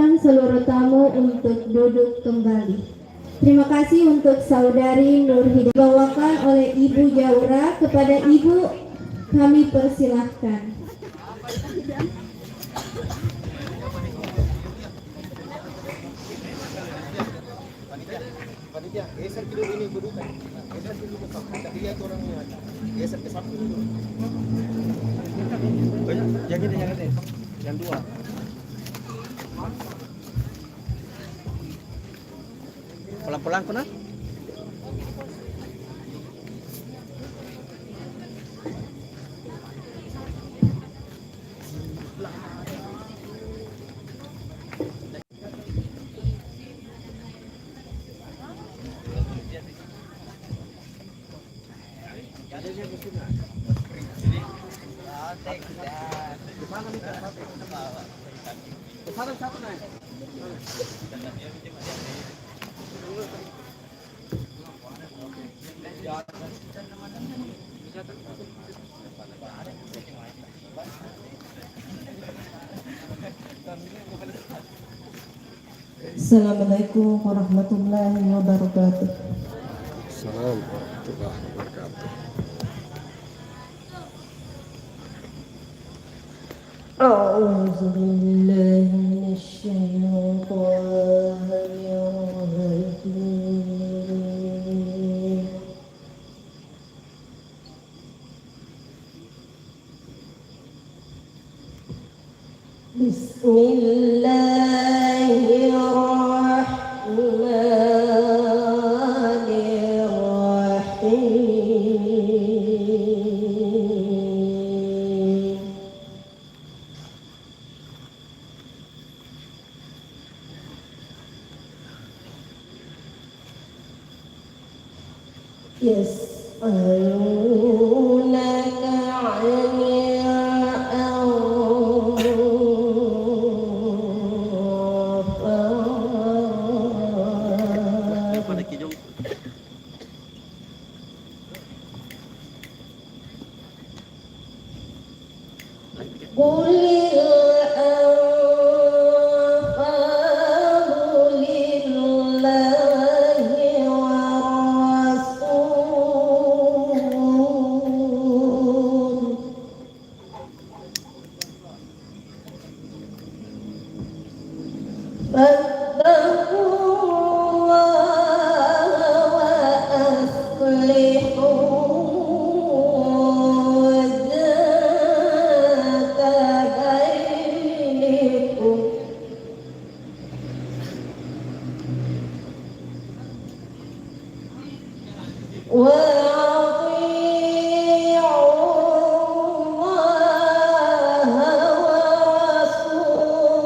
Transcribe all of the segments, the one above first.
Mohon seluruh tamu untuk duduk kembali. Terima kasih untuk Saudari Nur Hidayah. Dibawakan oleh Ibu Jaura. Kepada Ibu kami persilahkan. Panitia, geser dulu ini dudukan. Geser dulu ke samping. Tadi lihat orangnya. Geser ke samping dulu. Yang ini, yang ini. Yang dua. Pelan-pelan pernah? Assalamualaikum warahmatullahi wabarakatuh. Assalamualaikum warahmatullahi wabarakatuh. A'udzu billahi minasyaitonir rajim. Bismillahirrahmanirrahim. Yas'alunaka 'anil Qulil anfalu lillahi wa rasul. Fattaqullaha wa aslihu dzata bainikum. Wa ati'u Allaha wa rasulahu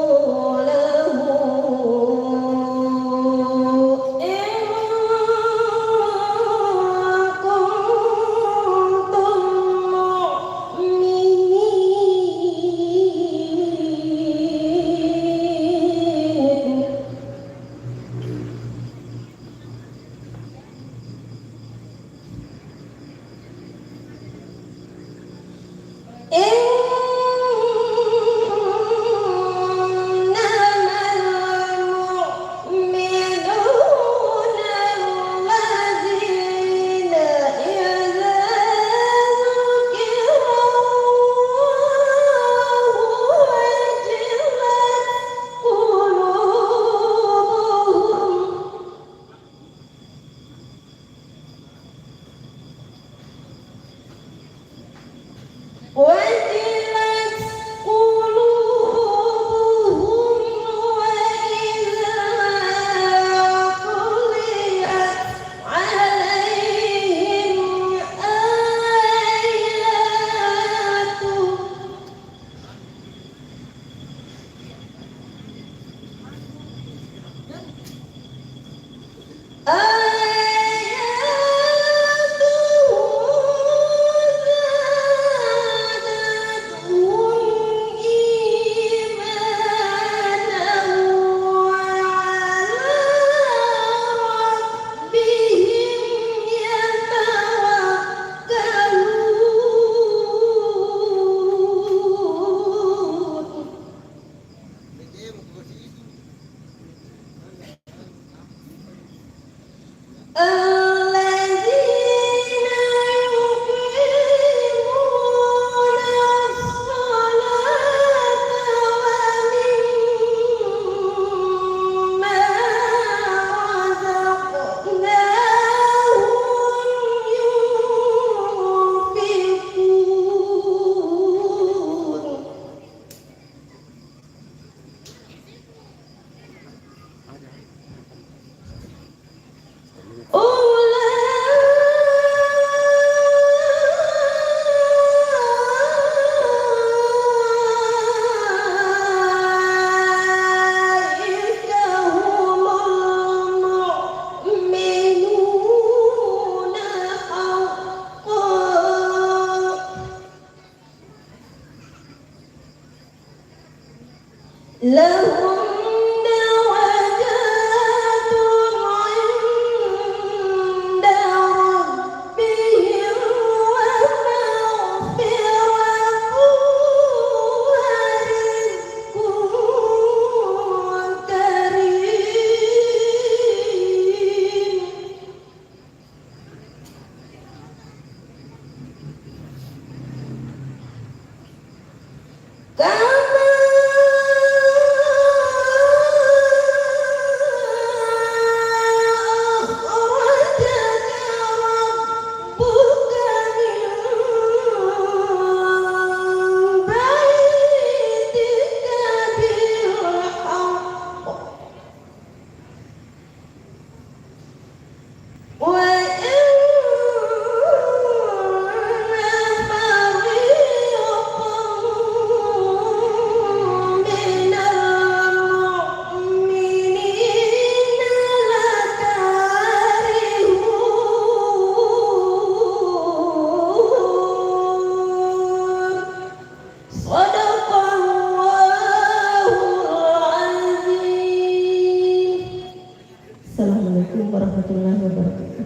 warahmatullahi wabarakatuh.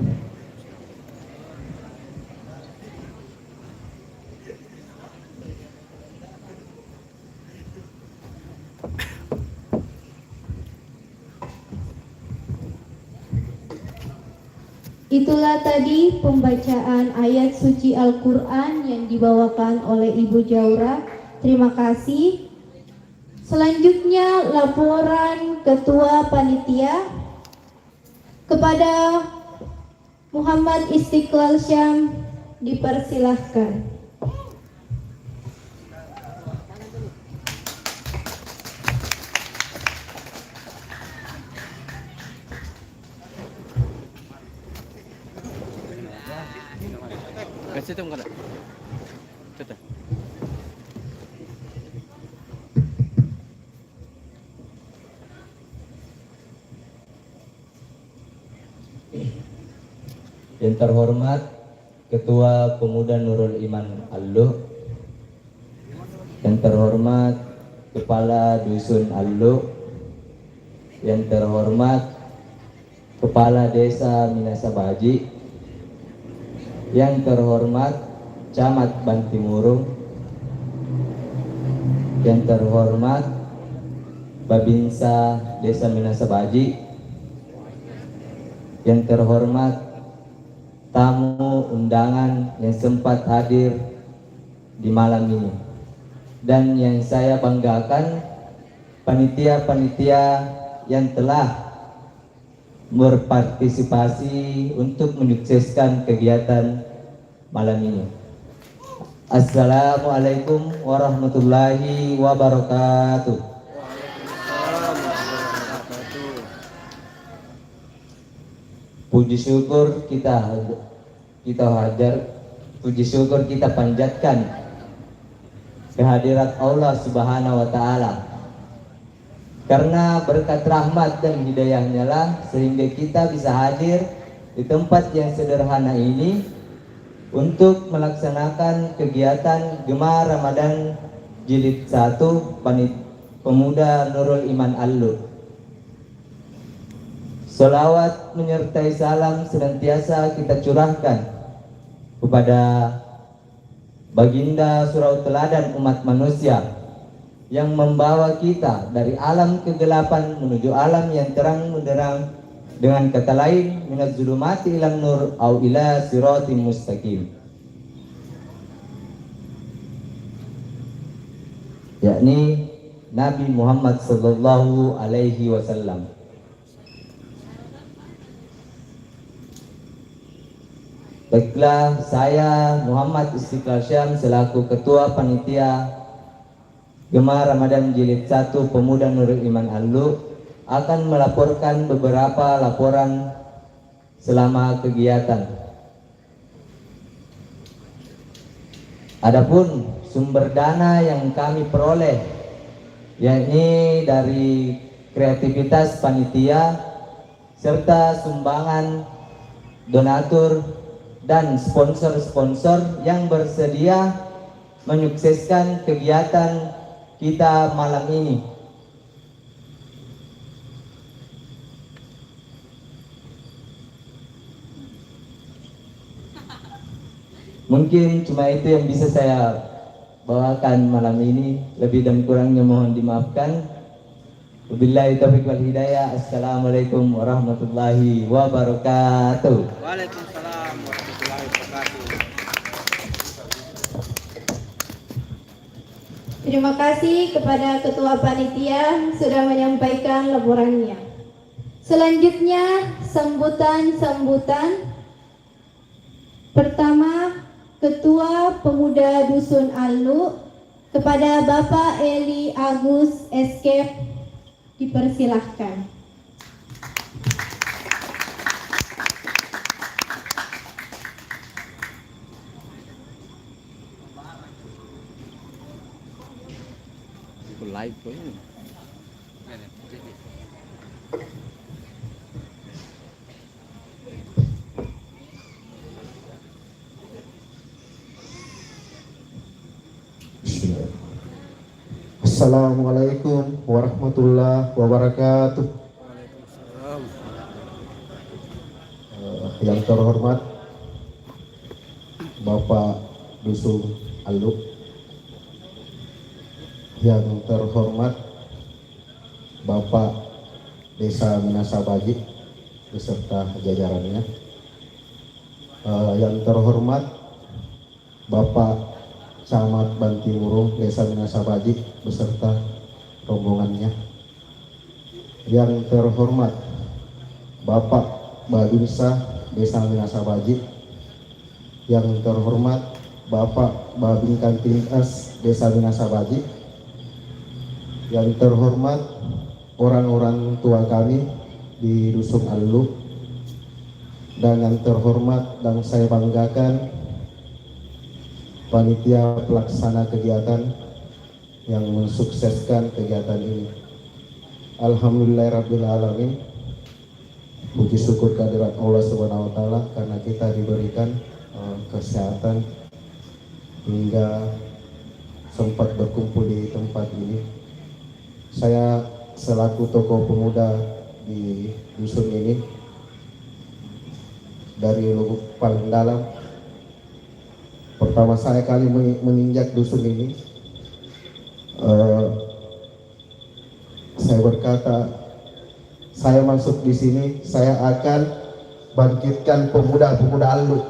Itulah tadi pembacaan ayat suci Al-Quran yang dibawakan oleh Ibu Jaura. Terima kasih. Selanjutnya laporan Ketua Panitia kepada Muhammad Istiqlal Syam, dipersilahkan. Kasih tahu enggak? Tetap. Yang terhormat Ketua Pemuda Nurul Iman Alluh, yang terhormat Kepala Dusun Alluh, yang terhormat Kepala Desa Minasabaji, yang terhormat Camat Bantimurung, yang terhormat Babinsa Desa Minasabaji, yang terhormat tamu undangan yang sempat hadir di malam ini, dan yang saya banggakan panitia-panitia yang telah berpartisipasi untuk menyukseskan kegiatan malam ini. Assalamualaikum warahmatullahi wabarakatuh. Puji syukur kita panjatkan kehadirat Allah Subhanahu wa taala. Karena berkat rahmat dan hidayahnya lah sehingga kita bisa hadir di tempat yang sederhana ini untuk melaksanakan kegiatan Gemar Ramadan Jilid 1 Pemuda Nurul Iman Alluh. Salawat menyertai salam senantiasa kita curahkan kepada Baginda Surau Teladan umat manusia yang membawa kita dari alam kegelapan menuju alam yang terang benderang, dengan kata lain minaz zulumati ilan nur au ila siratim mustaqim, yakni Nabi Muhammad sallallahu alaihi wasallam. Baiklah, saya Muhammad Istiqlal Syam selaku Ketua Panitia Gemar Ramadan Jilid 1 Pemuda Nurul Iman Alluh akan melaporkan beberapa laporan selama kegiatan. Adapun sumber dana yang kami peroleh yakni dari kreativitas panitia serta sumbangan donatur dan sponsor-sponsor yang bersedia menyukseskan kegiatan kita malam ini. Mungkin cuma itu yang bisa saya bawakan malam ini. Lebih dan kurangnya mohon dimaafkan. Wabillahi taufiq wal hidayah. Assalamualaikum warahmatullahi wabarakatuh. Waalaikumsalam warahmatullahi wabarakatuh. Terima kasih kepada Ketua Panitia sudah menyampaikan laporannya. Selanjutnya sambutan. Pertama, Ketua Pemuda Dusun Alluh kepada Bapak Eli Agus Escape, dipersilahkan. Live ko yun. Assalamualaikum warahmatullahi wabarakatuh. Waalaikumsalam. Yang terhormat Bapak Dusun Aluk, yang terhormat Bapak Desa Minasabaji beserta jajarannya, yang terhormat Bapak Camat Bantimurung Desa Minasabaji beserta rombongannya, yang terhormat Bapak Babinsa Desa Minasabaji, yang terhormat Bapak Babin Kantinas Desa Minasabaji, yang terhormat orang-orang tua kami di Dusun Aluk, dan yang terhormat dan saya banggakan panitia pelaksana kegiatan yang mensukseskan kegiatan ini. Alhamdulillahirrabbilalamin. Puji syukur kehadirat Allah Subhanahu wa Ta'ala karena kita diberikan kesehatan hingga sempat berkumpul di tempat ini. Saya selaku tokoh pemuda di dusun ini dari lubuk paling dalam, pertama saya kali menginjak dusun ini, saya berkata, saya masuk di sini, saya akan bangkitkan pemuda-pemuda Aluk.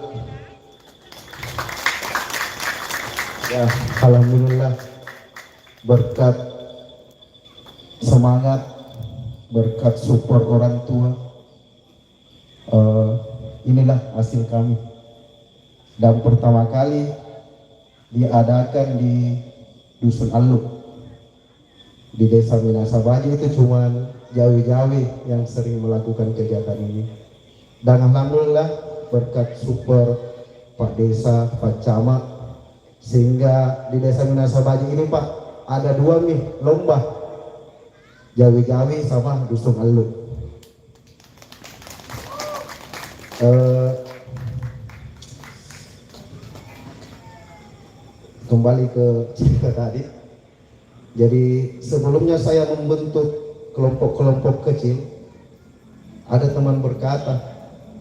Ya, alhamdulillah berkat semangat, berkat support orang tua, inilah hasil kami. Dan pertama kali diadakan di Dusun Aluk di Desa Minasabaji, itu cuman Jawi-Jawi yang sering melakukan kegiatan ini. Dan alhamdulillah berkat support Pak Desa, Pak Camat, sehingga di Desa Minasabaji ini Pak ada 2 nih lomba, Jawi-Jawi sama Dusun Aluk. Kembali ke cerita tadi. Jadi sebelumnya saya membentuk kelompok-kelompok kecil, ada teman berkata,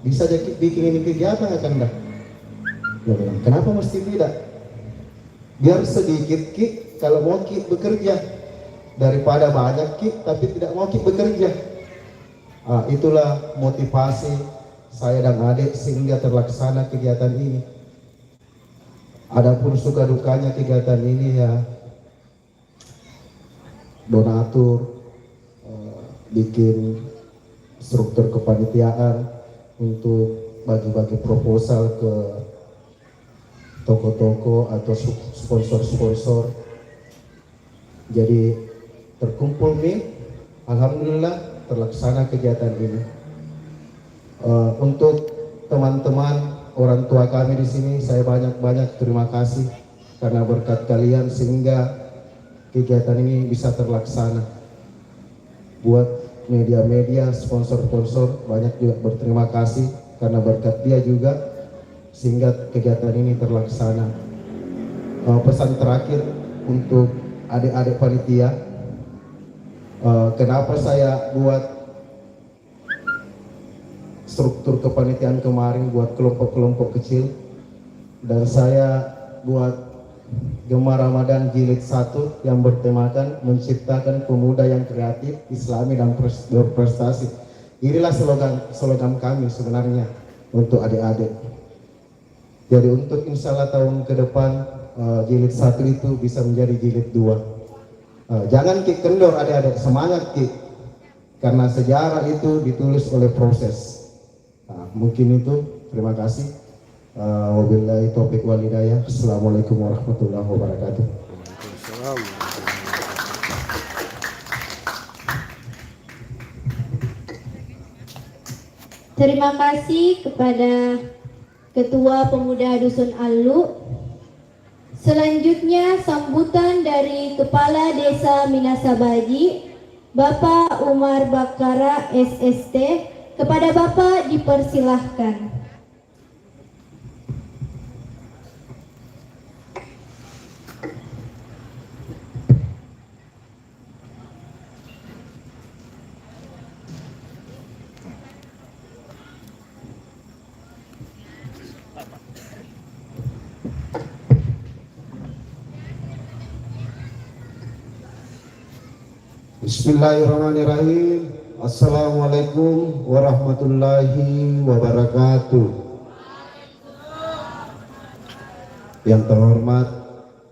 bisa jadi bikin ini kegiatan akan dah. Ya bilang, kenapa mesti tidak? Biar sedikit Ki, kalau mau Ki bekerja, daripada banyak Ki tapi tidak mau Ki bekerja. Itulah motivasi saya dan adik sehingga terlaksana kegiatan ini. Adapun suka dukanya kegiatan ini ya, donatur, bikin struktur kepanitiaan untuk bagi-bagi proposal ke toko-toko atau sponsor-sponsor. Jadi terkumpul nih, alhamdulillah terlaksana kegiatan ini. Untuk teman-teman orang tua kami di sini, saya banyak-banyak terima kasih karena berkat kalian sehingga kegiatan ini bisa terlaksana. Buat media-media, sponsor-sponsor, banyak juga berterima kasih karena berkat dia juga sehingga kegiatan ini terlaksana. Pesan terakhir untuk adik-adik panitia, kenapa saya buat struktur kepanitiaan kemarin buat kelompok-kelompok kecil, dan saya buat Gemar Ramadan Jilid 1 yang bertemakan menciptakan pemuda yang kreatif, islami dan berprestasi. Inilah slogan kami sebenarnya untuk adik-adik. Jadi untuk insya Allah tahun ke depan Jilid 1 itu bisa menjadi Jilid 2. Jangan Ki kendor adik-adik, semangat Ki, karena sejarah itu ditulis oleh proses. Mungkin itu, terima kasih. Wabillahi taufiq wal hidayah. Assalamualaikum warahmatullahi wabarakatuh. Terima kasih kepada Ketua Pemuda Dusun Aluk. Selanjutnya sambutan dari Kepala Desa Minasabaji, Bapak Umar Bakara SST. Kepada Bapak dipersilahkan. Bismillahirrahmanirrahim. Assalamualaikum warahmatullahi wabarakatuh. Yang terhormat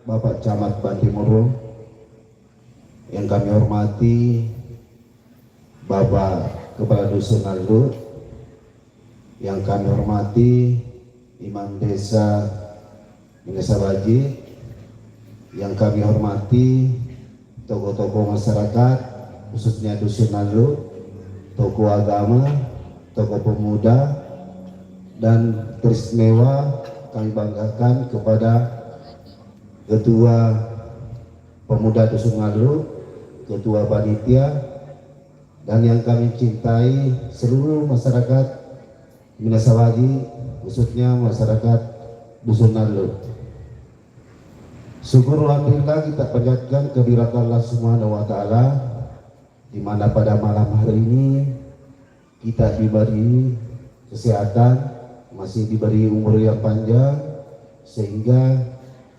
Bapak Camat Bantimurung, yang kami hormati Bapak Kepala Dusun Naldo, yang kami hormati Imam Desa Minesa Baji, yang kami hormati tokoh-tokoh masyarakat khususnya Dusun Naldo, tokoh agama, tokoh pemuda, dan teristimewa kami banggakan kepada Ketua Pemuda Dusun Naldo, Ketua Panitia, dan yang kami cintai seluruh masyarakat Minesa Baji, khususnya masyarakat Dusun Naldo. Syukur alhamdulillah kita panjatkan kehadirat Allah Subhanahu wa taala, di mana pada malam hari ini kita diberi kesehatan, masih diberi umur yang panjang, sehingga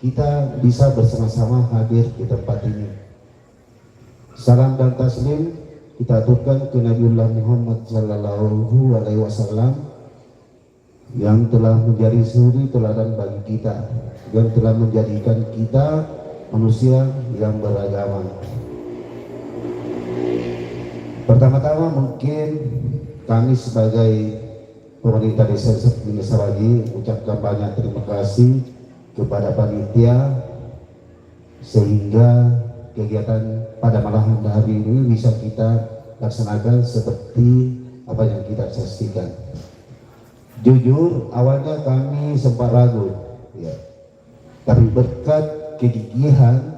kita bisa bersama-sama hadir di tempat ini. Salam dan taslim kita aturkan ke Nabiullah Muhammad sallallahu alaihi wasallam yang telah menjadi suri teladan bagi kita, yang telah menjadikan kita manusia yang beragama. Pertama-tama mungkin kami sebagai pemerintah desa Minesa Baji ucapkan banyak terima kasih kepada panitia sehingga kegiatan pada malam hari ini bisa kita laksanakan seperti apa yang kita saksikan. Jujur awalnya kami sempat ragu, ya. Tapi berkat kegigihan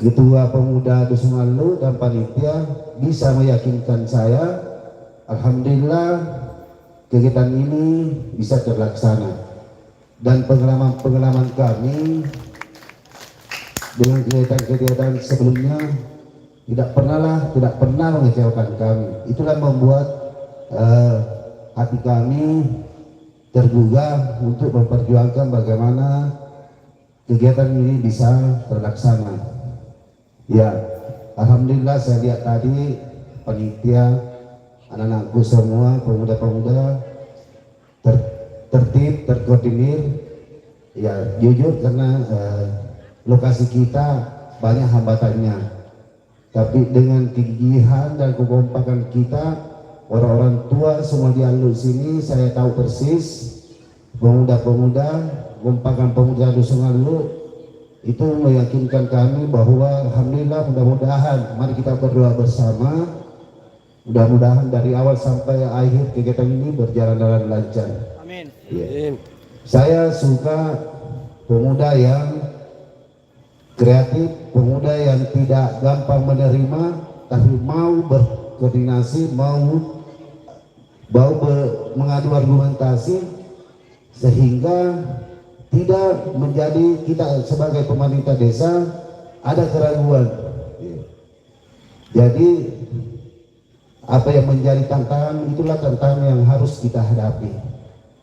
Ketua Pemuda Dusun Naldo dan panitia bisa meyakinkan saya, alhamdulillah kegiatan ini bisa terlaksana. Dan pengalaman kami dengan kegiatan-kegiatan sebelumnya tidak pernah mengecewakan kami. Itulah membuat hati kami tergugah untuk memperjuangkan bagaimana kegiatan ini bisa terlaksana. Ya, alhamdulillah saya lihat tadi panitia, anak-anakku semua, pemuda-pemuda tertib, terkoordinir. Ya, jujur karena lokasi kita banyak hambatannya. Tapi dengan kegigihan dan kekompakan kita, orang-orang tua semua di Naldo sini, saya tahu persis pemuda-pemuda, kompakan pemuda Dusun Naldo itu meyakinkan kami bahwa alhamdulillah, mudah-mudahan mari kita berdoa bersama, mudah-mudahan dari awal sampai akhir kegiatan ini berjalan dengan lancar. Amin. Ya. Saya suka pemuda yang kreatif, pemuda yang tidak gampang menerima, tapi mau berkoordinasi, mau mengadu argumentasi, sehingga tidak menjadi kita sebagai pemerintah desa ada keraguan. Jadi apa yang menjadi tantangan, itulah tantangan yang harus kita hadapi.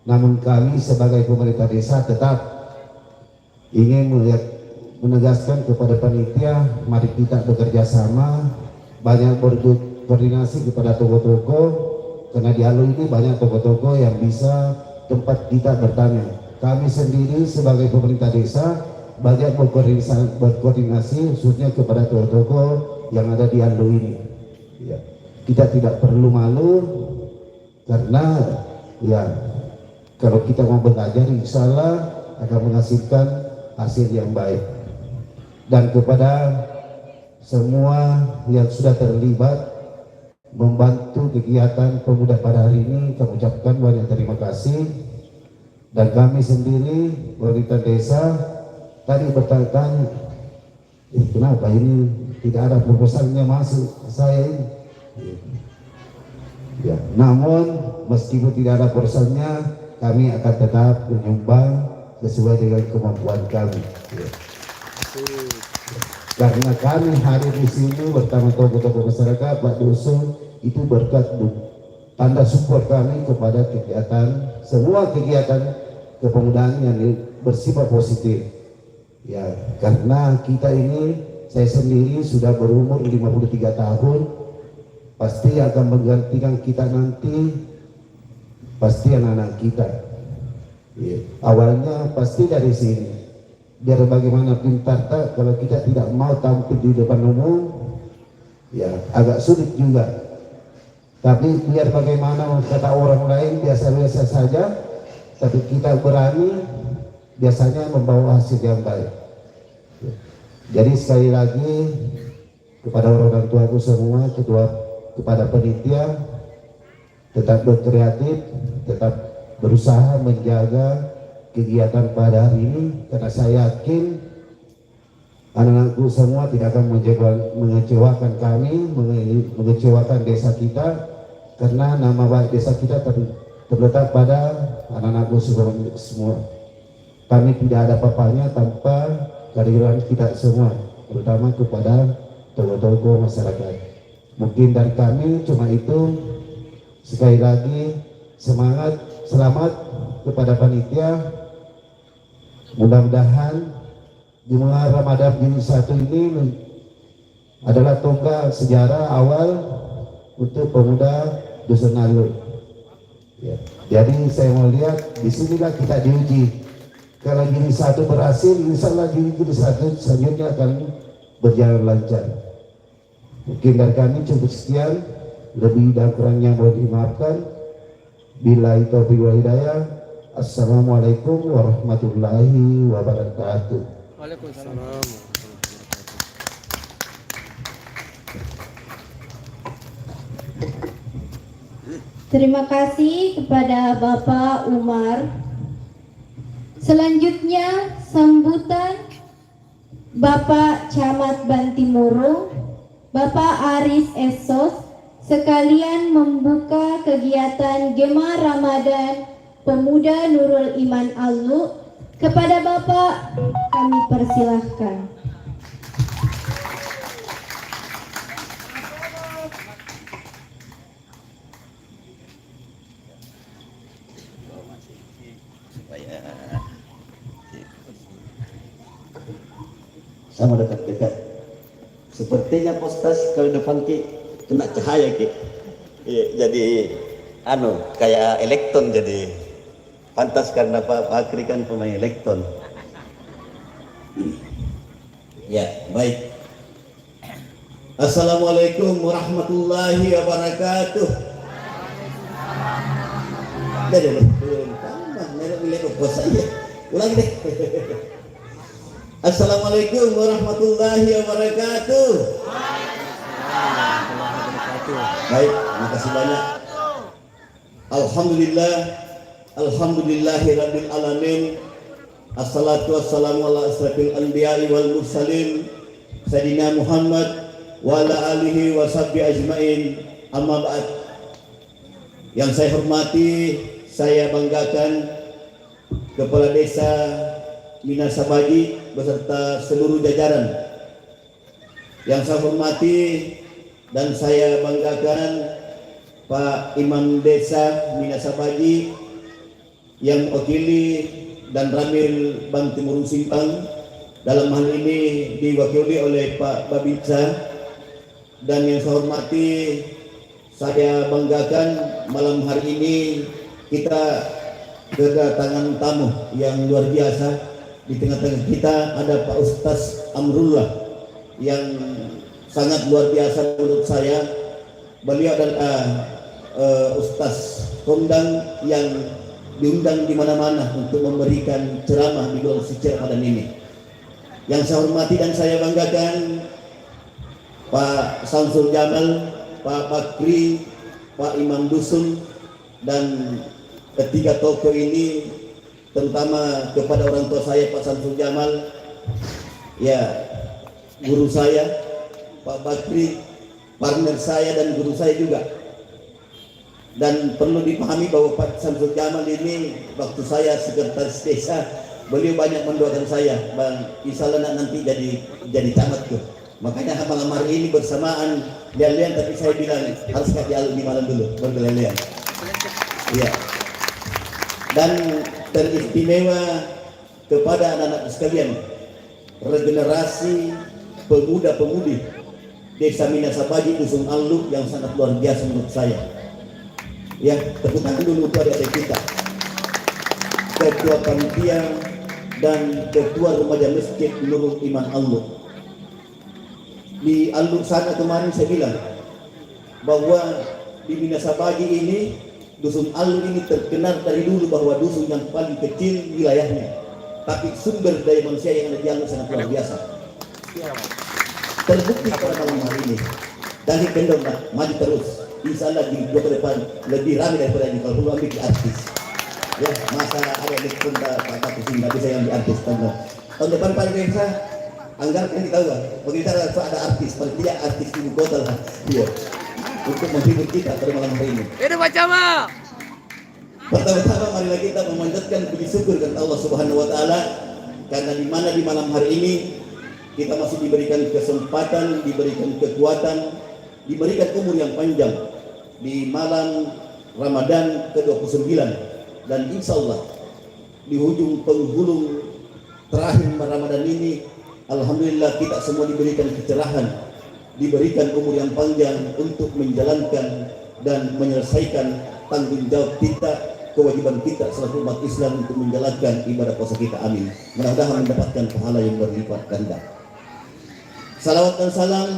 Namun kami sebagai pemerintah desa tetap ingin menegaskan kepada panitia, mari kita bekerja sama, banyak berkoordinasi kepada tokoh-tokoh, karena di Naldo ini banyak tokoh-tokoh yang bisa tempat kita bertanya. Kami sendiri sebagai pemerintah desa banyak berkoordinasi khususnya kepada tokoh-tokoh yang ada di Naldo ini. Ya. Kita tidak perlu malu karena ya kalau kita mau belajar insya Allah akan menghasilkan hasil yang baik. Dan kepada semua yang sudah terlibat membantu kegiatan pemuda pada hari ini, kami ucapkan banyak terima kasih. Dan kami sendiri pemerintah desa tadi bertanya-tanya, kenapa ini tidak ada proposalnya masuk saya ini? Ya, namun meskipun tidak ada proposalnya, kami akan tetap menyumbang sesuai dengan kemampuan kami. Ya. Karena kami hadir di sini bersama tokoh-tokoh masyarakat, Pak Dusun, itu berkat tanda support kami kepada kegiatan, semua kegiatan kepemudaan yang bersifat positif. Ya, karena kita ini saya sendiri sudah berumur 53 tahun, pasti akan menggantikan kita nanti, pasti anak-anak kita. Ya, awalnya pasti dari sini. Biar bagaimana pintar tak, kalau kita tidak mau tampil di depan umum, ya agak sulit juga. Tapi biar bagaimana kata orang lain biasa-biasa saja, tapi kita berani, biasanya membawa hasil yang baik. Ya. Jadi sekali lagi kepada orang tuaku semua, kepada panitia, tetap berkreatif, tetap berusaha menjaga kegiatan pada hari ini, karena saya yakin anak-anakku semua tidak akan mengecewakan kami, mengecewakan desa kita, karena nama baik desa kita terletak pada anak-anakku semua. Kami tidak ada apa-apanya tanpa kehadiran kita semua, terutama kepada tokoh-tokoh masyarakat. Mungkin dari kami cuma itu. Sekali lagi semangat, selamat kepada panitia. Mudah-mudahan Jemaah Ramadan Jilid 1 ini adalah tonggak sejarah awal untuk pemuda Dusun Alur. Ya. Jadi saya mau lihat di sinilah kita diuji. Kalau Jilid 1 berhasil, insya Allah Jilid 1 selanjutnya akan berjalan lancar. Mungkin dari kami cukup sekian, lebih dan kurangnya mohon dimaafkan. Billahi taufiq wal hidayah. Assalamualaikum warahmatullahi wabarakatuh. Waalaikumsalam. Terima kasih kepada Bapak Umar. Selanjutnya sambutan Bapak Camat Bantimurung, Bapak Aris Esos, sekalian membuka kegiatan Gema Ramadan Pemuda Nurul Iman Alu. Kepada Bapak kami persilahkan. Sama dekat-dekat. Sepertinya postas kalau depan ki kena cahaya ki. Jadi kayak elektron, jadi pantas karena Pak Bakri kan pemain elektron. Ya, baik. Assalamualaikum warahmatullahi wabarakatuh. Jadi belum tambah merek puasa ya. Ulangi deh. Assalamualaikum warahmatullahi wabarakatuh. Baik, terima kasih banyak. Alhamdulillahirabbil alamin. Assalatu wassalamu ala asrafil anbiya'i wal mursalin Sayyidina Muhammad wa ala alihi wa sahbihi ajmain. Amma ba'd. Yang saya hormati, saya banggakan Kepala Desa Minasabaji beserta seluruh jajaran. Yang saya hormati dan saya banggakan Pak Imam Desa Minasabaji yang mewakili dan Ramil Bantimurung Simpang, dalam hal ini diwakili oleh Pak Babinsa. Dan yang saya hormati, saya banggakan malam hari ini kita kedatangan tamu yang luar biasa. Di tengah-tengah kita ada Pak Ustaz Amrullah yang sangat luar biasa menurut saya. Beliau adalah Ustaz kondang yang diundang di mana-mana untuk memberikan ceramah di bulan suci Ramadan ini. Yang saya hormati dan saya banggakan Pak Samsul Jamal, Pak Bakri, Pak Imam Dusun, dan ketiga tokoh ini, terutama kepada orang tua saya Pak Samsul Jamal, ya guru saya Pak Bakri, partner saya dan guru saya juga. Dan perlu dipahami bahwa Pak Samsul Jamal ini waktu saya sekretaris desa, beliau banyak mendoakan saya, Bang, insya Allah nanti jadi camat tuh. Makanya malam hari ini bersamaan lian-lian, tapi saya bilang harus kasih alumni malam dulu baru lian-lian. Iya. Dan teristimewa kepada anak-anak sekalian, regenerasi pemuda-pemudi Desa Minasabagi Dusun Allu yang sangat luar biasa menurut saya. Ya, tepuk tangan dulu untuk adik-adik kita, ketua panitia dan ketua remaja masjid Nurul Iman Allu. Di Allu sana kemarin saya bilang bahwa di Minasabagi ini, Dusun Allu ini terkenal dari dulu bahwa dusun yang paling kecil wilayahnya, tapi sumber daya manusia yang ada di Allu sangat luar biasa. Terbukti pada malam hari ini. Dan kendong maju terus. Insya Allah di dua ke depan lebih ramai daripada ini. Kalau perlu ambil di artis. Ya, masa ada di Kunda kata pusing, tapi saya ambil artis. Tahun depan paling biasa anggarkan kita tahu. Bagaimana ada artis, paling tidak artis ibu kota lah. Iya. Untuk menghibur kita pada malam hari ini. Ini macam apa? Pertama-tama marilah kita memanjatkan puji syukur kepada Allah Subhanahu wa taala karena di mana di malam hari ini kita masih diberikan kesempatan, diberikan kekuatan, diberikan umur yang panjang di malam Ramadan ke-29 dan insya Allah di ujung penghulung terakhir Ramadan ini alhamdulillah kita semua diberikan kecerahan, diberikan umur yang panjang untuk menjalankan dan menyelesaikan tanggung jawab kita, kewajiban kita selaku umat Islam untuk menjalankan ibadah puasa kita. Amin. Mudah-mudahan mendapatkan pahala yang berlipat ganda. Salawat dan salam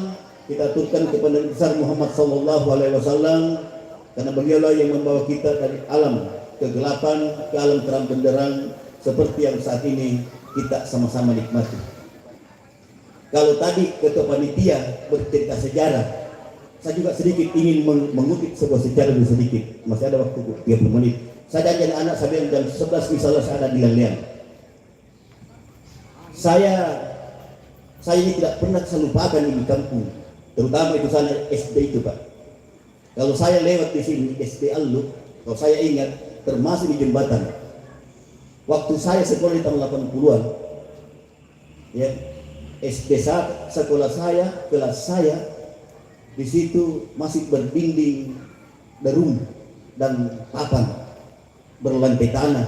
kita aturkan kepada Nabi besar Muhammad sallallahu alaihi wasallam karena beliaulah yang membawa kita dari alam kegelapan ke alam terang benderang seperti yang saat ini kita sama-sama nikmati. Kalau tadi ketua panitia bercerita sejarah, saya juga sedikit ingin mengutip sebuah sejarah dulu sedikit. Masih ada waktu 30 menit. Saya janji anak saya jam 11 misalnya saya ada di Lelean. Saya ini tidak pernah saya lupakan ini kampung, terutama itu sana SD itu Pak. Kalau saya lewat di sini SD Allu, kalau saya ingat termasuk di jembatan. Waktu saya sekolah di tahun 80-an, ya SD sekolah saya, kelas saya di situ masih berdinding derung dan papan berlantai tanah,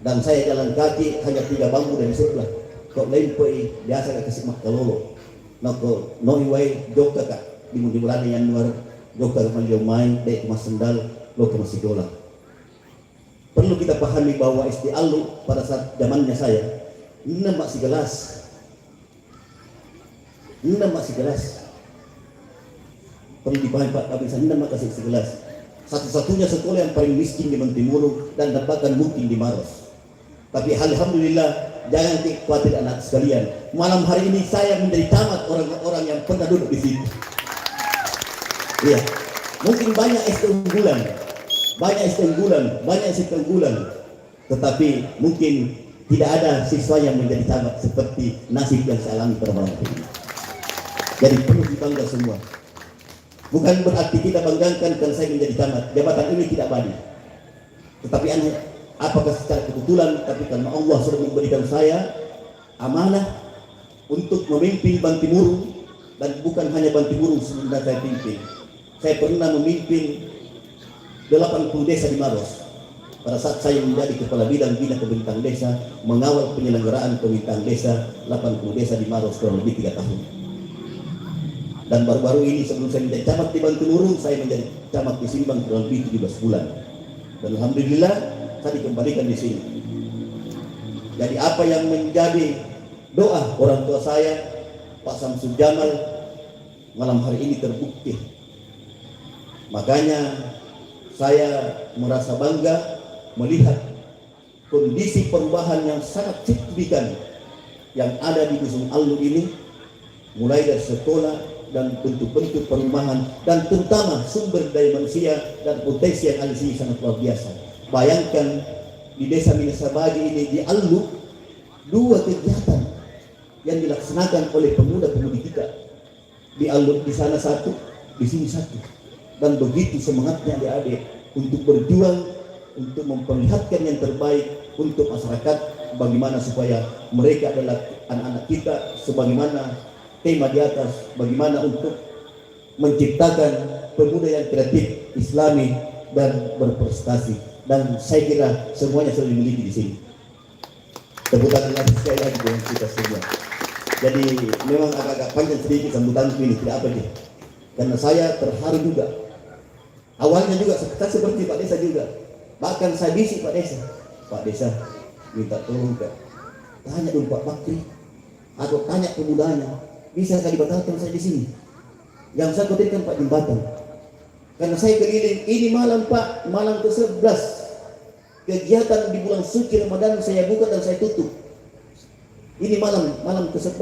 dan saya jalan kaki hanya 3 bambu dari sebelah. Kok lempoi biasa ka kasih makalolo. Nako noiway joka ka di bulan yang luar joka ka malio main dek mas sendal lo ke masih dola. Perlu kita pahami bahwa SD Allu pada saat zamannya saya masih gelas. Masih gelas. Perlu dipahami Pak Kabin saya masih segelas. Satu-satunya sekolah yang paling miskin di Mentimurung dan bahkan mungkin di Maros. Tapi alhamdulillah, jangan khawatir anak sekalian. Malam hari ini saya menjadi tamat orang-orang yang pernah duduk di sini. Iya, mungkin banyak SD unggulan, tetapi mungkin tidak ada siswa yang menjadi tamat seperti nasib yang saya alami pada malam ini. Jadi perlu dibangga semua. Bukan berarti kita banggakan kalau saya menjadi tamat. Jabatan ini tidak banyak. Tetapi apakah secara kebetulan, tapi karena Allah sudah memberikan saya amanah untuk memimpin Bantimurung, dan bukan hanya Bantimurung sebenarnya saya pimpin. Saya pernah memimpin 80 desa di Maros. Pada saat saya menjadi kepala bidang bina pemerintahan desa, mengawal penyelenggaraan pemerintahan desa 80 desa di Maros kurang lebih 3 tahun. Dan baru-baru ini sebelum saya menjadi camat di Bantimurung, saya menjadi camat di Simbang kurang lebih 17 bulan. Dan alhamdulillah saya dikembalikan di sini. Jadi apa yang menjadi doa orang tua saya, Pak Samsul Jamal, malam hari ini terbukti. Makanya saya merasa bangga melihat kondisi perubahan yang sangat signifikan yang ada di Dusun Allu ini, mulai dari sekolah dan bentuk-bentuk perumahan, dan terutama sumber daya manusia dan potensi yang ada di sini sangat luar biasa. Bayangkan di desa Minasabagi ini di Allu 2 kegiatan yang dilaksanakan oleh pemuda-pemudi kita. Di Allu di sana 1, di sini 1. Dan begitu semangatnya adik-adik untuk berjuang, untuk memperlihatkan yang terbaik untuk masyarakat, bagaimana supaya mereka adalah anak-anak kita, sebagaimana tema di atas, bagaimana untuk menciptakan pemuda yang kreatif, islami, dan berprestasi. Dan saya kira semuanya sudah dimiliki di sini. Tepuk tangan lagi sekali lagi buat kita semua. Jadi memang agak-agak panjang sedikit sambutanku ini, tidak apa aja. Karena saya terharu juga. Awalnya juga seperti Pak Desa juga. Bahkan saya bisik Pak Desa minta tolong Kak. Tanya dulu Pak Bakri atau tanya pemudanya, bisa kali dibatalkan saya di sini. Yang saya khawatirkan Pak jembatan. Karena saya keliling, ini malam Pak, malam ke-11 kegiatan di bulan suci Ramadan saya buka dan saya tutup. Ini malam ke-11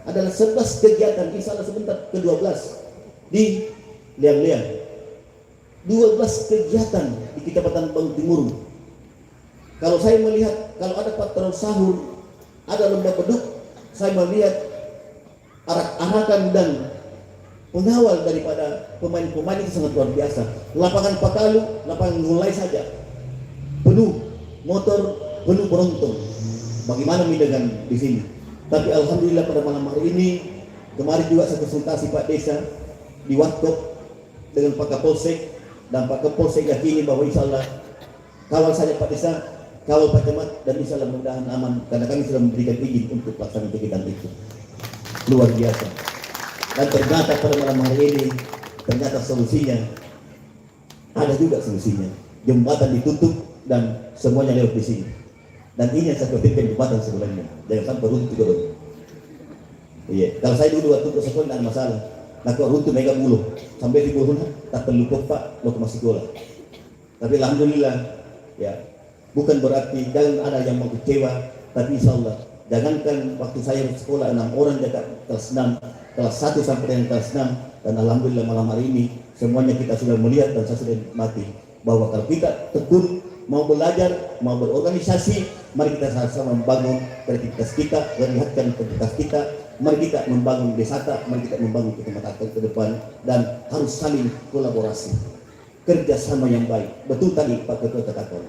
adalah 11 kegiatan, insya Allah sebentar ke-12 di Liang-Liang. 12 kegiatan di Kecamatan Bang Timur. Kalau saya melihat, kalau ada patrol sahur, ada lomba beduk, saya melihat arak-arakan dan pengawal daripada pemain-pemain itu sangat luar biasa. Lapangan Pakalu, lapangan mulai saja penuh motor, penuh penonton. Bagaimana dengan di sini? Tapi alhamdulillah pada malam hari ini, kemarin juga saya konsultasi Pak Desa di Watkop dengan Pak Kapolsek, dan Pak Kapolsek yakini bahwa insya Allah kawal saja Pak Desa, kawal Pak Camat, dan insya Allah mudah-mudahan aman karena kami sudah memberikan izin untuk pelaksanaan kegiatan itu. Luar biasa. Dan ternyata pada malam hari ini ternyata solusinya ada juga solusinya. Jembatan ditutup dan semuanya lewat di sini. Dan ini yang saya khawatirkan jembatan sebenarnya. Jangan sampai runtuh juga. Iya. Kalau saya dulu waktu ke sekolah tidak ada masalah. Nah kalau runtuh mega bulu sampai di bulu tak perlu Pak lo ke masih sekolah. Tapi alhamdulillah ya bukan berarti jangan ada yang mau kecewa, tapi insya Allah jangankan waktu saya sekolah 6 orang dekat kelas 6, kelas 1 sampai dengan kelas 6, dan alhamdulillah malam hari ini semuanya kita sudah melihat dan saya sudah mati bahwa kalau kita tekun mau belajar, mau berorganisasi, mari kita sama-sama membangun kreativitas kita, melihatkan kreativitas kita, mari kita membangun desata, mari kita membangun kecamatan ke depan, dan harus saling kolaborasi, kerjasama yang baik. Betul tadi Pak Ketua katakan.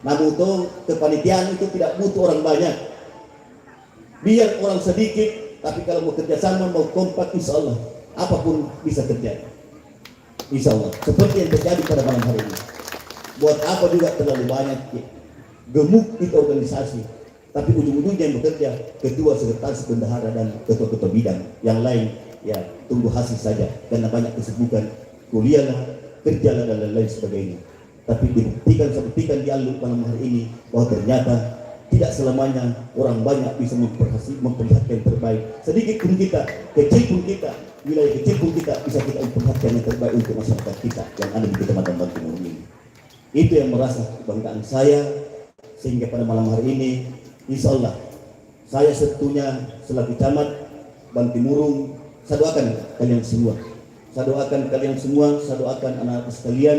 Nah butuh kepanitiaan itu tidak butuh orang banyak, biar orang sedikit, tapi kalau mau kerjasama, mau kompak, insya Allah apapun bisa terjadi. Insya Allah seperti yang terjadi pada malam hari ini. Buat apa juga terlalu banyak gemuk itu organisasi, tapi ujung-ujungnya yang bekerja ketua, sekretaris, bendahara, dan ketua-ketua bidang. Yang lain ya tunggu hasil saja karena banyak kesibukan, kuliah lah, kerja lah, dan lain-lain sebagainya. Tapi dibuktikan seperti di Alu malam hari ini bahwa ternyata tidak selamanya orang banyak bisa memperlihatkan yang terbaik. Sedikit pun kita, kecil pun kita, wilayah kecil pun kita bisa kita memperlihatkan yang terbaik untuk masyarakat kita yang ada di Kecamatan Bang Timur ini. Itu yang merasa kebanggaan saya, sehingga pada malam hari ini insya Allah saya setunya selaku camat Bang Timurung, saya doakan kalian semua, saya doakan kalian semua, saya doakan anak-anak sekalian,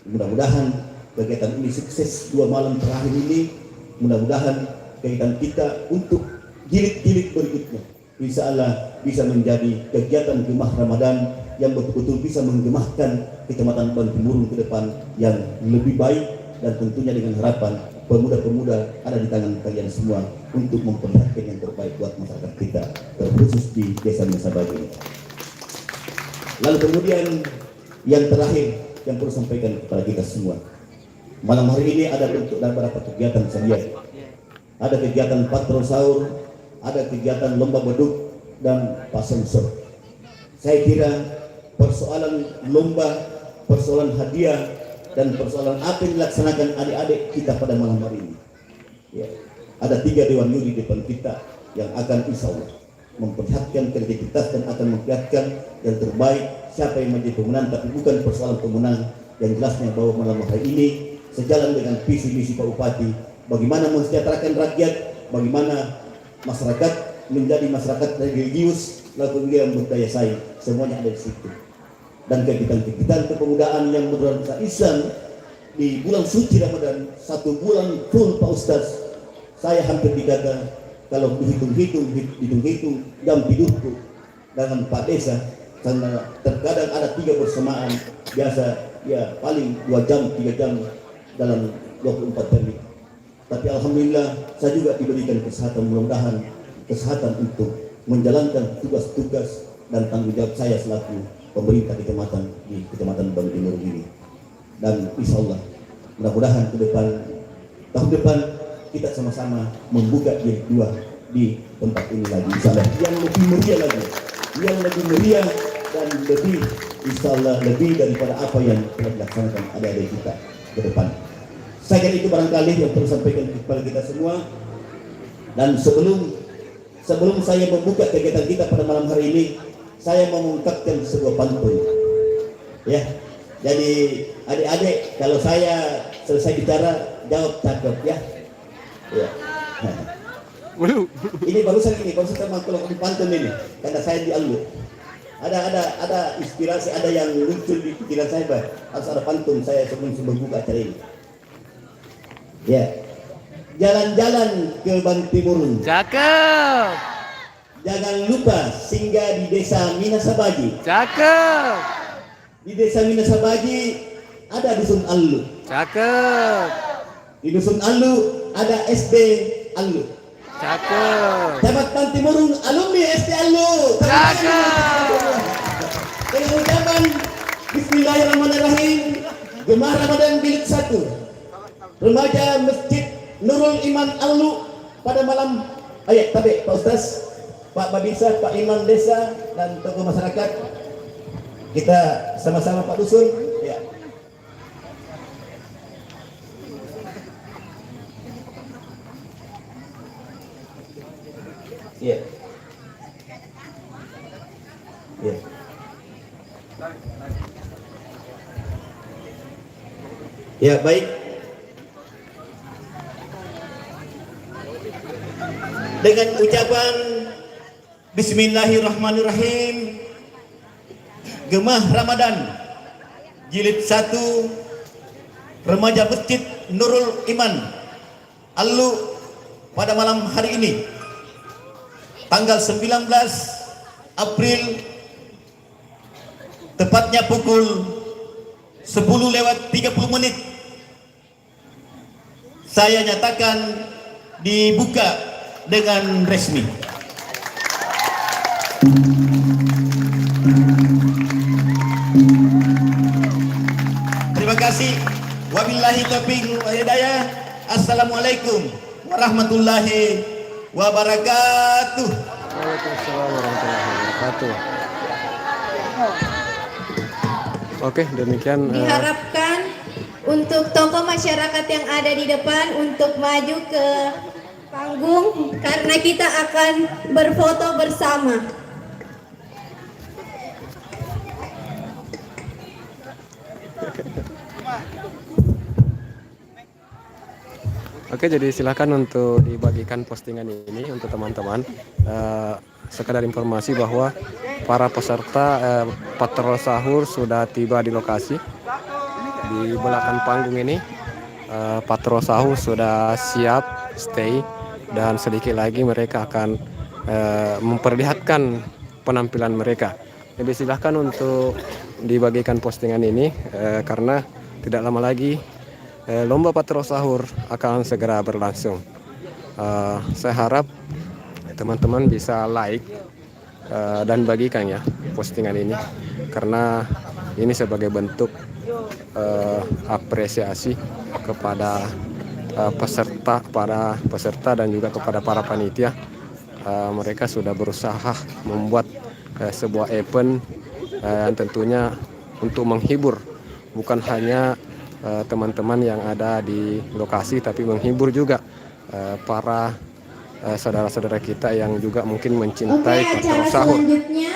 mudah-mudahan kegiatan ini sukses 2 malam terakhir ini, mudah-mudahan kegiatan kita untuk jilid-jilid berikutnya insya Allah bisa menjadi kegiatan gemah Ramadan yang betul-betul bisa menggemahkan Kecamatan Bang Timurung ke depan yang lebih baik, dan tentunya dengan harapan pemuda-pemuda ada di tangan kalian semua untuk memperlihatkan yang terbaik buat masyarakat kita, terkhusus di Desa Mesabagi ini. Lalu kemudian yang terakhir yang perlu sampaikan kepada kita semua, malam hari ini ada bentuk dan beberapa kegiatan saja. Ada kegiatan patrol sahur, ada kegiatan lomba beduk dan pasang sur. Saya kira persoalan lomba, persoalan hadiah, dan persoalan apa yang dilaksanakan adik-adik kita pada malam hari ini. Ya, ada 3 dewan juri di depan kita yang akan insya Allah memperlihatkan kreativitas dan akan memperlihatkan yang terbaik siapa yang menjadi pemenang, tapi bukan persoalan pemenang. Yang jelasnya bahwa malam hari ini sejalan dengan visi misi Pak Bupati, bagaimana mensejahterakan rakyat, bagaimana masyarakat menjadi masyarakat religius, lalu kemudian berdaya saing, semuanya ada di situ. Dan kegiatan kepemudaan yang bernuansa Islam di bulan suci Ramadan, 1 bulan full Pak Ustaz, saya hampir dikata kalau dihitung-hitung jam tidurku dengan Pak Desa, karena terkadang ada 3 bersamaan, biasa ya paling 2 jam 3 jam dalam 24 jam. Tapi alhamdulillah saya juga diberikan kesehatan, mudah-mudahan kesehatan untuk menjalankan tugas-tugas dan tanggung jawab saya selaku pemerintah kecamatan di Kecamatan Bang Timur ini. Dan insya Allah mudah-mudahan ke depan, tahun depan kita sama-sama membuka jilid 2 di tempat ini lagi, insyaallah yang lebih meriah lagi, yang lebih meriah dan lebih insyaallah lebih daripada apa yang telah dilaksanakan adik-adik kita ke depan. Saya kira itu barangkali yang perlu sampaikan kepada kita semua. Dan sebelum saya membuka kegiatan kita pada malam hari ini, saya mau mengungkapkan sebuah pantun. Ya, jadi adik-adik kalau saya selesai bicara jawab cakep ya. Ya. Ini barusan teman kalau pantun ini karena saya dialog. Ada inspirasi, ada yang muncul di pikiran saya, harus ada pantun saya sebelum membuka acara ini. Ya, jalan-jalan ke Bantimurun. Cakep. Jangan lupa singgah di desa Minasabaji. Cakep. Di desa Minasabaji ada dusun Allu. Cakep. Di dusun Allu ada SD Allu. Cakep. Camat Bantimurun alumni SD Allu. Cakep. Dengan ucapan Bismillahirrahmanirrahim, Jemaah Ramadan Bilik 1 Remaja Masjid Nurul Iman Allu pada malam tapi Pak Ustaz, Pak Babinsa, Pak Imam Desa dan tokoh masyarakat, kita sama-sama Pak Dusun ya. Ya. Ya. Ya, baik. Dengan ucapan Bismillahirrahmanirrahim, Gemah Ramadan Jilid 1 Remaja Masjid Nurul Iman Allu pada malam hari ini tanggal 19 April tepatnya pukul 10:30 saya nyatakan dibuka dengan resmi. Terima kasih. Wabillahi taufiq wal hidayah. Assalamualaikum warahmatullahi wabarakatuh. Waalaikumsalam warahmatullahi wabarakatuh. Oke, demikian Diharapkan untuk tokoh masyarakat yang ada di depan untuk maju ke panggung karena kita akan berfoto bersama. Oke, jadi silakan untuk dibagikan postingan ini untuk teman-teman. Sekadar informasi bahwa para peserta patrol sahur sudah tiba di lokasi. Di belakang panggung ini patrol sahur sudah siap stay dan sedikit lagi mereka akan memperlihatkan penampilan mereka. Jadi silahkan untuk dibagikan postingan ini karena tidak lama lagi lomba patrol sahur akan segera berlangsung. Saya harap teman-teman bisa like dan bagikan ya postingan ini karena ini sebagai bentuk apresiasi kepada para peserta dan juga kepada para panitia. Mereka sudah berusaha membuat sebuah event yang tentunya untuk menghibur bukan hanya teman-teman yang ada di lokasi tapi menghibur juga para saudara-saudara kita yang juga mungkin mencintai Oke, acara patrol sahur. selanjutnya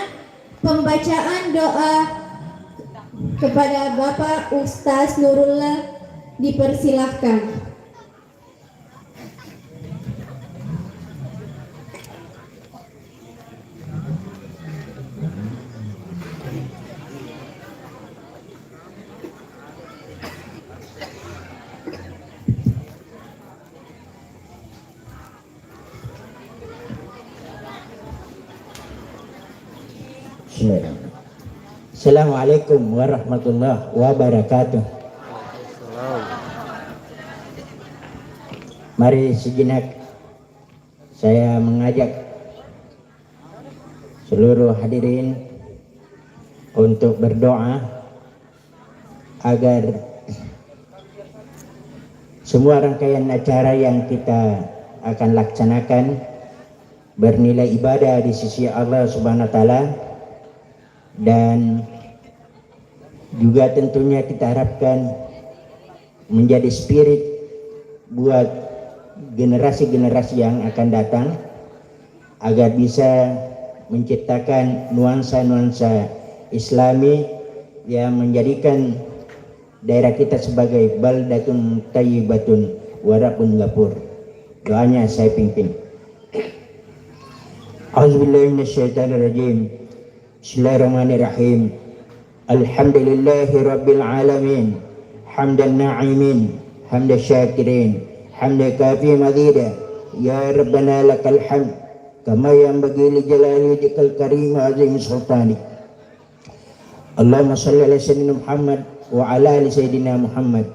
pembacaan doa kepada Bapak Ustaz Nurullah dipersilahkan. Assalamualaikum warahmatullahi wabarakatuh. Mari sejenak saya mengajak seluruh hadirin untuk berdoa agar semua rangkaian acara yang kita akan laksanakan bernilai ibadah di sisi Allah Subhanahu wa taala, dan juga tentunya kita harapkan menjadi spirit buat generasi-generasi yang akan datang agar bisa menciptakan nuansa-nuansa Islami yang menjadikan daerah kita sebagai baldatun thayyibatun wa rabbun ghafur. Doanya saya pimpin. A'udzubillahi minasyaitonirrajim. Bismillahirrahmanirrahim. Alhamdulillahi rabbil alamin. Hamdan na'imin, hamdan syakirin, hamdan kafi madida. Ya Rabbana lakal hamd kama yanbaghi li jalali wajhikal karim wa azim sultanik. Allahumma shalli ala sayyidina Muhammad wa ala ali sayyidina Muhammad.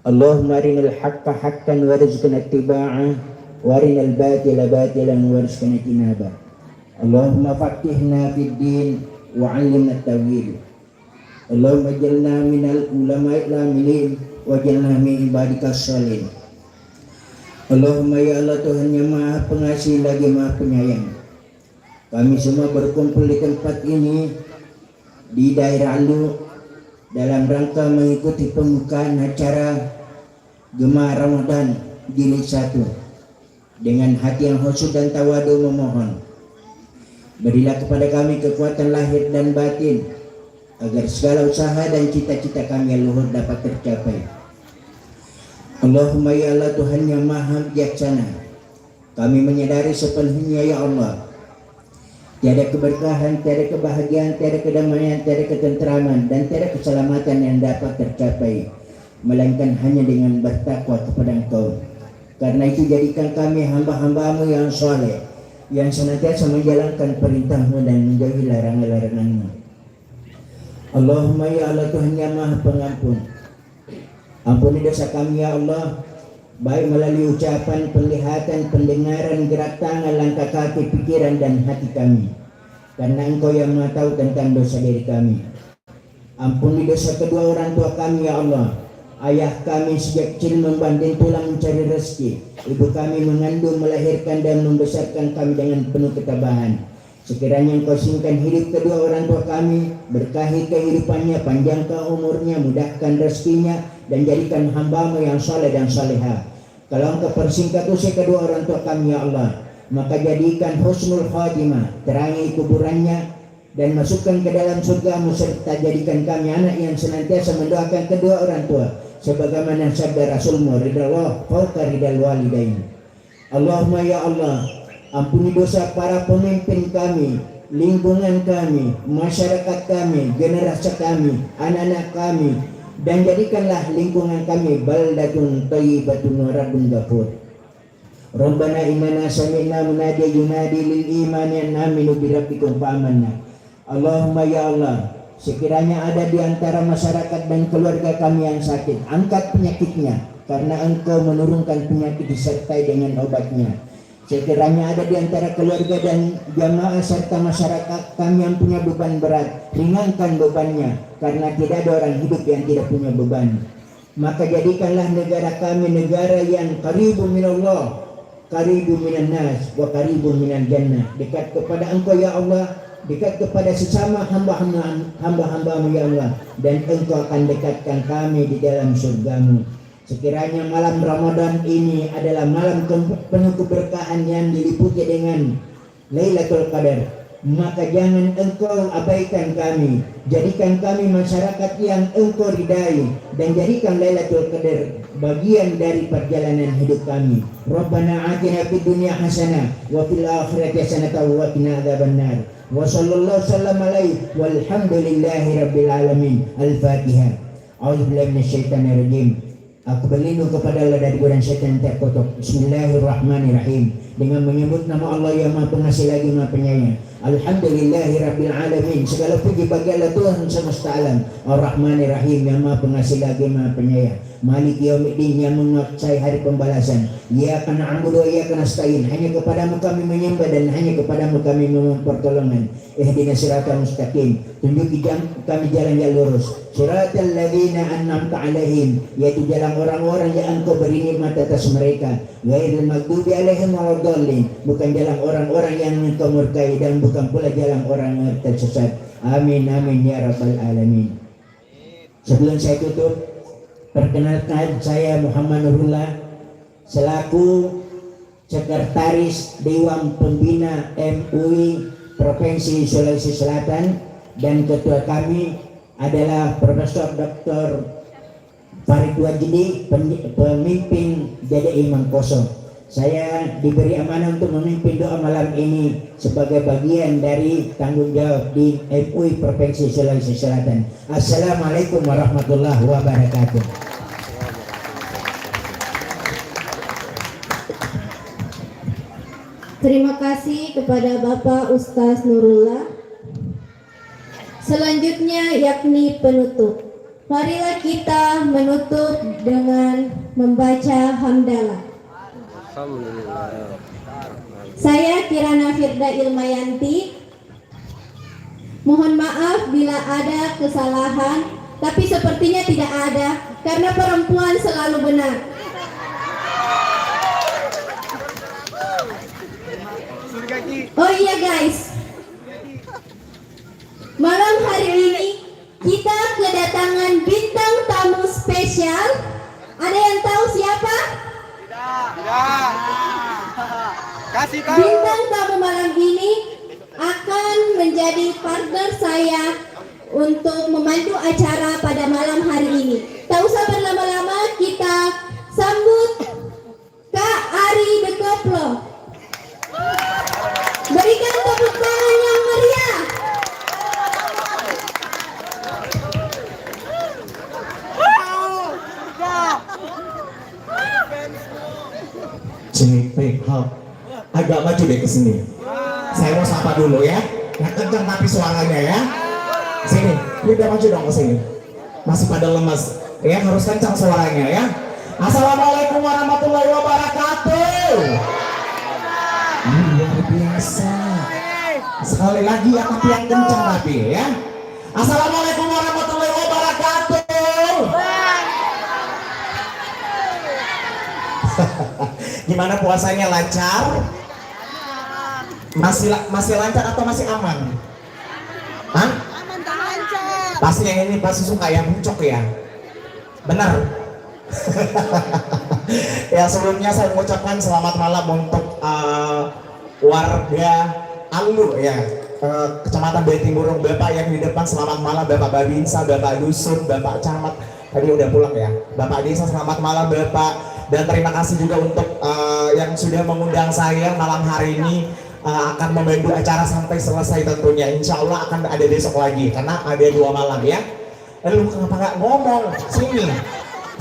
Allahumma arinal haqqa haqqan warzuqna ittiba'ah wa arinal batila batilan warzuqna ijtinabah. Allahumma faqihna fid din wa 'allimna at-tawhid. Allahumma ij'alna minal ulama'il amilin wa ij'alna min ibadikas shalihin. Allahumma ya Allah, Tuhan yang Maha Pengasih lagi Maha Penyayang, kami semua berkumpul di tempat ini di daerah Lu dalam rangka mengikuti pembukaan acara Gemah Ramadan Jilid 1 dengan hati yang khusyuk dan tawadu memohon, berilah kepada kami kekuatan lahir dan batin agar segala usaha dan cita-cita kami yang luhur dapat tercapai. Allahumma ya Allah, Tuhan yang Maha Bijaksana, kami menyadari sepenuhnya ya Allah, tiada keberkahan, tiada kebahagiaan, tiada kedamaian, tiada ketentraman, dan tiada keselamatan yang dapat tercapai melainkan hanya dengan bertakwa kepada Engkau. Karena itu jadikan kami hamba-hambamu yang soleh, yang senantiasa menjalankan perintahmu dan menjauhi larangan-laranganmu. Allahumma ya Allah, Tuhan yang Maha Pengampun, ampuni dosa kami ya Allah, baik melalui ucapan, penglihatan, pendengaran, gerak tangan, langkah kaki, pikiran dan hati kami, karena Engkau yang Maha tahu tentang dosa diri kami. Ampuni dosa kedua orang tua kami ya Allah. Ayah kami sejak kecil membanting tulang mencari rezeki, ibu kami mengandung, melahirkan dan membesarkan kami dengan penuh ketabahan. Sekiranya Engkau singkatkan hidup kedua orang tua kami, berkahi kehidupannya, panjangkan umurnya, mudahkan rezekinya, dan jadikan hamba-Mu yang saleh dan salehah. Kalau Engkau persingkat usia kedua orang tua kami ya Allah, maka jadikan husnul khatimah, terangi kuburannya dan masukkan ke dalam surga-Mu, serta jadikan kami anak yang senantiasa mendoakan kedua orang tua sebagaimana sabda Rasul-Mu, ridallah fauqa ridal walidain. Allahumma ya Allah, ampuni dosa para pemimpin kami, lingkungan kami, masyarakat kami, generasi kami, anak-anak kami, dan jadikanlah lingkungan kami baldatun thayyibatun wa rabbun ghafur. Rabbana innana sami'na munadiyan yunadi lil imani an aminu bi rabbikum fa amanna. Allahumma ya Allah, sekiranya ada di antara masyarakat dan keluarga kami yang sakit, angkat penyakitnya, karena Engkau menurunkan penyakit disertai dengan obatnya. Sekiranya ada di antara keluarga dan jamaah serta masyarakat kami yang punya beban berat, ringankan bebannya, karena tidak ada orang hidup yang tidak punya beban. Maka jadikanlah negara kami negara yang qaribun minallah, qaribun minan nas, wa qaribun minal jannah, dekat kepada Engkau ya Allah, dekat kepada sesama hamba-Mu ya Allah, dan Engkau akan dekatkan kami di dalam surga-Mu. Sekiranya malam Ramadan ini adalah malam penuh keberkahan yang diliputi dengan Lailatul Qadar, maka jangan Engkau abaikan kami, jadikan kami masyarakat yang Engkau ridai, dan jadikan Lailatul Qadar bagian dari perjalanan hidup kami. Rabbana atina fid dunya hasanah wa fil akhirati hasanah wa qina adzabannar. Wa sallallahu sallam alaihi walhamdulillahi rabbil alamin. Al-Fatihah. A'udzubillahi minasyaitonir rajim. Aku berlindung kepada Allah dari godaan syaitan yang terkutuk. Bismillahirrahmanirrahim. Dengan menyebut nama Allah yang Maha Pengasih lagi Maha Penyayang. Alhamdulillahi rabbil alamin. Segala puji bagi Allah Tuhan semesta alam. Ar-Rahmanir Rahim yang Maha Pengasih lagi Maha Penyayang. Maliki yaumiddin yang menguasai hari pembalasan. Iyyaka na'budu wa iyyaka nasta'in. Hanya kepadamu kami menyembah dan hanya kepadamu kami memohon pertolongan. Ihdinas siratal mustaqim. Tunjuki kami jalan yang lurus. Siratal ladzina an'amta 'alaihim, yaitu jalan orang-orang yang Engkau beri nikmat atas mereka. Ghairil maghdubi 'alaihim waladdallin. Bukan jalan orang-orang yang Engkau murkai dan bukan pula jalan orang yang tersesat. Amin amin ya rabbal alamin. Sebelum saya tutup, perkenalkan saya Muhammad Nurullah selaku Sekretaris Dewan Pembina MUI Provinsi Sulawesi Selatan, dan ketua kami adalah Profesor Dr. Farid Wajidi, pemimpin DDI Mangkoso. Saya diberi amanah untuk memimpin doa malam ini sebagai bagian dari tanggung jawab di MUI Provinsi Sulawesi Selatan. Assalamualaikum warahmatullahi wabarakatuh. Terima kasih kepada Bapak Ustaz Nurullah. Selanjutnya yakni penutup. Marilah kita menutup dengan membaca hamdalah. Alhamdulillah. Saya Kirana Firda Ilmayanti. Mohon maaf bila ada kesalahan, tapi sepertinya tidak ada karena perempuan selalu benar. Oh iya guys, malam hari ini kita kedatangan bintang tamu spesial. Ada yang tahu siapa? Kasih tahu. Bintang tamu malam ini akan menjadi partner saya untuk memandu acara pada malam hari ini. Tak usah berlama-lama, kita sambut Kak Ari De Koplo. Berikan tepuk tangan yang meriah. Cek, agak maju deh ke sini. Saya mau sapa dulu ya. Nggak kencang tapi suaranya ya. Sini, udah maju dong ke sini. Masih pada lemas. Ya, harus kencang suaranya ya. Assalamualaikum warahmatullahi wabarakatuh. Luar biasa. Sekali lagi ya, tapi yang kencang tapi ya. Assalamualaikum warahmatullahi wabarakatuh. Gimana puasanya, lancar? Masih lancar atau masih aman? Hah? Aman dan lancar. Pasti yang ini pasti suka yang bucok ya. Benar. Ya, sebelumnya saya mengucapkan selamat malam untuk warga Alu ya, Kecamatan Betimurung. Bapak yang di depan selamat malam, Bapak Babinsa, Bapak Dusun, Bapak Camat. Tadi udah pulang ya. Bapak Desa selamat malam Bapak. Dan terima kasih juga untuk yang sudah mengundang saya malam hari ini, akan membantu acara sampai selesai tentunya. Insya Allah akan ada besok lagi karena ada 2 malam ya. Lu kenapa nggak ngomong? Sini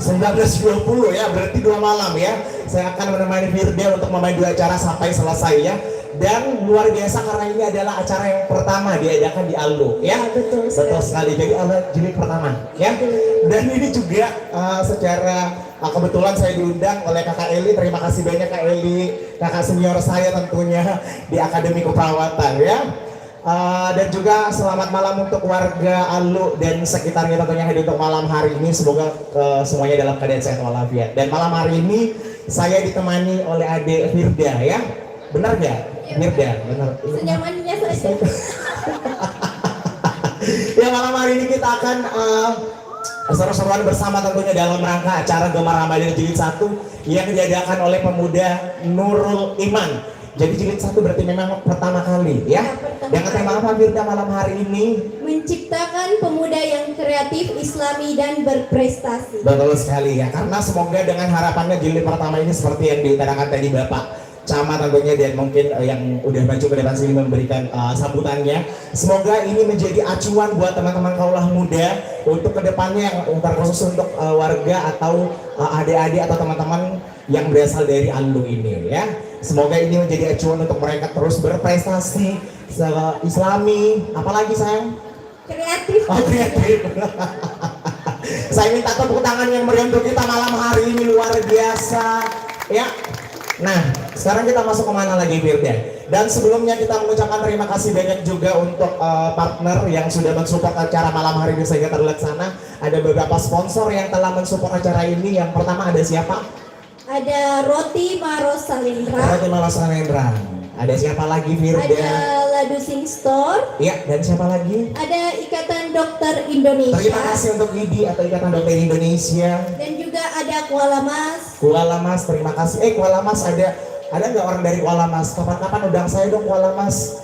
19.20 ya, berarti 2 malam ya. Saya akan menemani Firda untuk membantu acara sampai selesai ya. Dan luar biasa karena ini adalah acara yang pertama diadakan di Aldo ya. Betul sekali. Jadi jilid pertama ya. Dan ini juga secara kebetulan saya diundang oleh Kakak Eli. Terima kasih banyak Kak Eli, kakak senior saya tentunya di Akademi Keperawatan ya. Dan juga selamat malam untuk warga Alu dan sekitarnya tentunya hadir untuk malam hari ini. Semoga semuanya dalam keadaan sehat walafiat. Dan malam hari ini saya ditemani oleh Ade Firda ya. Benar nggak? Firda, benar. Senyamannya saja. Ya, malam hari ini kita akan seru-seruan bersama tentunya dalam rangka acara Gemar Ramadan Jilid 1 yang diadakan oleh pemuda Nurul Iman. Jadi jilid 1 berarti memang pertama kali ya. Dengan tema apa Firda malam hari ini? Menciptakan pemuda yang kreatif, islami dan berprestasi. Betul sekali ya, karena semoga dengan harapannya jilid pertama ini seperti yang diutarakan tadi Bapak Camat tentunya, dan mungkin yang udah maju ke depan sini memberikan sambutannya. Semoga ini menjadi acuan buat teman-teman kaulah muda untuk kedepannya, yang terkhusus untuk warga atau adik-adik atau teman-teman yang berasal dari Alu ini ya. Semoga ini menjadi acuan untuk mereka terus berprestasi, islami, apalagi sayang? Kreatif. Oh, kreatif. Saya minta tepuk tangan yang meriah untuk kita malam hari ini, luar biasa. Ya. Nah, sekarang kita masuk kemana lagi Firda? Dan sebelumnya kita mengucapkan terima kasih banyak juga untuk partner yang sudah mensupport acara malam hari ini sehingga terlaksana. Ada beberapa sponsor yang telah mensupport acara ini. Yang pertama ada siapa? Ada Roti Maros Salindra. Roti Maros Salindra. Ada siapa lagi Firda? Ada Ladu Sing Store. Iya, dan siapa lagi? Ada Ikatan Dokter Indonesia. Terima kasih untuk IDI atau Ikatan Dokter Indonesia. Dan juga ada Kuala Mas. Kuala Mas, terima kasih. Kuala Mas ada nggak orang dari Kuala Mas? Kapan-kapan undang saya dong Kuala Mas.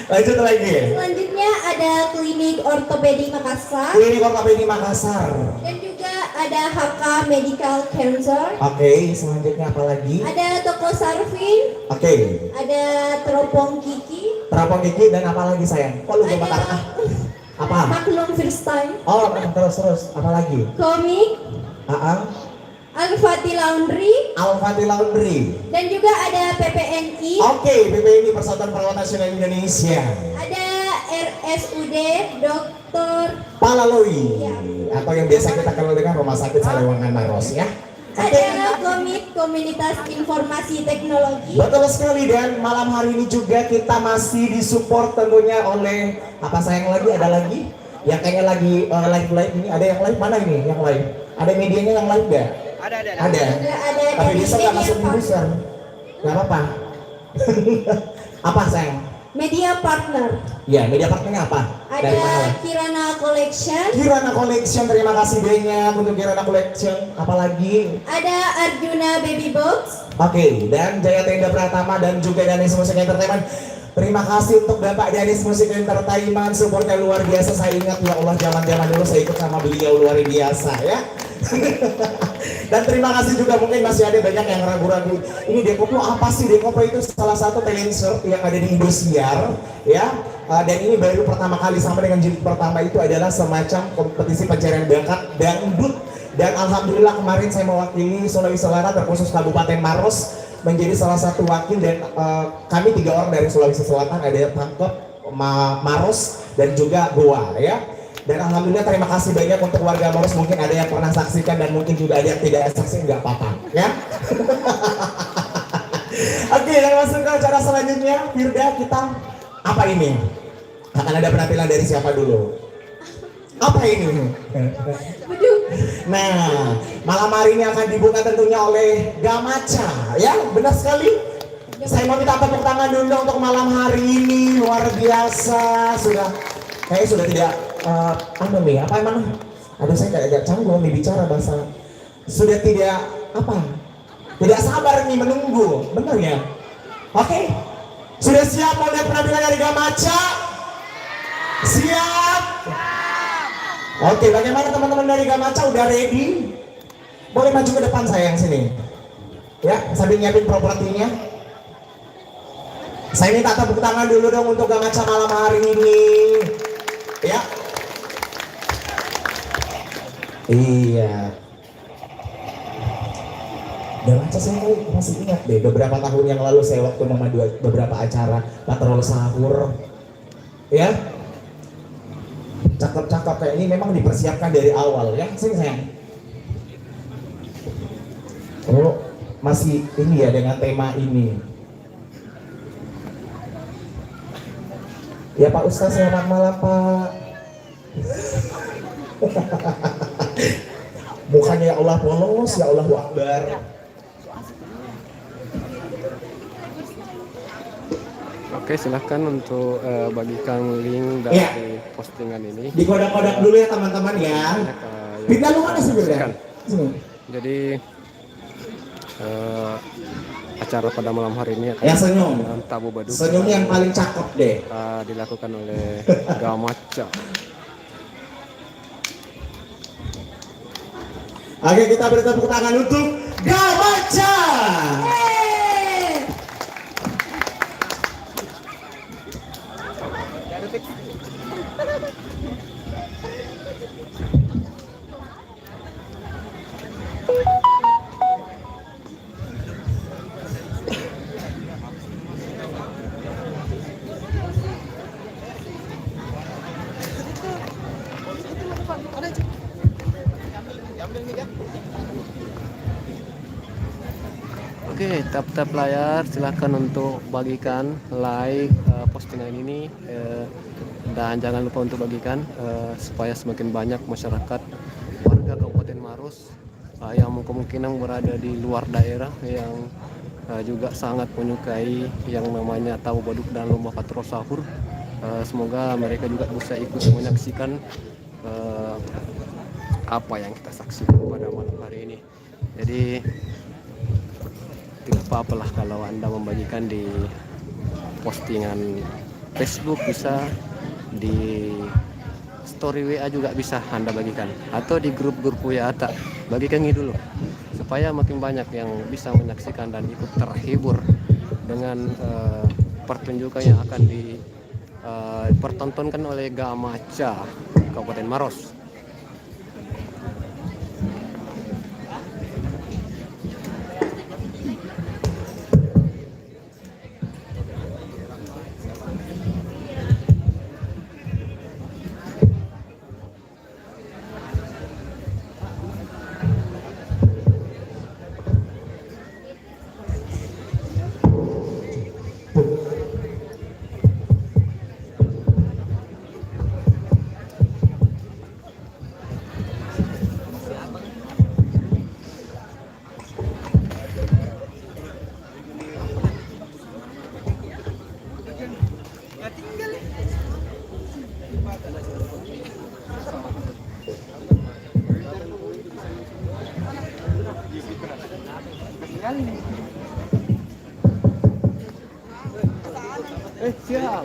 Lanjut lagi. Selanjutnya ada Klinik Ortopedi Makassar. Klinik Ortopedi Makassar. Dan juga ada HK Medical Cancer. Oke, selanjutnya apa lagi? Ada Toko Sarvin. Oke. Ada Teropong Kiki. Teropong Kiki dan apa lagi sayang? Kok lu Ada bentar? Apa? Maklum First Time. Oh, terus. Apa lagi? Komik. Aang. Al-Fatih Laundry. Al-Fatih Laundry. Dan juga ada PPNI. Oke, PPNI Persatuan Perawat Nasional Indonesia. Ada RSUD Dr. Palaloi. Ya. Atau yang biasa kita kenal dengan Rumah Sakit Salewangan Maros ya. Ada Komit Komunitas Informasi Teknologi. Betul sekali, dan malam hari ini juga kita masih disupport tentunya oleh apa sayang lagi, ada lagi yang kayaknya lagi live ini, ada yang live mana ini yang live, ada medianya yang live gak? Ada tapi dari bisa nggak masuk di Media user nggak apa-apa. Apa sayang? Media Partner. Ya, media partnernya apa? Dari mana? Ada Kirana Collection. Kirana Collection, terima kasih banyak untuk Kirana Collection. Apalagi? Ada Arjuna Baby Box. Oke, dan Jaya Tenda Pratama dan juga Danis Musik Entertainment. Terima kasih untuk Bapak Danis Musik Entertainment, supportnya luar biasa. Saya ingat ya Allah, zaman-zaman dulu saya ikut sama beliau luar biasa ya. Dan terima kasih juga, mungkin masih ada banyak yang ragu-ragu. Ini Dekoplo apa sih? Dekoplo itu salah satu talent show yang ada di Indosiar ya. Dan ini baru pertama kali sama dengan jilid pertama itu adalah semacam kompetisi pencarian bakat dangdut. Dan alhamdulillah kemarin saya mewakili Sulawesi Selatan terkhusus Kabupaten Maros menjadi salah satu wakil, dan kami 3 orang dari Sulawesi Selatan, ada yang Pangkep, Maros dan juga Goa ya. Dan alhamdulillah terima kasih banyak untuk warga Maros, mungkin ada yang pernah saksikan dan mungkin juga ada yang tidak saksikan, nggak apa-apa ya. Oke, dan masuk ke acara selanjutnya. Firda, kita apa ini? Akan ada penampilan dari siapa dulu? Apa ini? Nah, malam hari ini akan dibuka tentunya oleh Gamaca ya, benar sekali. Saya mau minta tepuk tangan dulu untuk malam hari ini, luar biasa. Kayaknya sudah tidak apa emang? Aduh, saya agak canggung nih bicara bahasa. Sudah tidak tidak sabar nih menunggu, benar ya? Oke, sudah siap mau lihat penampilan dari Gamaca? Siap? Oke, bagaimana teman-teman dari Gamaca, udah ready? Boleh maju ke depan sayang sini ya, sambil nyiapin propertinya. Saya minta tepuk tangan dulu dong untuk Gamaca malam hari ini ya. Iya, Gamaca saya masih ingat deh, beberapa tahun yang lalu saya waktu memandu beberapa acara patrol sahur ya. Cakep-cakep kayak ini memang dipersiapkan dari awal ya. Sini sayang. Oh, masih ini ya dengan tema ini. Ya Pak Ustaz, selamat malam Pak. Mukanya ya Allah polos, ya Allahu Akbar. Oke, silahkan untuk bagikan link dari postingan ini. Di kodak-kodak dulu ya teman-teman ya. Pindah lu mana sebenarnya? Jadi acara pada malam hari ini akan yang senyum. dengan tabu badut. Senyum yang paling cakep deh. Dilakukan oleh Gamaca. Oke, kita beri tepuk tangan untuk Gamaca. Oke, tap-tap layar, silahkan untuk bagikan like postingan ini dan jangan lupa untuk bagikan supaya semakin banyak masyarakat warga Kabupaten Maros yang kemungkinan berada di luar daerah yang juga sangat menyukai yang namanya tahu baduk dan lomba patrol sahur. Semoga mereka juga bisa ikut menyaksikan apa yang kita saksikan pada malam hari ini. Jadi tidak apa-apalah kalau Anda membagikan di postingan Facebook, bisa di story WA juga bisa Anda bagikan, atau di grup-grup WA bagikan ini dulu supaya makin banyak yang bisa menyaksikan dan ikut terhibur dengan pertunjukan yang akan dipertontonkan oleh Gamaca Kabupaten Maros. Siap.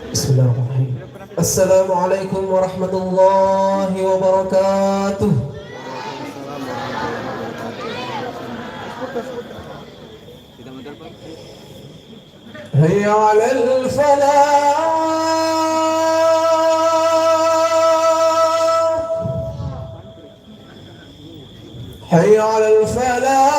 Bismillahirrahmanirrahim. Assalamualaikum warahmatullahi wabarakatuh. Hayya 'alal falah. Hayya 'alal falah.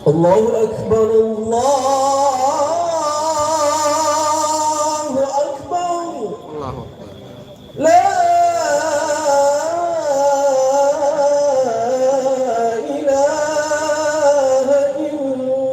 Allahu Akbar, Allahu Akbar, La ilaha illallah.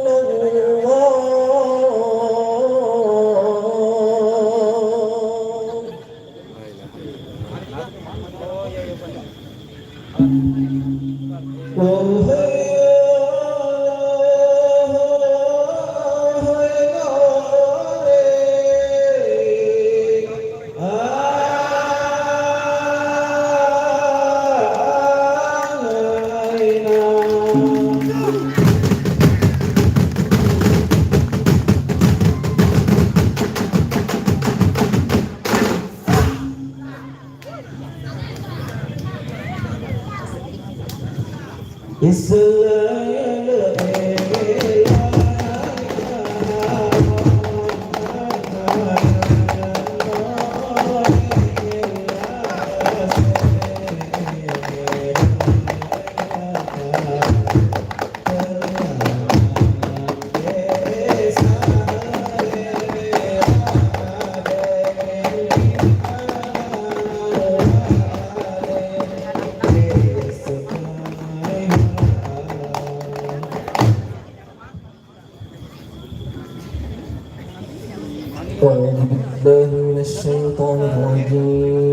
الشيطان الرجيم.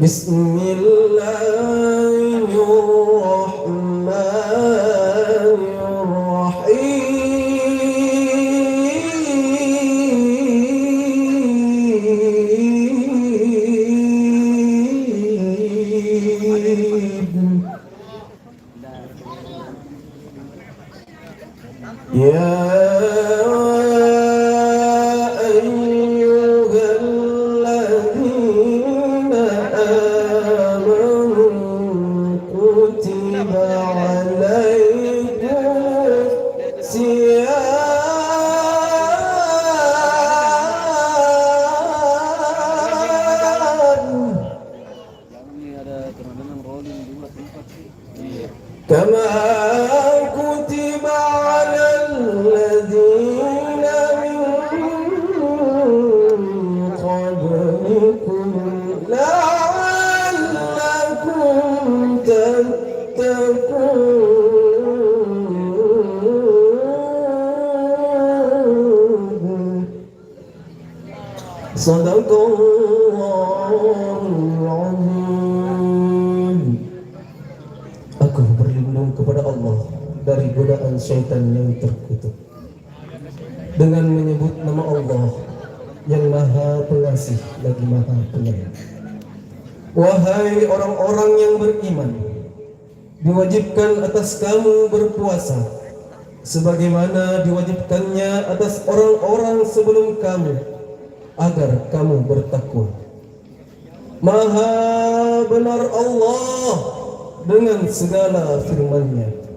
بسم الله الرحمن الرحيم. يا أيها الذين آمنوا كتب عليكم الصيام كما كتب على الذين من قبلكم لعلكم تتقون. صدق الله العظيم. Aku berlindung kepada Allah dari godaan syaitan yang terkutuk dengan menyebut nama Allah yang Maha Pengasih lagi Maha Penyayang. Wahai orang-orang yang beriman, diwajibkan atas kamu berpuasa sebagaimana diwajibkannya atas orang-orang sebelum kamu agar kamu bertakwa. Maha benar Allah dengan segala firman-Nya.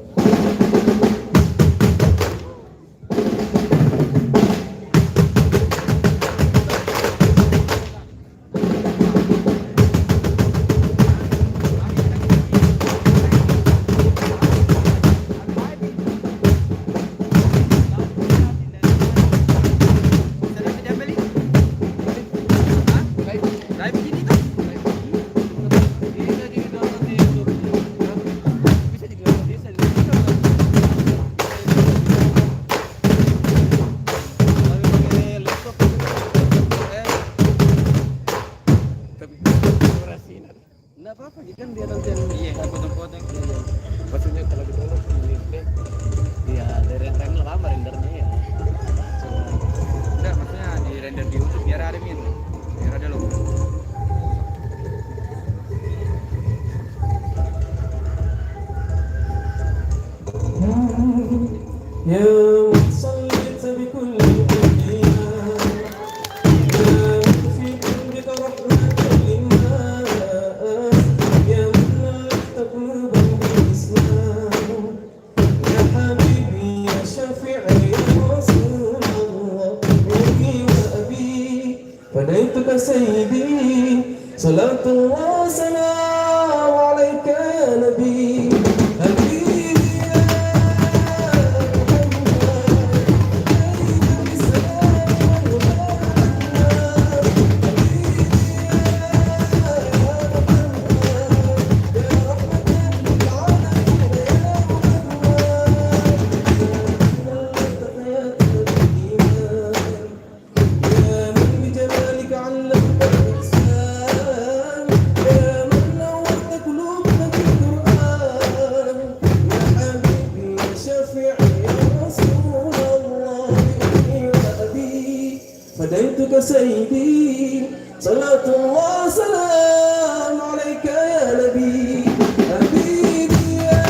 يا من صليت بكل أيام يا من في قلبك رحمة للناس يا من ألفت قلوبا بالإسلام يا حبيبي يا شفيعي يا رسول الله أمي وأبي فديتك سيدي صلاة الله وسلام عليك يا نبي فديتك سيدي صلاة الله وسلام عليك يا نبي حبيبي يا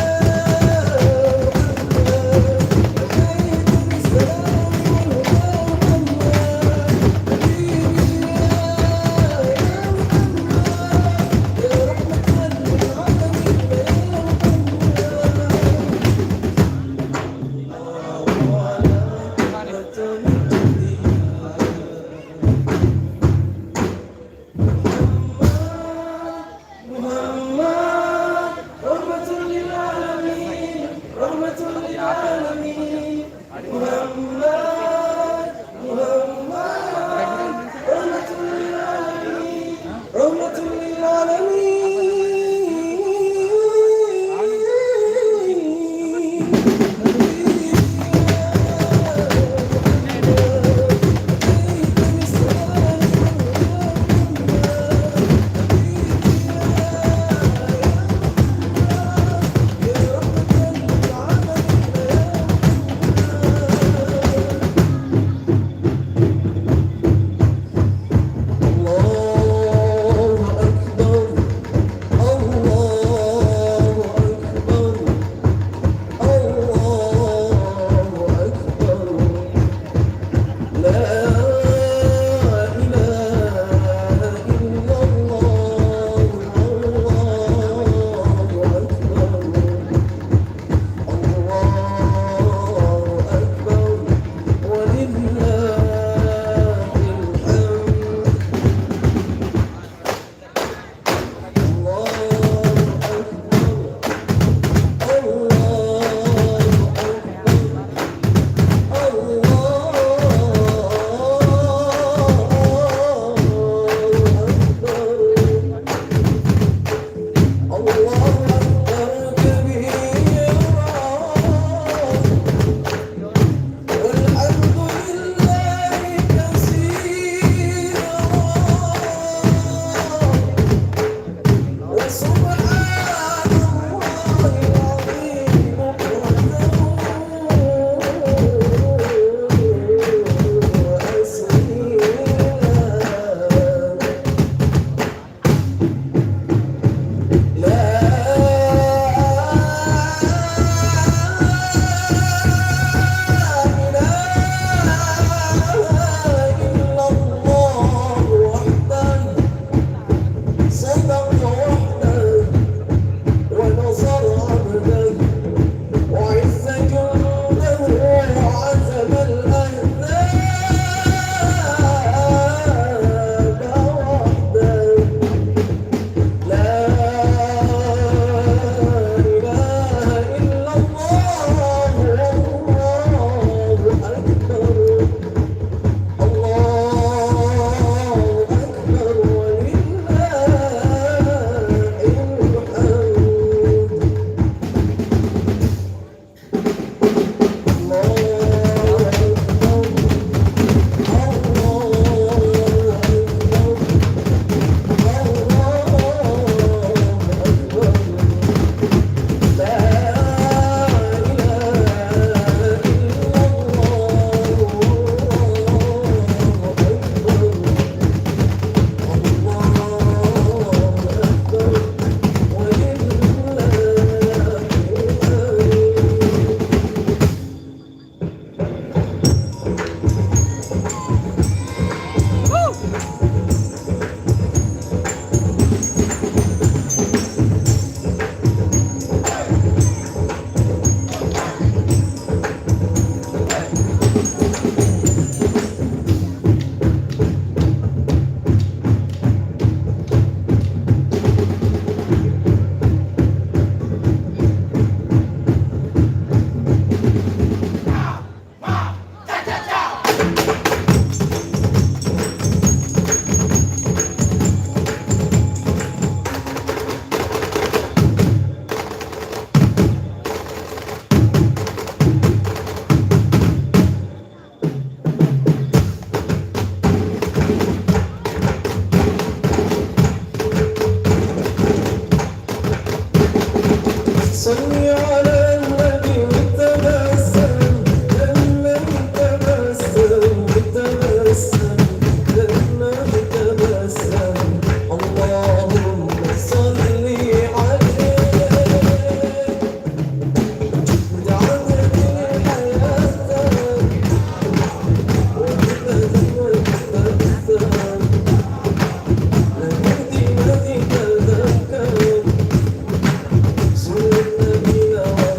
Sulit bila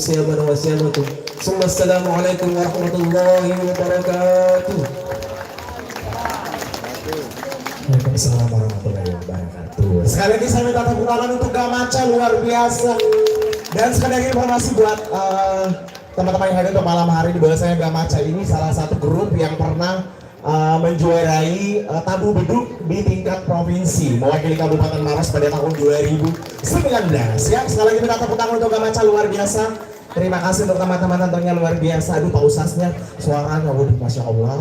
siyaman wa siyamakum. Assalamualaikum warahmatullahi wabarakatuh. Waalaikumsalam warahmatullahi wabarakatuh. Sekali lagi saya minta tepuk tangan untuk Gamaca, luar biasa. Dan sekali lagi informasi buat teman-teman yang hadir untuk malam hari ini, bahwasanya Gamaca ini salah satu grup yang pernah menjuarai tabu beduk di tingkat provinsi, mewakili Kabupaten Maros pada tahun 2019. Ya, sekali lagi minta tepuk tangan untuk Gamaca, luar biasa. Terima kasih untuk teman-teman tentunya, luar biasa. Aduh, Pak Ustaznya suaranya, waduh, masya Allah.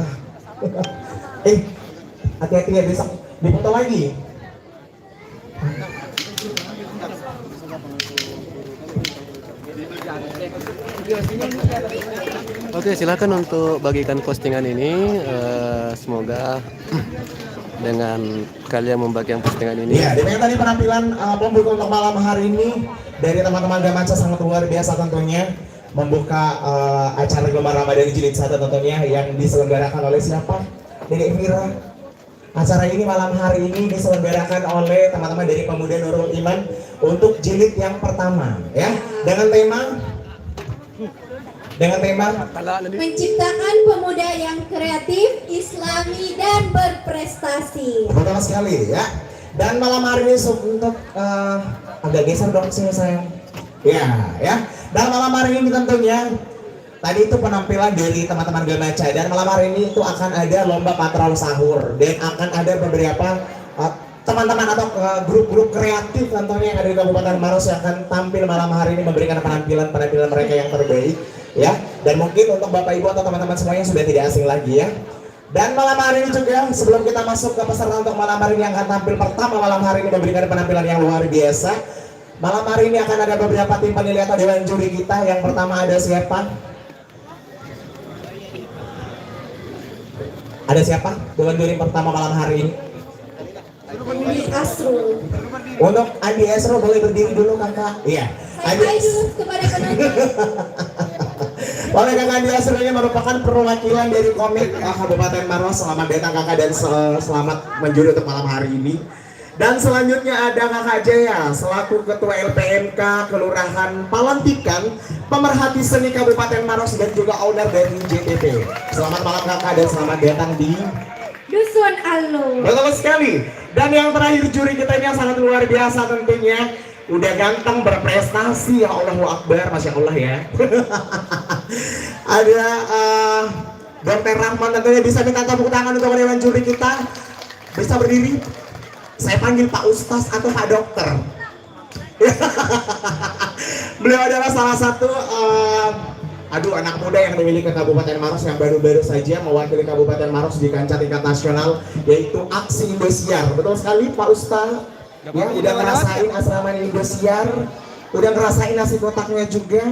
Hati-hati ya, besok dipoto lagi. Oke, silakan untuk bagikan postingan ini. Semoga dengan kalian membagikan postingan ini. Iya, demikian tadi penampilan pembuka untuk malam hari ini dari teman-teman Gamaca, sangat luar biasa tentunya, membuka acara Gemar Ramadan Jilid 1 tentunya yang diselenggarakan oleh siapa? Dedek Vira. Acara ini malam hari ini diselenggarakan oleh teman-teman dari Pemuda Nurul Iman untuk jilid yang pertama, ya, dengan tema Menciptakan pemuda yang kreatif, islami, dan berprestasi. betul sekali, ya. Dan malam hari ini untuk agak geser dong sini sayang. Ya. Dan malam hari ini tentunya tadi itu penampilan dari teman-teman Gamaca, dan malam hari ini itu akan ada lomba patrol sahur, dan akan ada beberapa teman-teman atau grup-grup kreatif tentunya yang ada di Kabupaten Maros yang akan tampil malam hari ini memberikan penampilan mereka yang terbaik, ya. Dan mungkin untuk Bapak Ibu atau teman-teman semuanya sudah tidak asing lagi, ya. Dan malam hari ini juga, sebelum kita masuk ke peserta untuk malam hari ini yang akan tampil pertama malam hari ini memberikan penampilan yang luar biasa. Malam hari ini akan ada beberapa tim penilai atau dewan juri kita. Yang pertama ada siapa? Ada siapa? Dewan juri pertama malam hari ini. Andi Asrul. Untuk Andi Asrul boleh berdiri dulu kakak. Iya. Hai dulu kepada penonton. Oleh kakak Andi Asrul ini merupakan perwakilan dari komik Kabupaten Maros. Selamat datang kakak dan selamat menjuri untuk malam hari ini. Dan selanjutnya ada Kakak Jaya selaku Ketua LPMK Kelurahan Palantikan, pemerhati seni Kabupaten Maros dan juga owner dari JTP. Selamat malam kakak dan selamat datang di Dusun Alu. betul sekali. Dan yang terakhir juri kita ini yang sangat luar biasa tentunya, udah ganteng berprestasi, ya Allahu Akbar, masya Allah ya. Ada Dr. Rahman tentunya, bisa minta tepuk tangan untuk dewan juri kita. Bisa berdiri. Saya panggil Pak Ustaz atau Pak Dokter. Beliau adalah salah satu anak muda yang dimiliki Kabupaten Maros yang baru-baru saja mewakili Kabupaten Maros di kancah tingkat nasional, yaitu Aksi Indosiar. Betul sekali Pak Ustaz. Ya, udah ngerasain asrama Indosiar, udah ngerasain nasi kotaknya juga.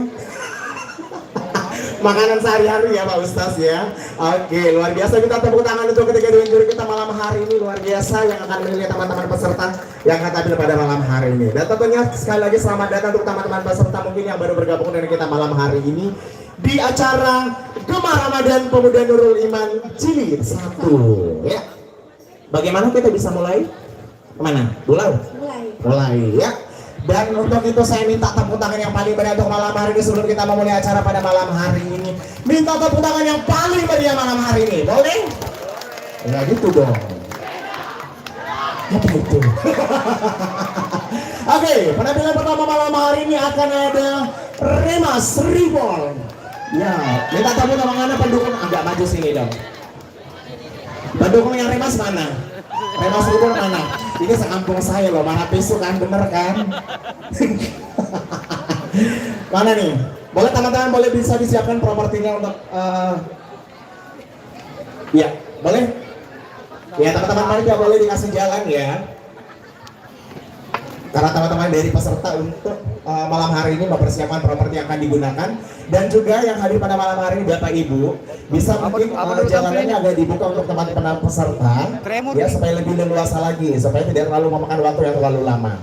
Makanan sehari-hari ya Pak Ustaz ya. Oke, luar biasa. Kita tepuk tangan untuk ketiga dewan juri kita malam hari ini, luar biasa, yang akan menilai teman-teman peserta yang akan tampil pada malam hari ini. Dan tentunya sekali lagi selamat datang untuk teman-teman peserta mungkin yang baru bergabung dengan kita malam hari ini di acara Gemar Ramadan Pemuda Nurul Iman Jilid 1. Ya. Bagaimana kita bisa mulai? Kemana? Mulai ya. Dan untuk itu saya minta tepuk tangan yang paling meriah untuk malam hari ini sebelum kita memulai acara pada malam hari ini. Minta tepuk tangan yang paling meriah malam hari ini, boleh? Ya gitu dong. Apa itu? Oke, penampilan pertama malam hari ini akan ada Remas Reborn. Ya, minta tepuk tangan pendukung agak maju sini dong. Pendukung yang Remas mana? Remas Reborn mana? Ini sekampung saya loh, mana pisau kan, bener kan? Mana nih? Boleh teman-teman, boleh bisa disiapkan propertinya untuk ya, boleh? Ya teman-teman, mari tidak boleh dikasih jalan ya. Karena teman-teman dari peserta untuk malam hari ini mempersiapkan properti yang akan digunakan. Dan juga yang hadir pada malam hari ini Bapak Ibu bisa mungkin jalanannya agak dibuka untuk teman-teman peserta ya, supaya lebih leluasa lagi, supaya tidak terlalu memakan waktu yang terlalu lama.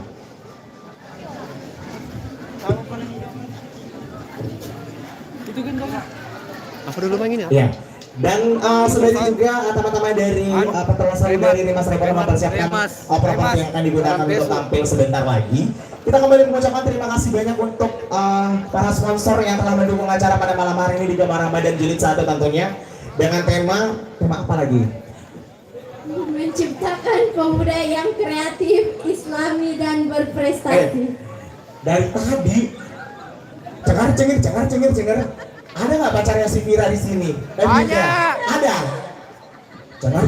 Apa dulu Bang ini ya? Ya. Dan sudah juga teman-teman dari peternakan dari Remas Reborn mempersiapkan properti yang akan digunakan untuk tampil sebentar lagi. Kita kembali mengucapkan terima kasih banyak untuk para sponsor yang telah mendukung acara pada malam hari ini di Gemar Ramadan Jilid 1 tentunya. Dengan tema apa lagi? Menciptakan pemuda yang kreatif, islami, dan berprestasi. Dari tadi cengar. Ada nggak pacarnya si Vira di sini? Banyak. Ada. Cengar.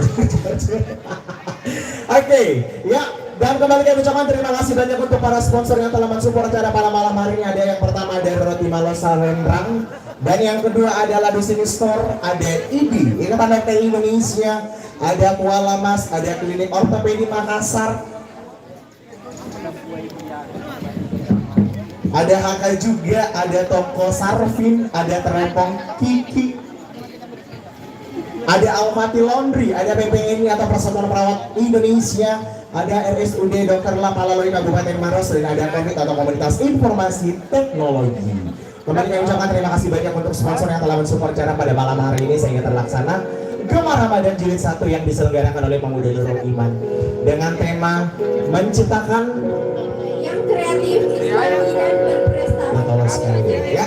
Oke, ya. Dan kembali kami ucapkan terima kasih banyak untuk para sponsor yang telah mensupport acara pada malam hari ini. Ada yang pertama dari Roti Malos Salembrang, dan yang kedua adalah di sini store, ada IBI, Ikatan Dokter Indonesia, ada Kuala Mas, ada Klinik Ortopedi Makassar, ada HK juga, ada toko Sarvin, ada Terempong Kiki, ada Almaty Laundry, ada PPNI atau Persatuan Perawat Indonesia, ada RSUD Dr. Lapalaloi Kabupaten Maros, dan ada Komit atau Komunitas Informasi Teknologi. Kembali kami ucapkan terima kasih banyak untuk sponsor yang telah mensupport acara pada malam hari ini sehingga terlaksana Gemar Ramadan Jilid 1 yang diselenggarakan oleh Pemuda Nurul Iman dengan tema menciptakan Yang kreatif, islami, dan berprestasi. Betul sekali, ya.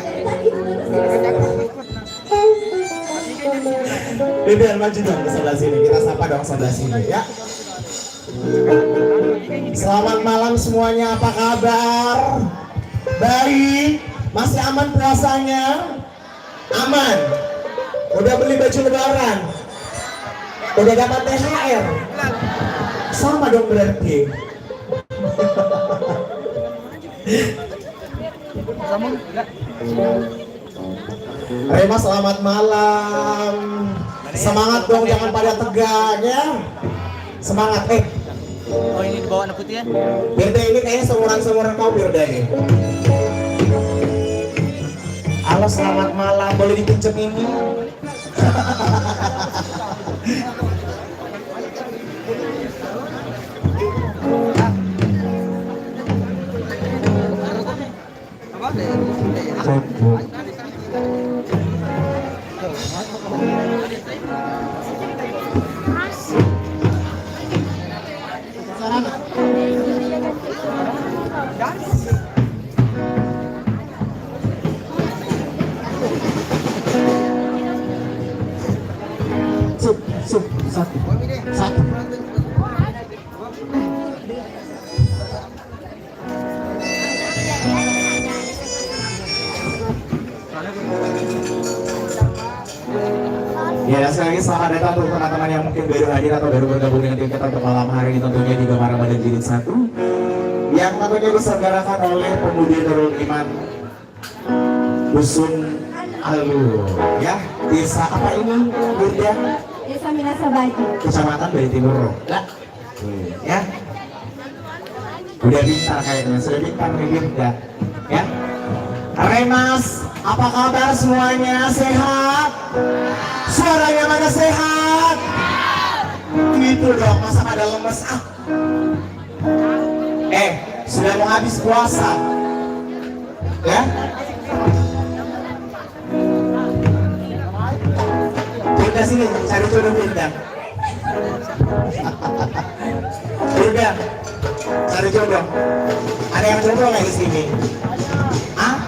Biar maju dong ke sebelah sini, kita sapa dong sebelah sini ya. Selamat malam semuanya, apa kabar? Baik, masih aman puasanya? Aman? Udah beli baju lebaran? Udah dapat THR? Sama dong berarti. Rema selamat malam. Semangat dong, jangan pada tegang ya. Semangat Oh ini dibawa anak putih ya? Birda ini kayaknya seumuran kau Birda nih. Halo selamat malam, boleh dipinjem ini? Satu. Ya, sekali lagi selamat datang untuk teman-teman yang mungkin baru hadir atau baru bergabung dengan tim kita untuk malam hari ini tentunya di Gemar Ramadan Jilid 1 yang tentunya diselenggarakan oleh Pemuda Nurul Iman Dusun Alur ya, desa apa ini Bunda? Desa Minasabadi, Kecamatan Bali Timur ya. Udah pintar kayaknya, sudah pintar nih Bunda ya. Remas, apa kabar semuanya? Sehat? Suaranya mana sehat? Gitu dong, masa pada lemes ah. Sudah mau habis puasa ya? Bunda sini, cari jodoh Bunda. Bunda, cari jodoh. Ada yang jodoh nggak di sini? Ah?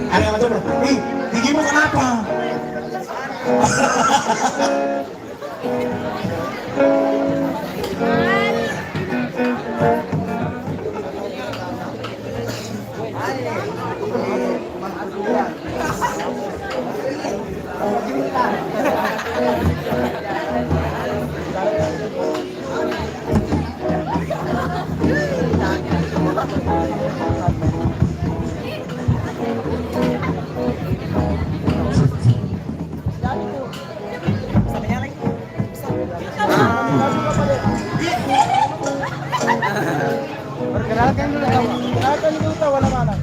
Ada yang jodoh? Ih, gigimu kenapa? Perkenalkan dulu wala mana.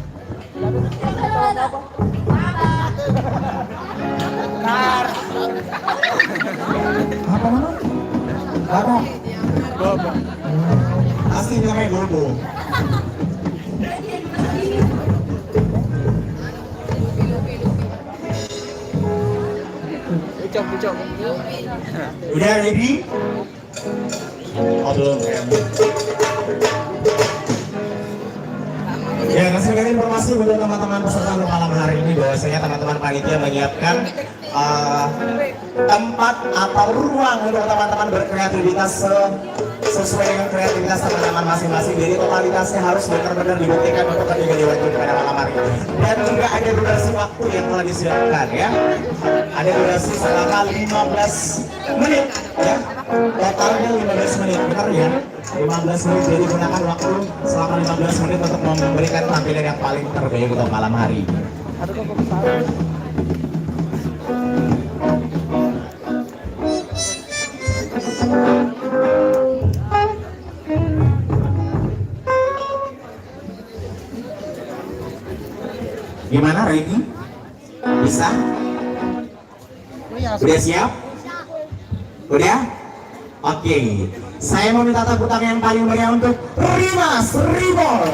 Apa mana? Apa? Bobo. Asli namanya Bobo. Ucap. Udah ready? Oh belum. Ya, kasih informasi untuk teman-teman peserta untuk malam hari ini bahwasanya teman-teman panitia menyiapkan tempat atau ruang untuk teman-teman berkreativitas sesuai dengan kreativitas teman-teman masing-masing. Jadi totalitasnya harus benar-benar dibuktikan untuk ketiga diwajibkan pada malam hari ini. Dan juga ada durasi waktu yang telah disediakan ya. Ada durasi selama 15 menit ya. Totalnya 15 menit, benar ya? 15 menit, jadi gunakan waktu selama 15 menit untuk memberikan tampilan yang paling terbaik untuk malam hari ini. Gimana Ricky? Bisa? Udah siap? Udah? Oke. Saya mau minta tepuk tangan yang paling meriah untuk Rimas Ribol.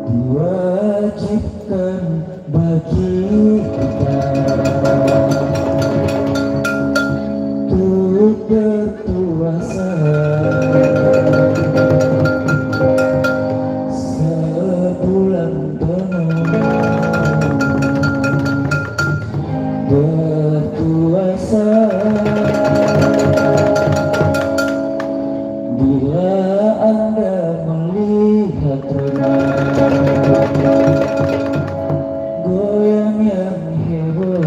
diwajibkan bagi kita untuk berpuasa sebulan penuh, berpuasa bila Anda melihat remang goyang yang heboh.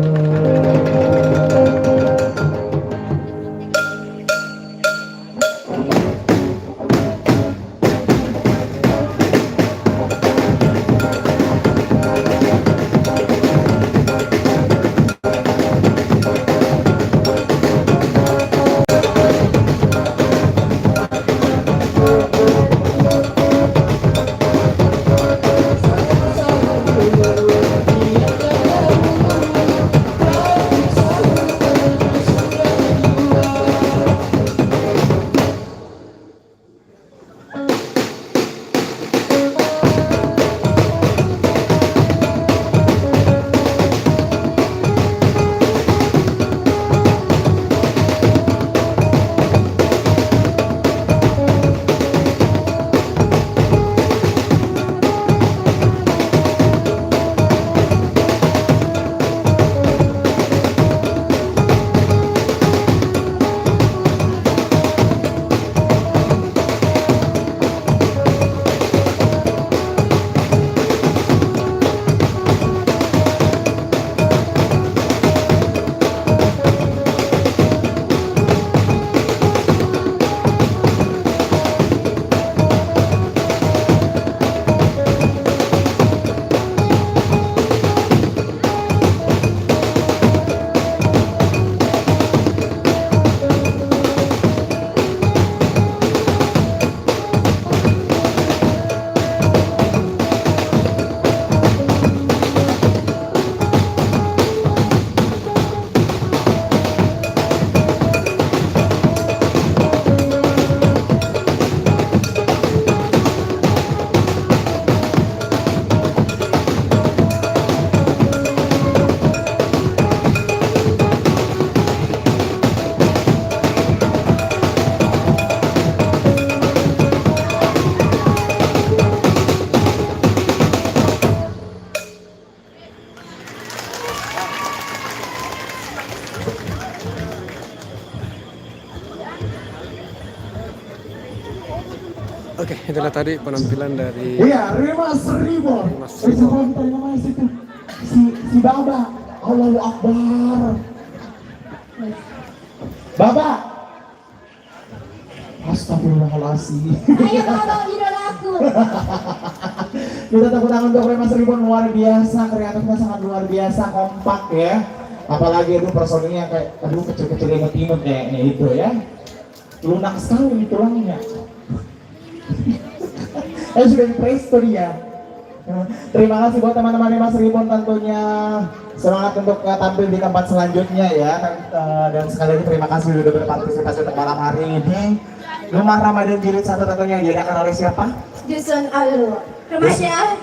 Oke, itulah tadi penampilan dari Iya, Rimas Ribon. Coba kita namanya situ. Si Baba. Allahu Akbar. Baba. Astagfirullahaladzim. Ayo bawa idolaku. Kita tepuk tangan untuk Rimas Ribon, luar biasa, kreatifnya sangat luar biasa, kompak ya. Apalagi itu personilnya kayak, aduh kecil-kecil imut-imut kayaknya itu ya. Lunak sekali tulangnya. Sudah di presto dia. Terima kasih buat teman-teman Rimas Ribon tentunya. Semangat untuk tampil di tempat selanjutnya ya. Dan sekali lagi terima kasih sudah berpartisipasi untuk malam hari ini. Gemar Ramadan Jilid 1 tentunya diadakan oleh siapa? Dusun Alu. Remaja.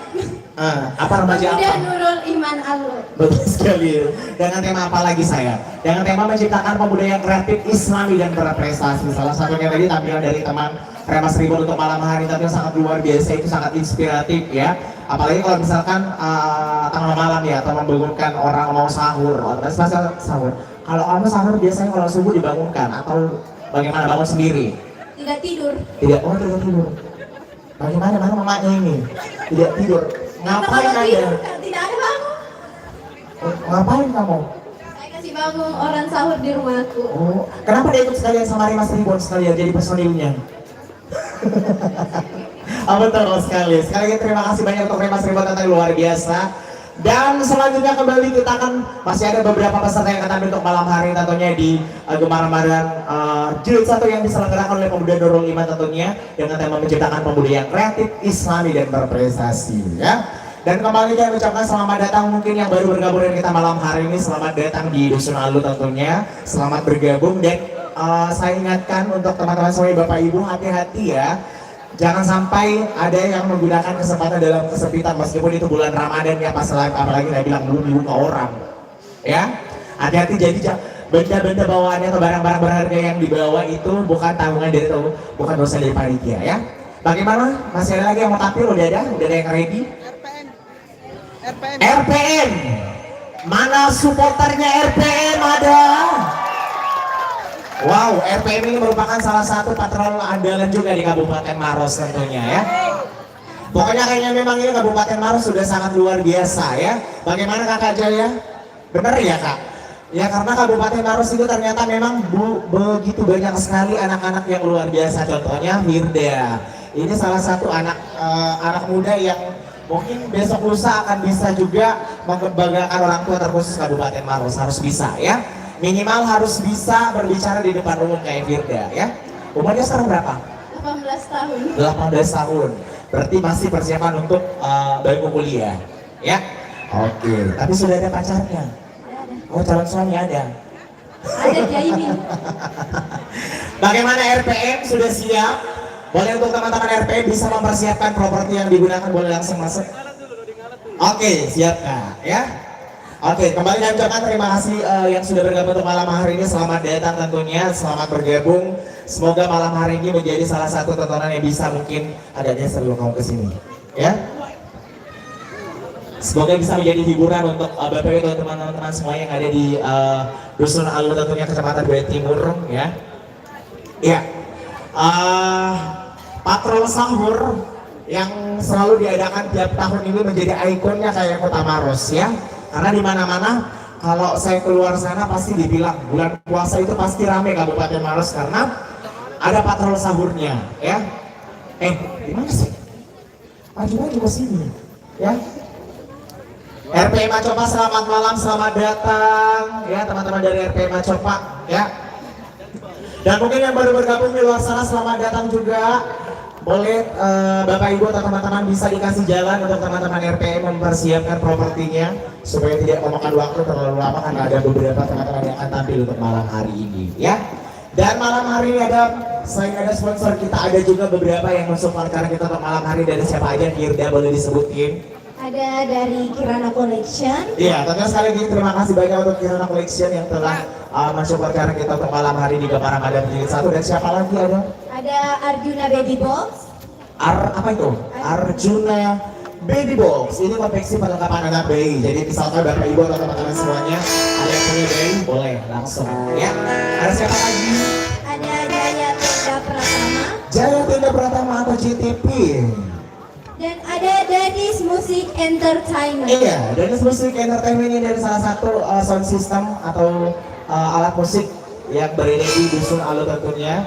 Apa remaja apa? Pemuda Nurul Iman Alu. Betul sekali. Dengan tema apa lagi saya? Dengan tema menciptakan pemuda yang kreatif, islami dan berprestasi. Salah satunya tadi tampilan dari teman Rimas Ribon untuk malam hari tentunya sangat luar biasa, itu sangat inspiratif ya. Apalagi kalau misalkan tengah malam ya, atau membangunkan orang mau sahur, otomatis pasti sahur. Kalau orang sahur biasanya kalau subuh dibangunkan atau bagaimana, bangun sendiri? Tidak tidur. Tidak, oh tidak tidur. Bagaimana mana mamanya ini? Tidak tidur. Ngapain Kalau Anda? tidur, tidak ada bangun. Ngapain kamu? Saya kasih bangun orang sahur di rumahku. Oh, kenapa dia ikut sekalian sama Rimas Ribon sekalian jadi personilnya? Betul sekali. Sekali lagi terima kasih banyak untuk Rimas Ribon tentang luar biasa. Dan selanjutnya kembali kita akan masih ada beberapa peserta yang akan tampil untuk malam hari tentunya di Gemar Ramadan Jilid 1 yang diselenggarakan oleh Pemuda Nurul Iman tentunya dengan tema menciptakan pemuda yang kreatif, islami dan berprestasi ya. Dan kembali saya ucapkan selamat datang mungkin yang baru bergabung dengan kita malam hari ini, selamat datang di Dusun Alu tentunya, selamat bergabung. Dan saya ingatkan untuk teman-teman semuanya Bapak Ibu, hati-hati ya. Jangan sampai ada yang menggunakan kesempatan dalam kesempitan meskipun itu bulan Ramadan ya, pas apalagi saya bilang belum dibuka orang. Ya, hati-hati, jadi benda-benda bawaannya atau barang-barang berharga yang dibawa itu bukan tanggungan dari bukan dosa dari panitia ya. Bagaimana? Masih ada lagi yang mau tampil? Udah ada yang ready? RPM. Mana supporternya RPM ada? Wow, RPM ini merupakan salah satu patrol andalan juga di Kabupaten Maros tentunya ya. Pokoknya kayaknya memang ini Kabupaten Maros sudah sangat luar biasa ya. Bagaimana Kakak Jaya? Benar ya Kak? Ya karena Kabupaten Maros itu ternyata memang begitu banyak sekali anak-anak yang luar biasa. Contohnya Firda. Ini salah satu anak muda yang mungkin besok lusa akan bisa juga membanggakan orang tua terkhusus Kabupaten Maros. Harus bisa ya. Minimal harus bisa berbicara di depan umum kayak Firda ya. Umurnya sekarang berapa? 18 tahun. 18 tahun. Berarti masih persiapan untuk bangku kuliah ya. Oke, tapi sudah ada pacarnya? Oh, calon suami ada? Ada Jaimi. Bagaimana RPM sudah siap? Boleh untuk teman-teman RPM bisa mempersiapkan properti yang digunakan, boleh langsung masuk. Oke, siap Kak ya. Oke, kembali kami ucapkan terima kasih yang sudah bergabung untuk malam hari ini. Selamat datang tentunya, selamat bergabung. Semoga malam hari ini menjadi salah satu tontonan yang bisa mungkin agaknya sebelum kamu kesini, ya. Semoga bisa menjadi hiburan untuk Bapak Ibu dan teman-teman semua yang ada di Dusun Alur tentunya Kecamatan Bukit Timur, ya. Iya. Patrol sahur yang selalu diadakan tiap tahun ini menjadi ikonnya kayak Kota Maros, ya. Karena di mana-mana kalau saya keluar sana pasti dibilang bulan puasa itu pasti rame Kabupaten Maros karena ada patrol sahurnya, ya. Gimana sih? Maju ke sini, ya. RPM Macopa selamat malam, selamat datang, ya teman-teman dari RPM Macopa, ya. Dan mungkin yang baru bergabung di luar sana selamat datang juga. Boleh Bapak Ibu atau teman-teman bisa dikasih jalan untuk teman-teman RPM mempersiapkan propertinya supaya tidak memakan waktu terlalu lama karena ada beberapa teman-teman yang akan tampil untuk malam hari ini, ya. Dan malam hari ini selain ada sponsor kita ada juga beberapa yang mensupport karena kita untuk malam hari. Dari siapa aja Firda boleh disebutin? Ada dari Kirana Collection. Iya, tentunya sekali lagi terima kasih banyak untuk Kirana Collection yang telah mensupport karena kita untuk malam hari di Gemar Ramadan Jilid 1. Dan siapa lagi ada? Ada Arjuna Baby Box. Apa itu? Arjuna Baby Box. Ini konveksi perlengkapan anak bayi. Jadi misalkan Bapak Ibu atau teman-teman semuanya ada yang punya bayi, boleh langsung, ya. Ada siapa lagi? Ada Jaya Tenda Pratama. Jaya Tenda Pratama atau JTP. Dan ada Danis Music Entertainment. Iya, Danis Music Entertainment ini dari salah satu sound system atau alat musik yang berada di Dusun Alur tentunya.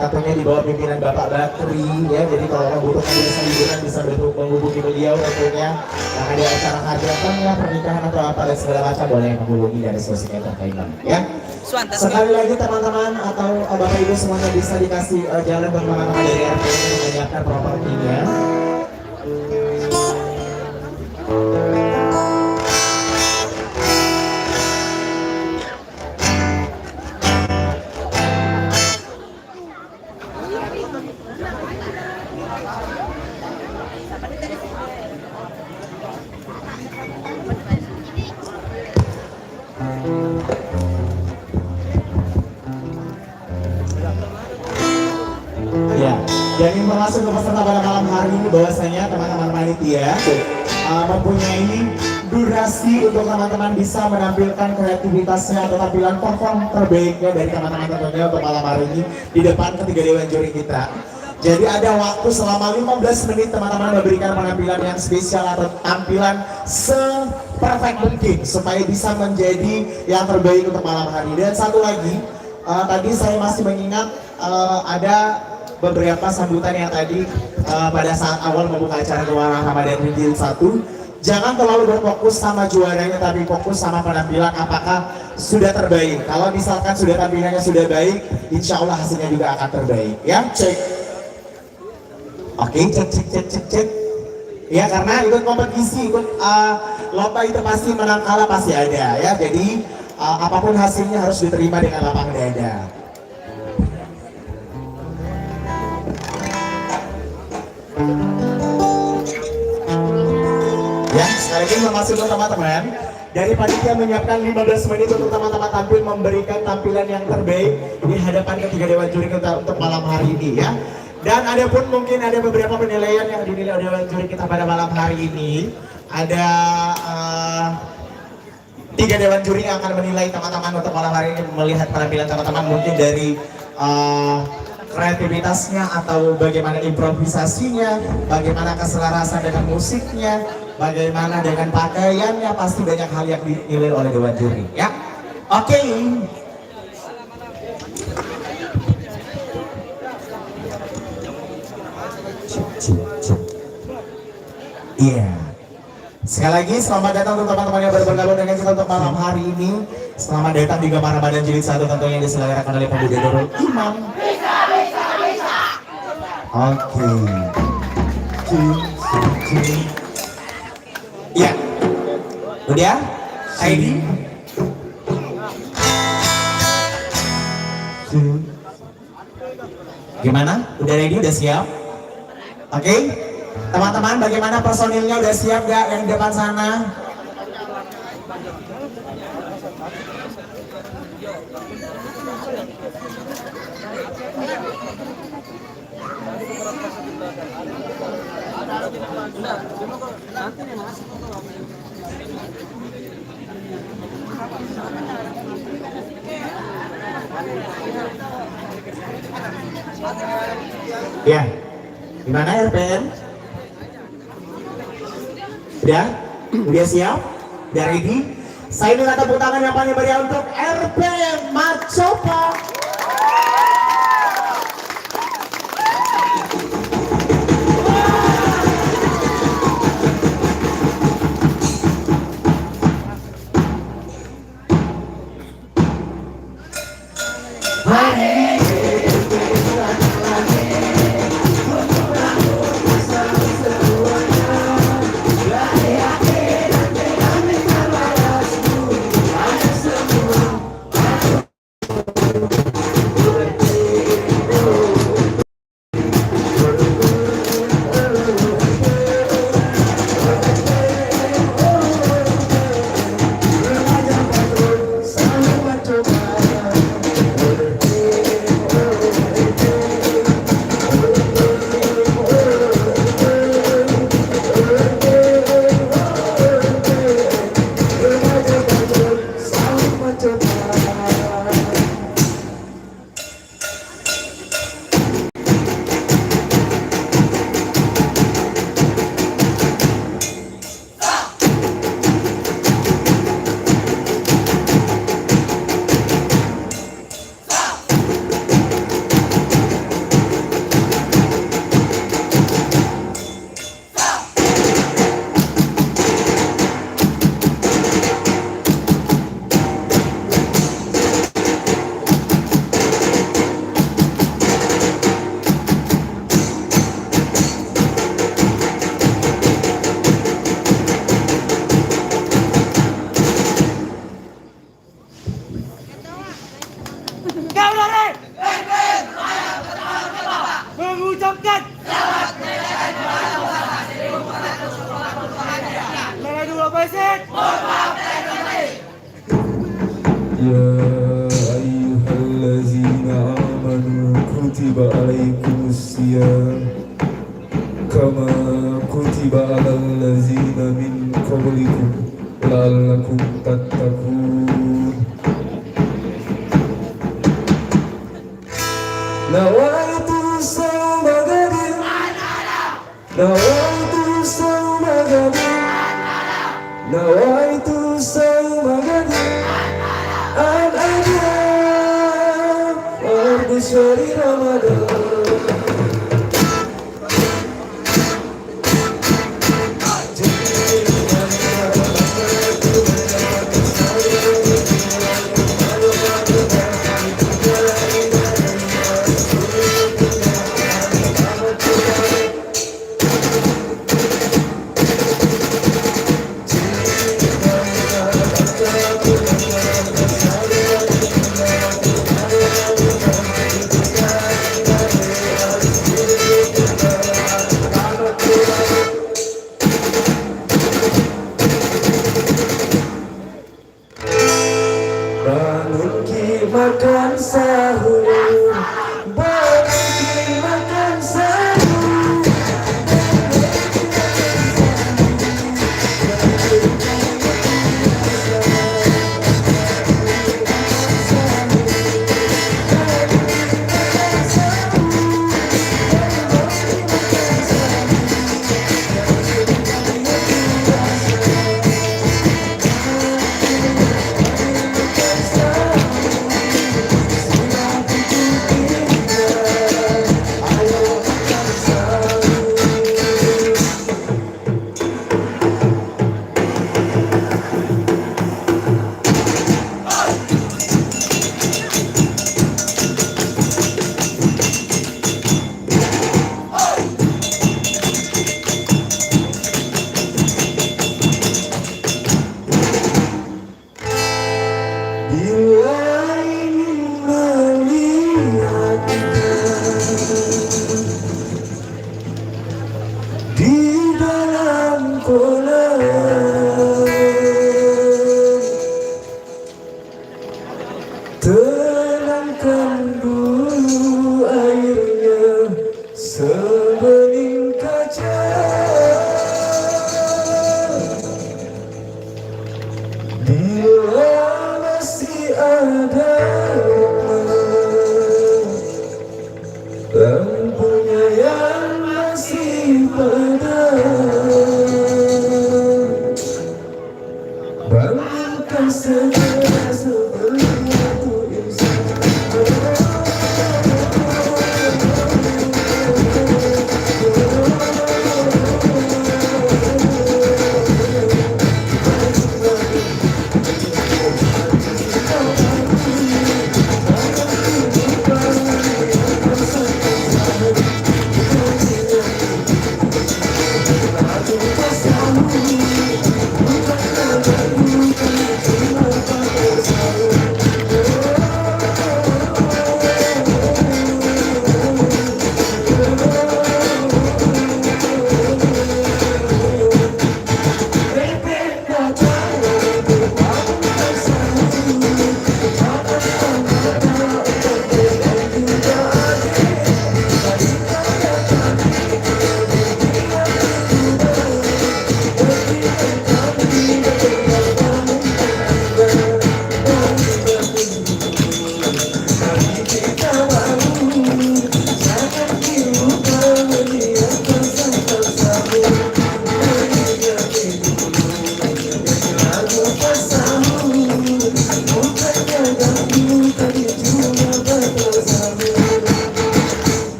Tentunya di bawah pimpinan Bapak Bakri, ya. Jadi kalau membutuhkan jasa hiburan bisa menghubungi beliau tentunya. Yang ada acara hajatan ya, pernikahan atau apa dan segala macam boleh menghubungi dari Music Entertainment, ya. Sekali lagi teman-teman atau Bapak Ibu semuanya bisa dikasih jalan untuk teman-teman dari RT untuk menyiapkan propertinya. Dan informasi untuk peserta pada malam hari ini bahwasanya teman-teman panitia mempunyai durasi untuk teman-teman bisa menampilkan kreativitasnya atau tampilan perform terbaiknya dari teman-teman tentunya untuk malam hari ini di depan ketiga dewan juri kita. Jadi ada waktu selama 15 menit teman-teman memberikan penampilan yang spesial atau tampilan se-perfect mungkin supaya bisa menjadi yang terbaik untuk malam hari. Dan satu lagi, tadi saya masih mengingat ada beberapa sambutan yang tadi pada saat awal membuka acara Gemar Ramadan Jilid 1. Jangan terlalu berfokus sama juaranya, tapi fokus sama penampilan apakah sudah terbaik. Kalau misalkan sudah tampilannya sudah baik, insya Allah hasilnya juga akan terbaik. Ya, cek. Oke, cek. Ya, karena ikut kompetisi, ikut lomba itu pasti menang kalah pasti ada. Ya, jadi apapun hasilnya harus diterima dengan lapang dada. Ya, sekali lagi informasi untuk teman-teman. Dari panitia menyiapkan 15 menit untuk teman-teman tampil memberikan tampilan yang terbaik di hadapan ketiga dewan juri kita untuk malam hari ini ya. Dan ada pun mungkin ada beberapa penilaian yang dinilai oleh dewan juri kita pada malam hari ini. Ada 3 dewan juri yang akan menilai teman-teman untuk malam hari ini, melihat penampilan teman-teman mungkin dari kreativitasnya atau bagaimana improvisasinya, bagaimana keselarasan dengan musiknya, bagaimana dengan pakaiannya, pasti banyak hal yang dinilai oleh dewan juri ya. Oke. Iya. Sekali lagi selamat datang untuk teman-teman yang baru bergabung dengan kita untuk malam hari ini. Selamat datang di Gemar Ramadan Jilid 1 tentunya yang diselenggarakan oleh Pemuda Nurul Imam. Oke. Iya. Udah? ID? Gimana? Udah ready? Udah siap? Oke? Teman-teman, bagaimana personilnya udah siap gak yang di depan sana? Ya, gimana RPM? Udah siap? Udah ready? Saya minta tepuk tangan yang paling meriah untuk RPM Macopa. mengucapkan Ya ayyuhallazina amanu kutiba alaikumusiyam kama kutiba alal ladzina min qablikum la'allakum tattaqun. Nawaitu sawma gadin Nawaitu sawma gadin Nawaitu sawma gadin An ayyam Wardu syari Ramadan.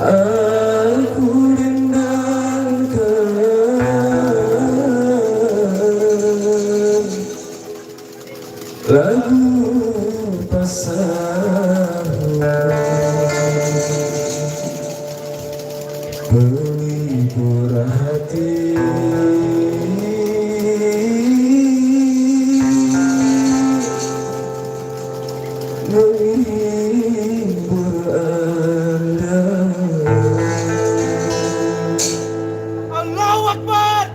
Aku dengarkan lagu pasangan menghibur hati, menghibur Anda. Allahu Akbar.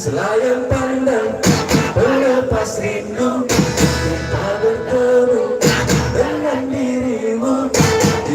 Selayang pandang pelepas rindu, kita bertemu dengan dirimu di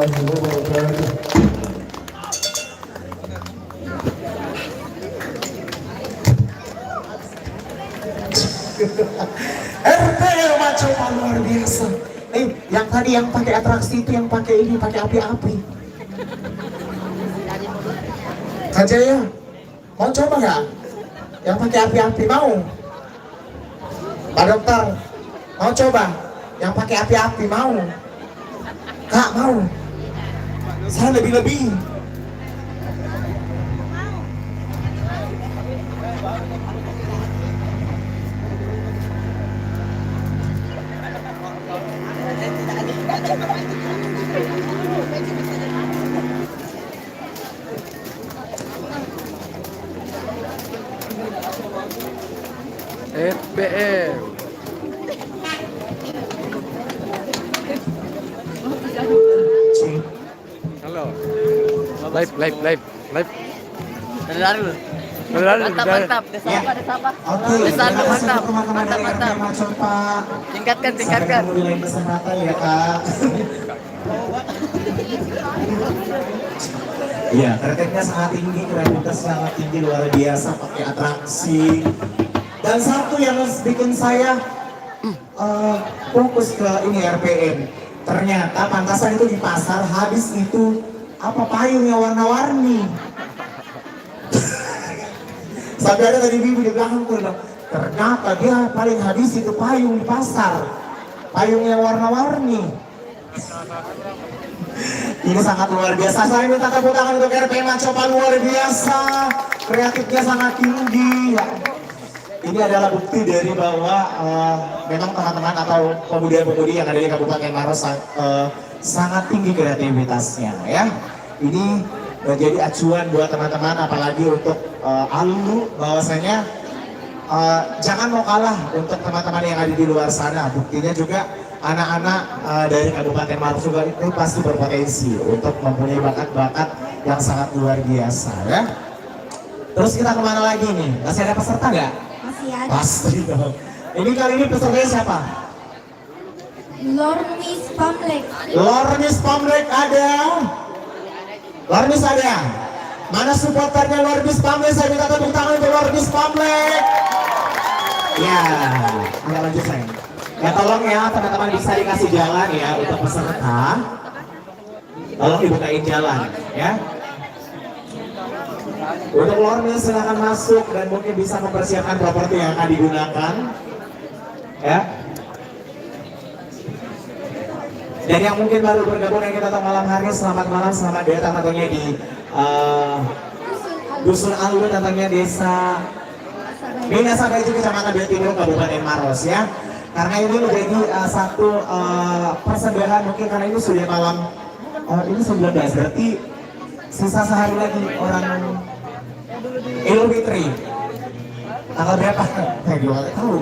warahmatullahi wabarakatuh. RPL Macopa luar biasa. Yang tadi yang pakai atraksi itu, yang pakai ini, pakai api-api. Kak Jaya, mau coba nggak? Yang pakai api-api mau? Pak Dokter, mau coba? Yang pakai api-api mau? Kak mau? Saya lebih-lebih. FBM. Halo. Live. Mantap. Oke, Mantap. Tingkatkan. Mulai kesempatan ya Kak. Iya, kreatifnya sangat tinggi, kreativitas sangat tinggi, luar biasa, pakai atraksi. Dan satu yang bikin saya fokus ke ini RPM. Ternyata pantasan itu di pasar habis itu apa payungnya warna-warni. Sampai ada tadi bibi di belakang tuh bilang, ternyata dia paling habis itu payung di pasar, payung yang warna-warni. Ini sangat luar biasa. Saya minta tepuk tangan untuk RPM Macopa, luar biasa, kreatifnya sangat tinggi. Ini adalah bukti dari bahwa memang teman-teman atau pemuda-pemudi yang ada di Kabupaten Maros sangat tinggi kreativitasnya ya. Ini menjadi acuan buat teman-teman, apalagi untuk alumni, bahwasanya jangan mau kalah untuk teman-teman yang ada di luar sana. Buktinya juga anak-anak dari Kabupaten Maros juga itu pasti berpotensi untuk mempunyai bakat-bakat yang sangat luar biasa ya. Terus kita kemana lagi nih? Masih ada peserta nggak? Masih ada. Pasti dong. Ini kali ini pesertanya siapa? Lormis Pamlek. Lormis Pamlek ada? Lormis ada? Mana supporternya Lormis Pamlek? Saya minta tepuk tangan untuk Lormis Pamlek. Ya, agak lanjut sayang. Ya tolong ya teman-teman bisa dikasih jalan ya untuk peserta. Tolong dibukain jalan ya. Untuk Lormis silahkan masuk dan mungkin bisa mempersiapkan properti yang akan digunakan ya. Dan yang mungkin baru bergabung dengan kita malam hari, selamat malam, selamat datang tentunya di Dusun Alun, tentunya desa Baju, Kecamatan Bia Timur, Kabupaten Maros ya. Karena ini menjadi satu persembahan, mungkin karena ini sudah malam ini 19, berarti sisa sehari lagi orang Idul Fitri. Tanggal berapa? Saya juga nggak tahu.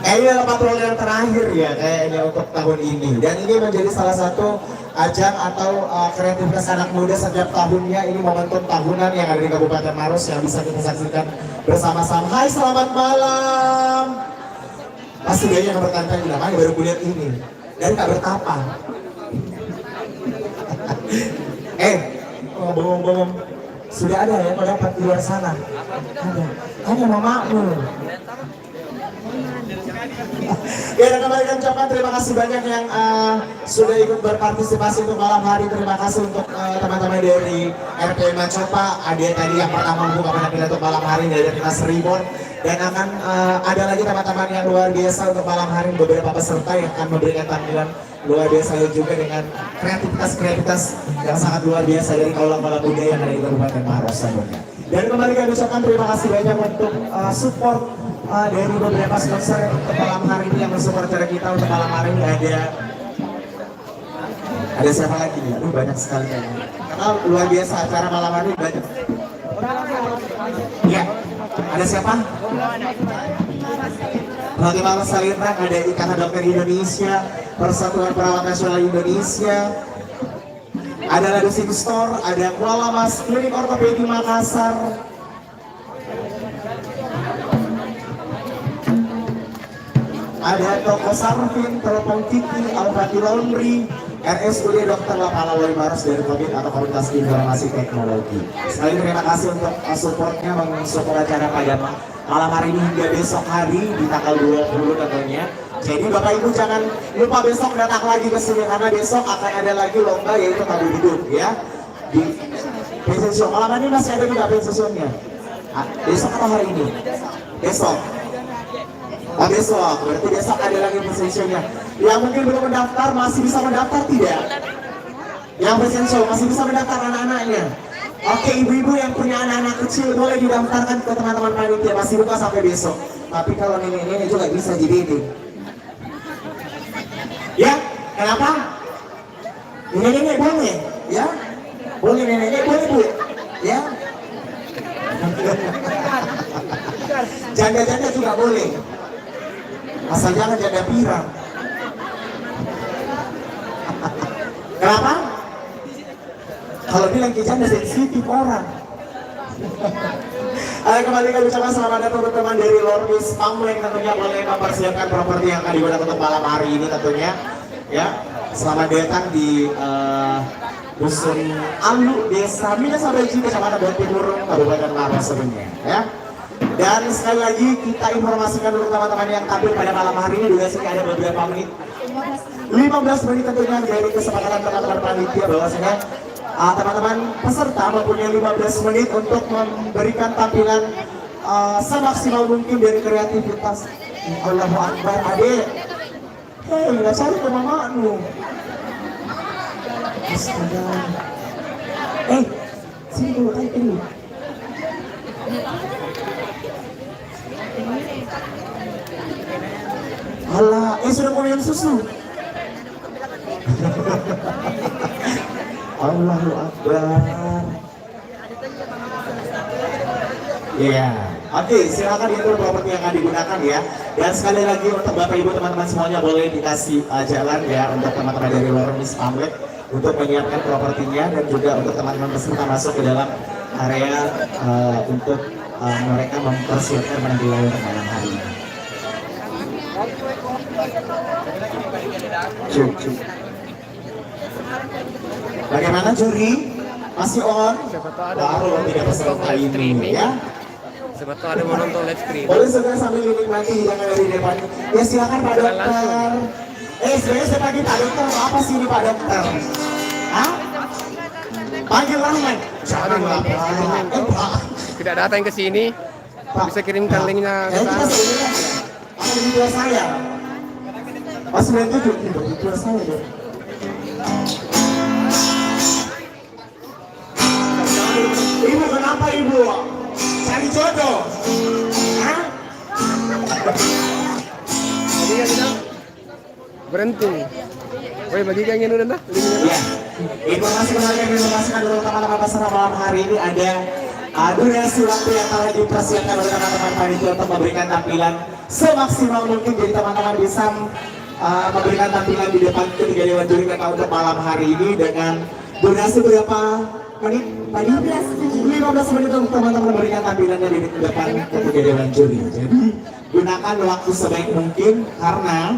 Kayaknya adalah patroli yang terakhir ya kayaknya untuk tahun ini. Dan ini menjadi salah satu ajang atau kreativitas anak muda setiap tahunnya. Ini momentum tahunan yang ada di Kabupaten Maros yang bisa kita saksikan bersama-sama. Hai, selamat malam. Pasti dia yang bertanya bilang, "Ay, baru kulihat ini." Dari Kak Bertapa. Ngomong-ngomong, sudah ada ya kalau dapat di luar sana? Ada. Hanya mamamu. Ya, dan kembali kami ucapkan terima kasih banyak yang sudah ikut berpartisipasi untuk malam hari. Terima kasih untuk teman-teman dari RPM Macopa. Ada tadi yang pertama membuka penampilan untuk malam hari dari kita Seribon. Dan akan ada lagi teman-teman yang luar biasa untuk malam hari, beberapa peserta yang akan memberikan tampilan luar biasa juga dengan kreativitas yang sangat luar biasa dari kaula-kaula muda yang ada di Kabupaten Maros tentunya. Dan kembali kami ucapkan terima kasih banyak untuk support dari beberapa sponsor untuk malam hari ini yang mensupport acara kita untuk malam hari ini. Ada siapa lagi nih? Banyak sekali kayaknya. Karena luar biasa acara malam hari ini banyak. Ya, ada siapa? Fatimah Salirnak, ada Ikatan Dokter Indonesia, Persatuan Perawat Nasional Indonesia, ada Ladusing Store, ada Kuala Mas, Klinik Ortopedi Makassar, ada Toko Sarfin, Telepon Titi, Al-Fatih Laundry, RSUD Dr. Lapala Wali Maros dari Covid atau Komunitas Informasi Teknologi. Sekali terima kasih untuk supportnya mensupport acara pada malam hari ini hingga besok hari di tanggal 20 tentunya. Jadi Bapak Ibu jangan lupa besok datang lagi ke sini karena besok akan ada lagi lomba yaitu tabu hidup ya. Di fashion show. Malam ini masih ada juga fashion show-nya. Besok atau hari ini? Besok. Oh besok, berarti besok ada lagi fashion show-nya. Yang mungkin belum mendaftar masih bisa mendaftar tidak? Yang fashion show masih bisa mendaftar anak-anaknya. Oke, ibu-ibu yang punya anak-anak kecil boleh didaftarkan ke teman-teman panitia, masih buka sampai besok. Tapi kalau nenek-nenek juga bisa dibimbing. Ya, kenapa? Nenek-nenek boleh, ya? Boleh nenek-nenek, boleh bu, ya? Janda-janda juga boleh. Asal jangan janda pirang. Kenapa? Kalau bilang ke janda sensitif orang. Kembali kami ucapkan selamat datang teman-teman dari Lormis Pamleng tentunya boleh mempersiapkan properti yang akan digunakan untuk malam hari ini tentunya. Ya, selamat datang di Dusun Alu, Desa Minasabeji, Kecamatan Bantimurung, Kabupaten Maros sebenarnya. Ya. Dan sekali lagi kita informasikan untuk teman-teman yang tampil pada malam hari ini durasinya ada beberapa menit. 15 menit tentunya dari kesepakatan teman-teman panitia bahwasanya teman-teman peserta mempunyai 15 menit untuk memberikan tampilan semaksimal mungkin dari kreativitas. Allahu Akbar, adek. Hei, nggak cari ke mamamu. Astaga. Sini dulu, ini. Alah, sudah mau minum susu. Allahu Akbar. Iya. Oke, silakan itu properti yang akan digunakan ya. Dan sekali lagi untuk Bapak Ibu teman-teman semuanya boleh dikasih jalan ya untuk teman-teman dari Lormis Pamlek untuk menyiapkan propertinya dan juga untuk teman-teman peserta masuk ke dalam area untuk mereka mempersiapkan penampilan untuk malam hari ini. Bagaimana juri? Masih on? Baru tidak peserta ini ya. Siapa tahu ada mau nonton live stream. Boleh segera sambil menikmati hidangan dari depan. Ya silakan Pak Dokter. Sebenarnya saya panggil Pak Dokter. Apa sih ini Pak Dokter? Hah? Panggil langsung. Jangan Pak. Tidak datang ke sini. Bisa kirimkan linknya ke sana. Apa di dua saya? Pas 97 di dua saya deh. Ibu kenapa ibu? Cari jodoh? Hah? Berhenti. Boleh bagikan yang udah linknya. Ya. Informasi menarik yang diinformasikan dulu teman-teman peserta malam hari ini ada durasi waktu yang telah dipersiapkan oleh teman-teman panitia untuk memberikan tampilan semaksimal mungkin. Jadi teman-teman bisa memberikan tampilan di depan ketiga dewan juri kita untuk malam hari ini dengan durasi berapa menit? Tadi 15 menit untuk teman-teman memberikan tampilannya di depan ketiga dewan juri. Jadi gunakan waktu sebaik mungkin karena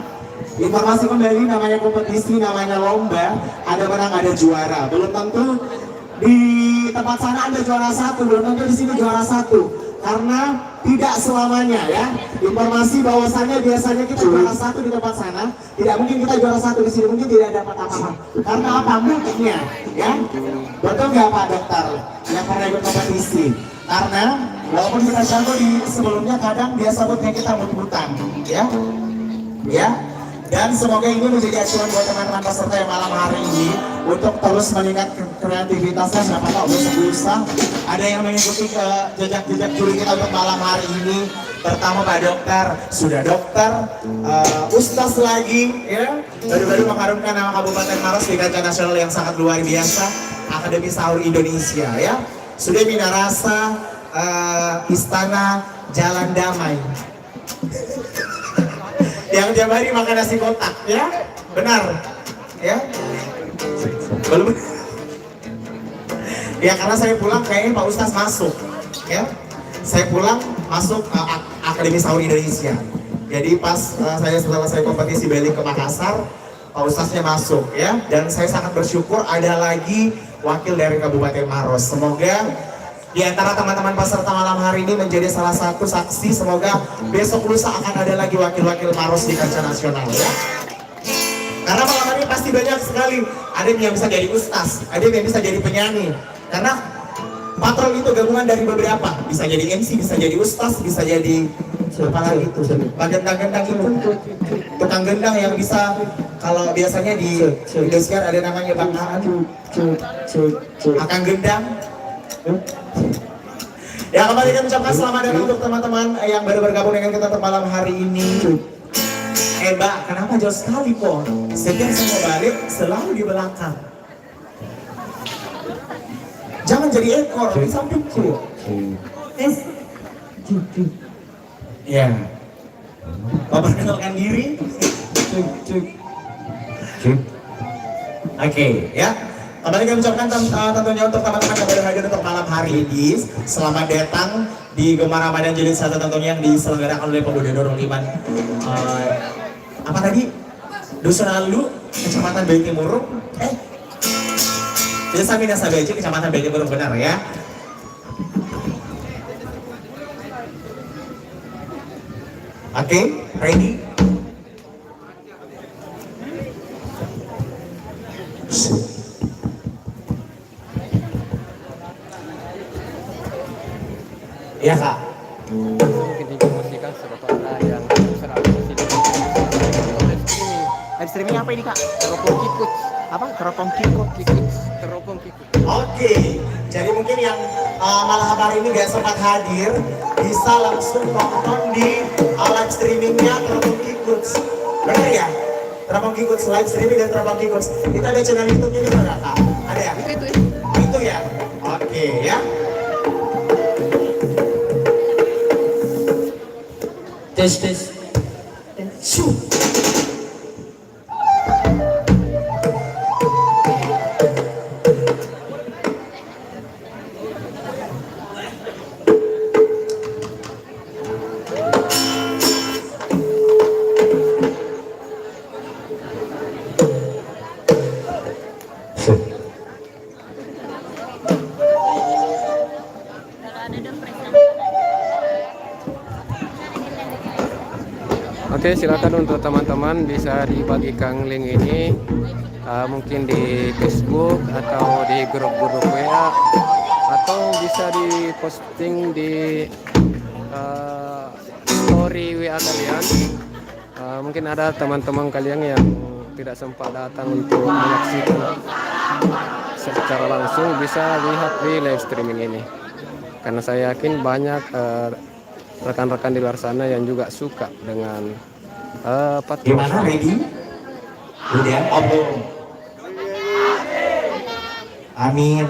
informasi kembali namanya kompetisi, namanya lomba, ada menang ada juara. Belum tentu di tempat sana ada juara satu, belum tentu di sini juara satu. Karena tidak selamanya ya. Informasi bahwasannya biasanya kita juara satu di tempat sana, tidak mungkin kita juara satu di sini, mungkin tidak dapat apa-apa. Karena apa? Mungkinnya ya. Betul nggak Pak Dokter yang pernah ikut kompetisi? Karena walaupun kita jago di sebelumnya kadang dia sebutnya kita mut-mutan ya. Ya. Dan semoga ini menjadi acuan buat teman-teman peserta yang malam hari ini untuk terus meningkatkan kreativitasnya. Siapa tahu besok ada yang mengikuti ke jejak-jejak juri kita untuk malam hari ini. Pertama Pak Dokter, sudah dokter, ustaz lagi, ya, baru-baru mengharumkan nama Kabupaten Maros di kancah nasional yang sangat luar biasa, Akademi Sahur Indonesia, ya. Sudah Minarasa, Istana Jalan Damai. Yang tiap hari makan nasi kotak, ya, benar, ya, belum, ya karena saya pulang kayaknya Pak Ustaz masuk, ya, saya pulang masuk Akademi Sahur Indonesia. Jadi pas saya setelah saya kompetisi balik ke Makassar, Pak Ustaznya masuk ya. Dan saya sangat bersyukur ada lagi wakil dari Kabupaten Maros. Semoga di antara teman-teman peserta malam hari ini menjadi salah satu saksi. Semoga besok lusa akan ada lagi wakil-wakil Maros di kancah nasional ya. Karena malam hari pasti banyak sekali. Ada yang bisa jadi ustaz, ada yang bisa jadi penyanyi. Karena patrol itu gabungan dari beberapa. Bisa jadi MC, bisa jadi ustaz, bisa jadi apa lagi itu. Gendang-gendang itu. Tukang gendang yang bisa, kalau biasanya di Indosiar ada namanya Akang Gendang. Ya, kembali kami ucapkan selamat datang untuk teman-teman yang baru bergabung dengan kita untuk malam hari ini. Mbak, kenapa jauh sekali kok? Setiap saya mau balik selalu di belakang. Jangan jadi ekor di sampingku. Ya. Memperkenalkan diri. Oke, ya. Kembali kami ucapkan tentunya untuk teman-teman yang baru hadir untuk malam hari ini. Selamat datang di Gemar Ramadan Jilid 1 tentunya yang diselenggarakan oleh Pemuda Dorong Liman. Apa tadi? Dusun Alu, Kecamatan Baitimurung. Desa Minasabeji, Kecamatan Baitimurung, benar ya? Oke, ready? Ya kak. Mungkin dipromosikan kepada yang sedang Live streaming apa ini kak? teropong kikut. Apa? Teropong kikut. Teropong kikut. Oke, jadi mungkin yang malam hari ini gak sempat hadir bisa langsung nonton di live streamingnya Teropong Kikuts. Benar ya? Teropong Kikuts live streaming dan Teropong Kikuts. Itu ada channel YouTube-nya di mana kak? Ada ya? Itu ya? Oke ya. Tes. Shoot. Oke, silakan untuk teman-teman bisa dibagikan link ini mungkin di Facebook atau di grup-grup WA atau bisa diposting di story WA kalian. Mungkin ada teman-teman kalian yang tidak sempat datang untuk menyaksikan secara langsung, bisa lihat di live streaming ini. Karena saya yakin banyak rekan-rekan di luar sana yang juga suka dengan patroli. Gimana, ready? Udah? Belum? Amin.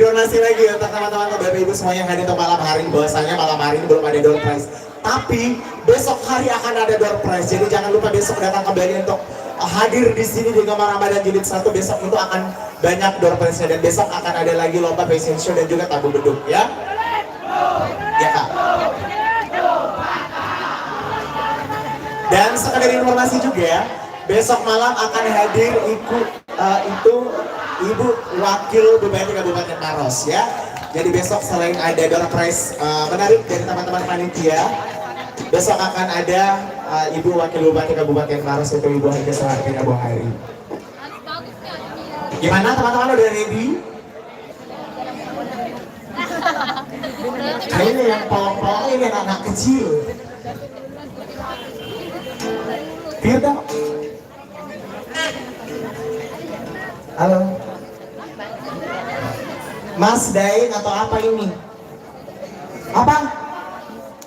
Donasi lagi untuk teman-teman Bapak Ibu semua yang hadir untuk malam hari. Bahwasanya malam hari ini belum ada door prize, tapi besok hari akan ada door prize. Jadi jangan lupa besok datang kembali untuk hadir di sini di Gemar Ramadan Jilid 1. Besok itu akan banyak door prize dan besok akan ada lagi lomba fashion show dan juga tabu beduk ya. Ya kak. Dan sekadar informasi juga, besok malam akan hadir itu Ibu Wakil Bupati Kabupaten Maros ya. Jadi besok selain ada door prize menarik dari teman-teman panitia, besok akan ada Ibu Wakil Bupati Kabupaten Maros, itu Ibu Haja Sahartin Abu Hari. Gimana teman-teman, udah ready? Kayaknya yang polong-polong ini anak kecil. Firda. Halo. Mas Dain atau apa ini? Apa?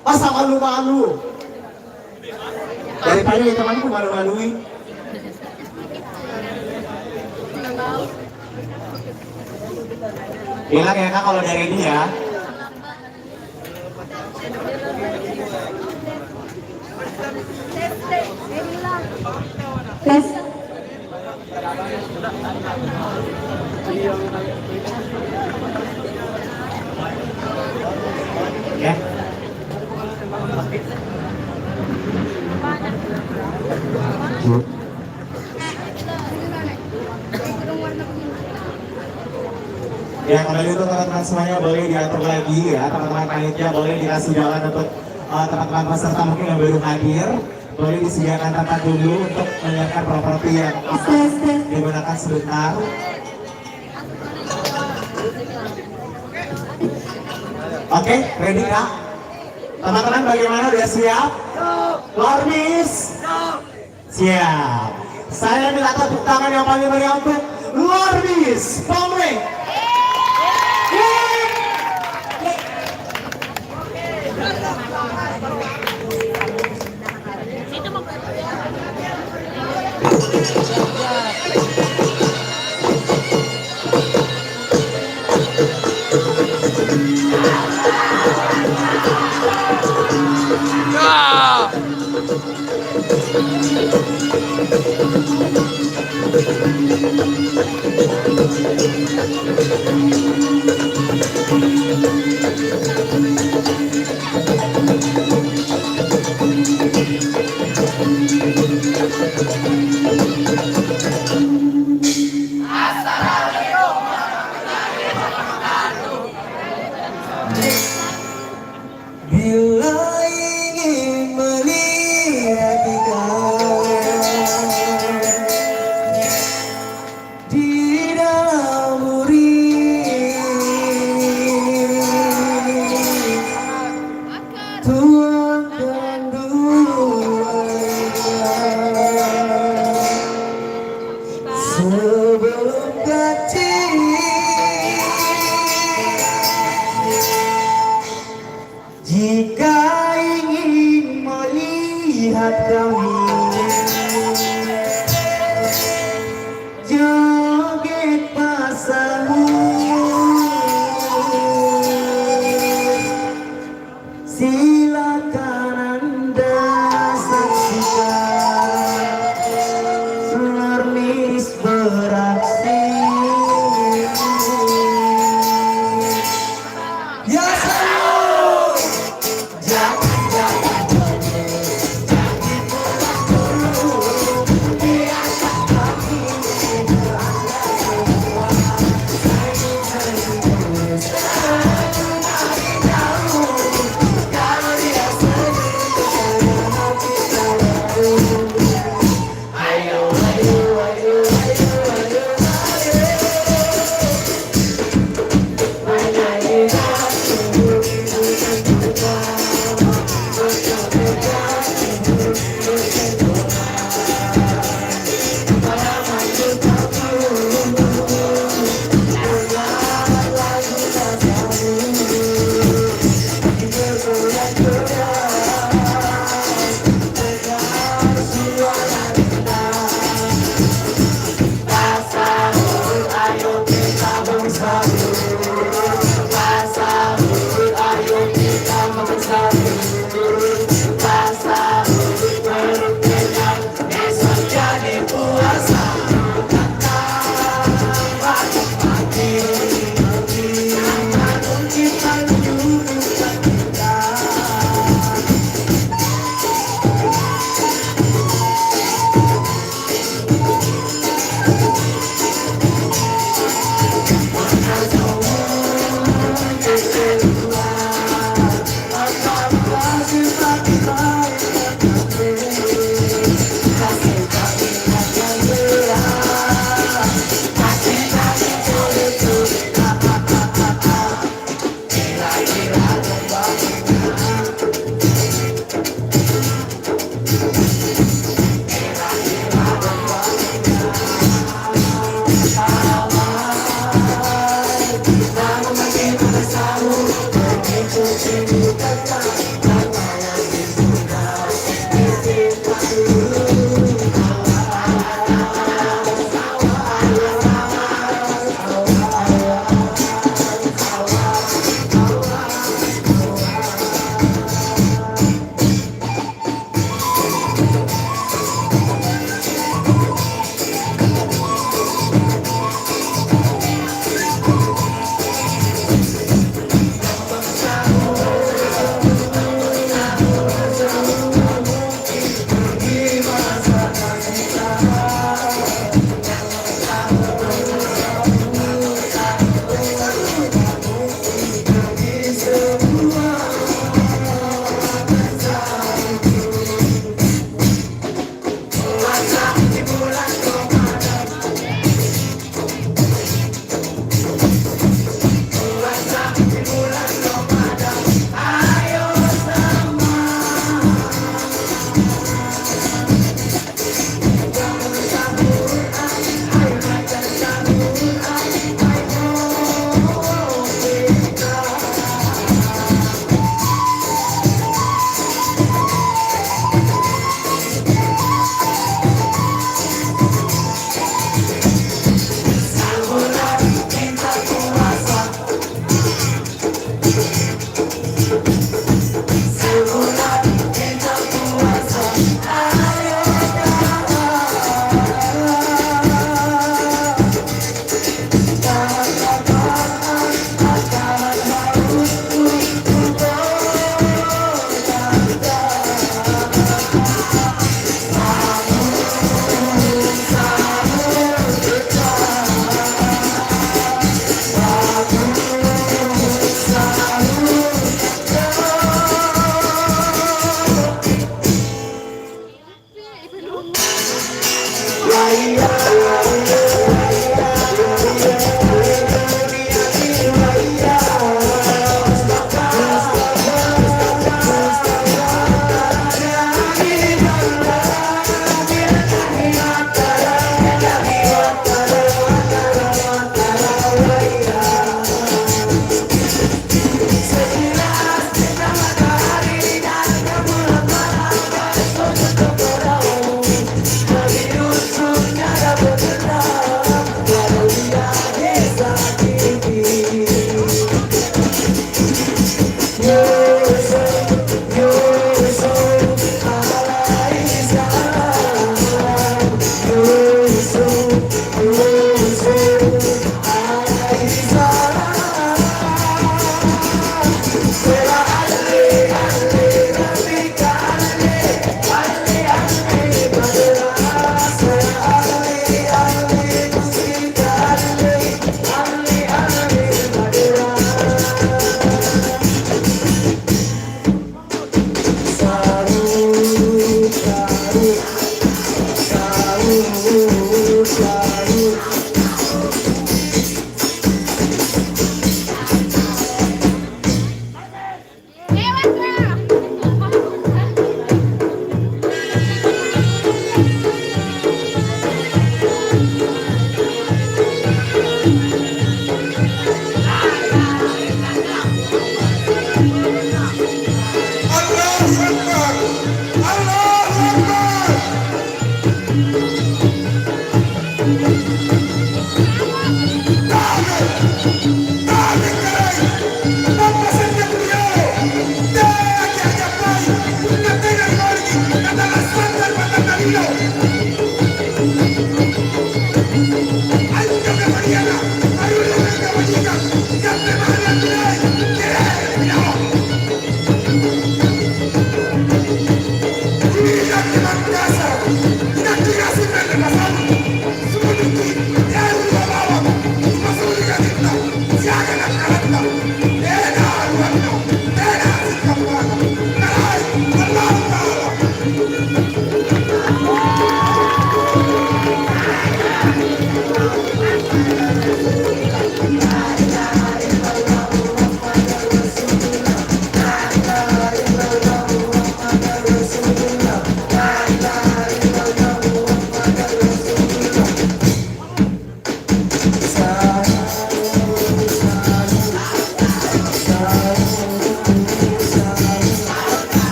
Masa malu-malu? Daripada nih temanku malu-maluin. Bilang ya Kak kalau dari ini ya. Tes. Ya. Ya kalau gitu teman-teman semuanya boleh diatur lagi ya, teman-teman panitia boleh dikasih jalan untuk teman-teman peserta mungkin yang baru hadir, boleh disediakan tempat dulu untuk menyiapkan properti yang digunakan sebentar. Oke, ready Kak? Teman-teman bagaimana, udah siap? Lormis? Siap. Saya minta tepuk tangan yang paling meriah untuk Lormis Pomre. Bila ingin melihat kau di dalam urip, tuangkan dua sebelum kecil. Jika ingin melihat kami joget pasamu, silakan Anda saksikan Lormis beraksi. Ya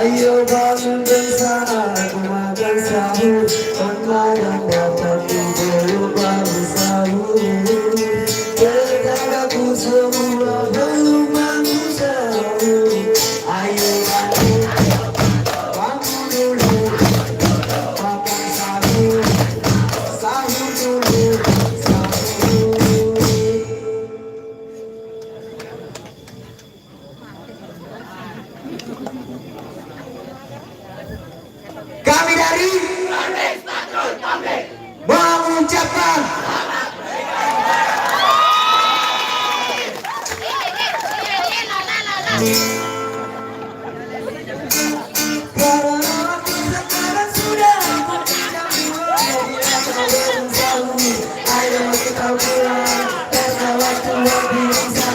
Ayo bangun bersama makan sahur, makanan dapat dibeli bangun sahur. Tetanggaku semua belum bangun sahur. Ayo bangun dulu, makan sahur, sahur dulu, sahur. Kami dari mengucapkan karena sudah ayo kita pulang karena waktu bisa.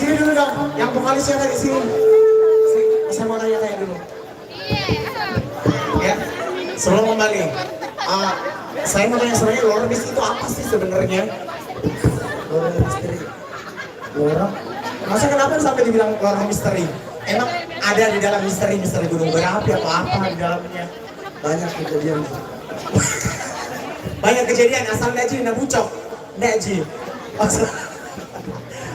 Sini dulu dong, yang vokalisnya tadi sini. Saya mau tanya dulu. Ya, sebelum kembali, saya mau tanya sebenarnya lore misteri itu apa sih sebenarnya? Lore misteri. Lore? Masa kenapa sampai dibilang lore misteri? Emang ada di dalam misteri gunung berapi atau apa di dalamnya? Banyak kejadian. Banyak kejadian asal nggak ji, bucok, nggak ji.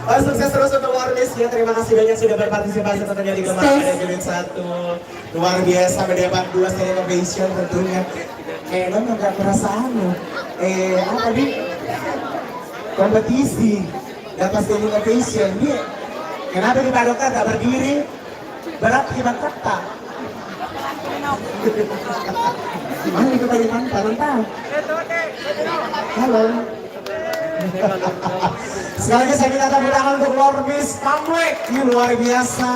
Oh, sukses terus untuk Warmis ya. Terima kasih banyak sudah berpartisipasi tentunya di Gemar pada jilid 1. Luar biasa mendapat 2 seri innovation tentunya. Lo nggak perasaan lo. Apa di kompetisi dapat seri innovation dia. Kenapa di Padokan tak berdiri? Berat hebat kata. Mana itu tadi mantap. Halo. Sekali lagi saya minta tepuk tangan untuk Warmis Pamwek. Ini luar biasa,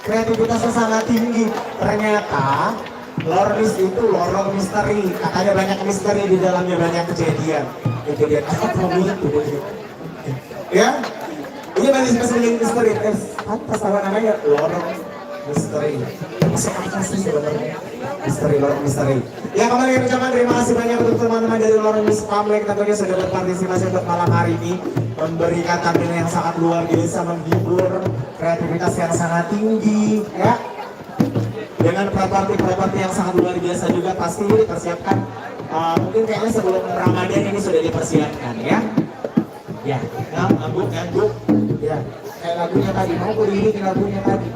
kreativitasnya sangat tinggi. Ternyata lorong misteri. Katanya banyak misteri di dalamnya, banyak kejadian. Kejadian apa itu? Ya, ini masih misteri. Apa salah namanya? Lorong misteri. Masuk apa sih sebenarnya? Lorong misteri. Ya, kembali kami ucapkan terima kasih banyak untuk teman-teman dari Lorong Misteri tentunya sudah berpartisipasi untuk malam hari ini, memberikan tampilan yang sangat luar biasa, menghibur, kreativitas yang sangat tinggi, ya. Dengan properti yang sangat luar biasa juga pasti dipersiapkan. Mungkin kayaknya sebelum Ramadan ini sudah dipersiapkan, ya. Ya, ngangguk, ya. Kayak lagunya tadi, mau aku diiringi lagunya tadi.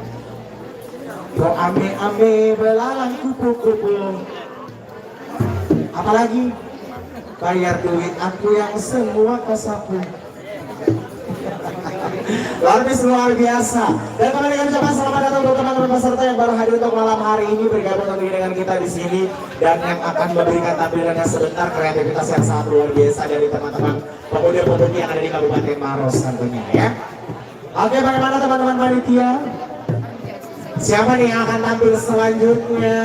Kau ame-ame belalang kupu-kupu. Apalagi bayar duit aku yang semua kau sapu. Luar biasa. Dan kembali kami ucapkan selamat datang untuk teman-teman peserta yang baru hadir untuk malam hari ini bergabung tentunya dengan kita di sini dan yang akan memberikan tampilannya sebentar, kreativitas yang sangat luar biasa dari teman-teman pemuda-pemudi yang ada di Kabupaten Maros tentunya, ya. Oke, bagaimana teman-teman panitia? Siapa nih yang akan tampil selanjutnya?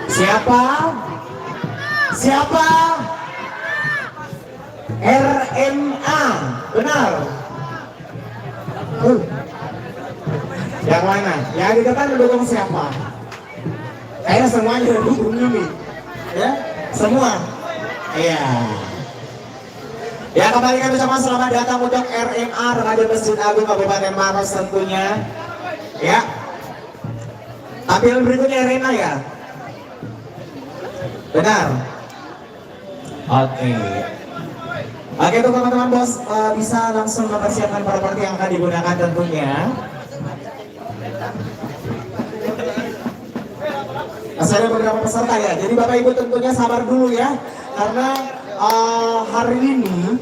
Siapa? RMA, benar? Yang mana? Yang di depan mendukung siapa? Kayaknya semuanya dukung ini, ya? Semua? Iya. Ya, kembali kami ucapkan selamat datang untuk RMA Remaja Masjid Agung Kabupaten Maros tentunya. Ya. Tampilan berikutnya Rena ya. Benar. Oke. Oke, untuk teman-teman bos bisa langsung mempersiapkan properti yang akan digunakan tentunya. Masih ada beberapa peserta ya. Jadi Bapak Ibu tentunya sabar dulu ya, karena hari ini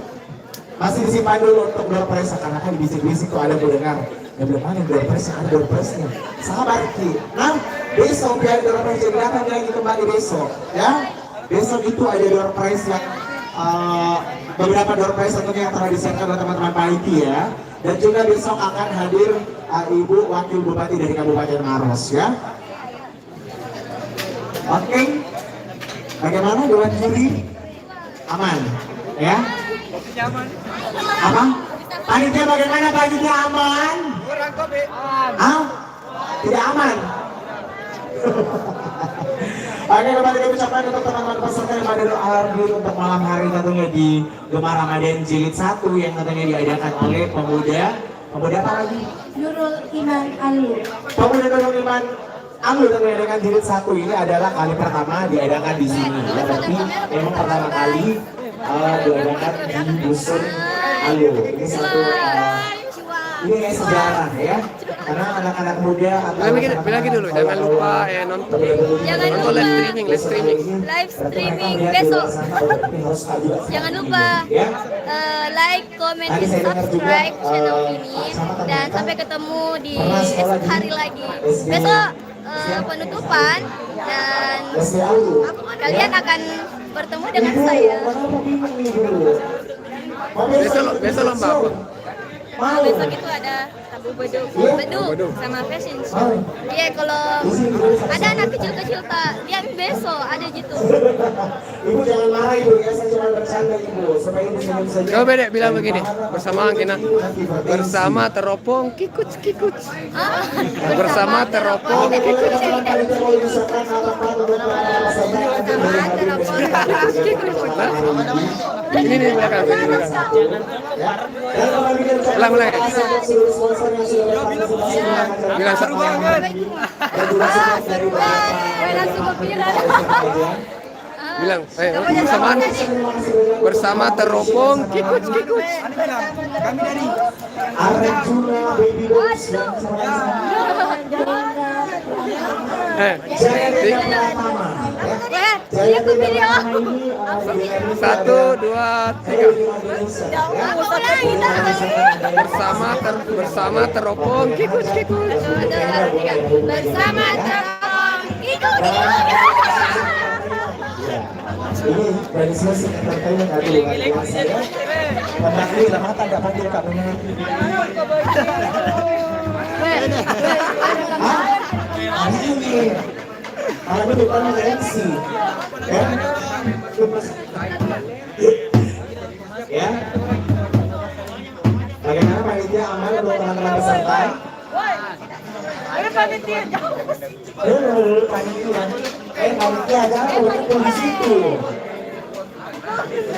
masih disimpan dulu untuk door prize, karena kan bisik-bisik tuh ada mendengar. Ya belum ada door prize, ada door prize-nya. Sabar Ki. Nah, besok biar door prize jadi datang lagi kembali besok ya. Besok itu ada door prize yang beberapa door prize tentunya yang telah disiapkan oleh teman-teman panitia, dan juga besok akan hadir Ibu Wakil Bupati dari Kabupaten Maros ya. Oke. Bagaimana Dewan Juri? Aman ya? Apa? Panitia bagaimana? Panitia aman? Ah? Tidak aman? Oke, kembali kami ucapkan untuk teman-teman peserta yang pada hadir untuk malam hari tentunya di Gemar Ramadan Jilid 1 yang tentunya diadakan oleh pemuda apa lagi? Nurul Iman Alu. Pemuda Nurul Iman Alu tentunya dengan Jilid 1 ini adalah kali pertama diadakan di sini. Ya, berarti memang pertama kali diadakan di Dusun Alu. Ini satu ini kayak sejarah ya, karena anak-anak muda bilang lagi dulu, jangan lupa nonton live streaming besok. Jangan lupa like, comment, dan subscribe channel ini, dan sampai ketemu di esok hari lagi. Besok penutupan, dan kalian akan bertemu dengan saya. Besok lomba apa? Besok itu ada tabu beduk sama fashion show. Iya, kalau ada anak kecil-kecil tak lihat besok ada gitu. Ibu jangan marah Ibu ya, saya cuma bercanda Ibu supaya Ibu senyum saja. Coba Dek bilang begini, bersama Angkina, bersama teropong kikuts. Bersama teropong kikuts. Ini nih belakang. Mulai. Bilang bilang, bersama teropong kikuts. Kami dari Arjuna Baby Boys dan Lihat video. 1, 2, 3. Bersama teropong kikuts. Bersama teropong kikuts. Ini dari sisi entertainment ada luar biasa ya. Pembangkit lama tak dapat direkam ini. nyanyi. Malah ini bukan MC. Ya. Ya. Bagaimana panitia aman untuk teman-teman peserta? Panitia jangan berkumpul di situ.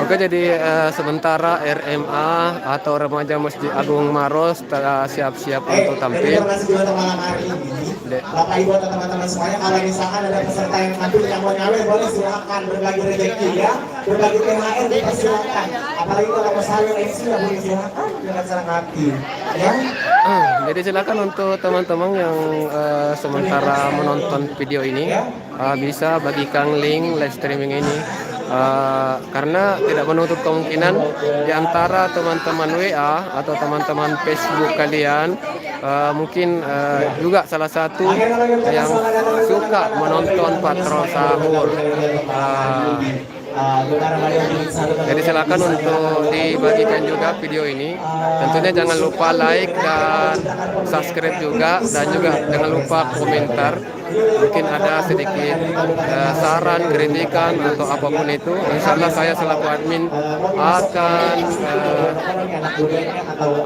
Oke, jadi sementara RMA atau Remaja Masjid Agung Maros telah siap-siap untuk tampil. Informasi juga untuk malam hari ini. Bapak Ibu atau teman-teman semuanya, kalau misalkan ada peserta yang nanti yang mau nyawer, boleh silakan berbagi rezeki ya, berbagi THR dipersilakan. Apalagi kalau mau sayur MC ya boleh silakan dengan senang hati. Ya. Jadi silakan untuk teman-teman yang sementara menonton video ini bisa bagikan link live streaming ini. Karena tidak menutup kemungkinan di antara teman-teman WA atau teman-teman Facebook kalian mungkin juga salah satu yang suka menonton patrol sahur. Jadi silakan untuk dibagikan juga video ini. Tentunya jangan lupa like dan subscribe juga, dan juga jangan lupa komentar. Mungkin ada sedikit saran, kritikan atau apapun itu. Insya Allah saya selaku admin akan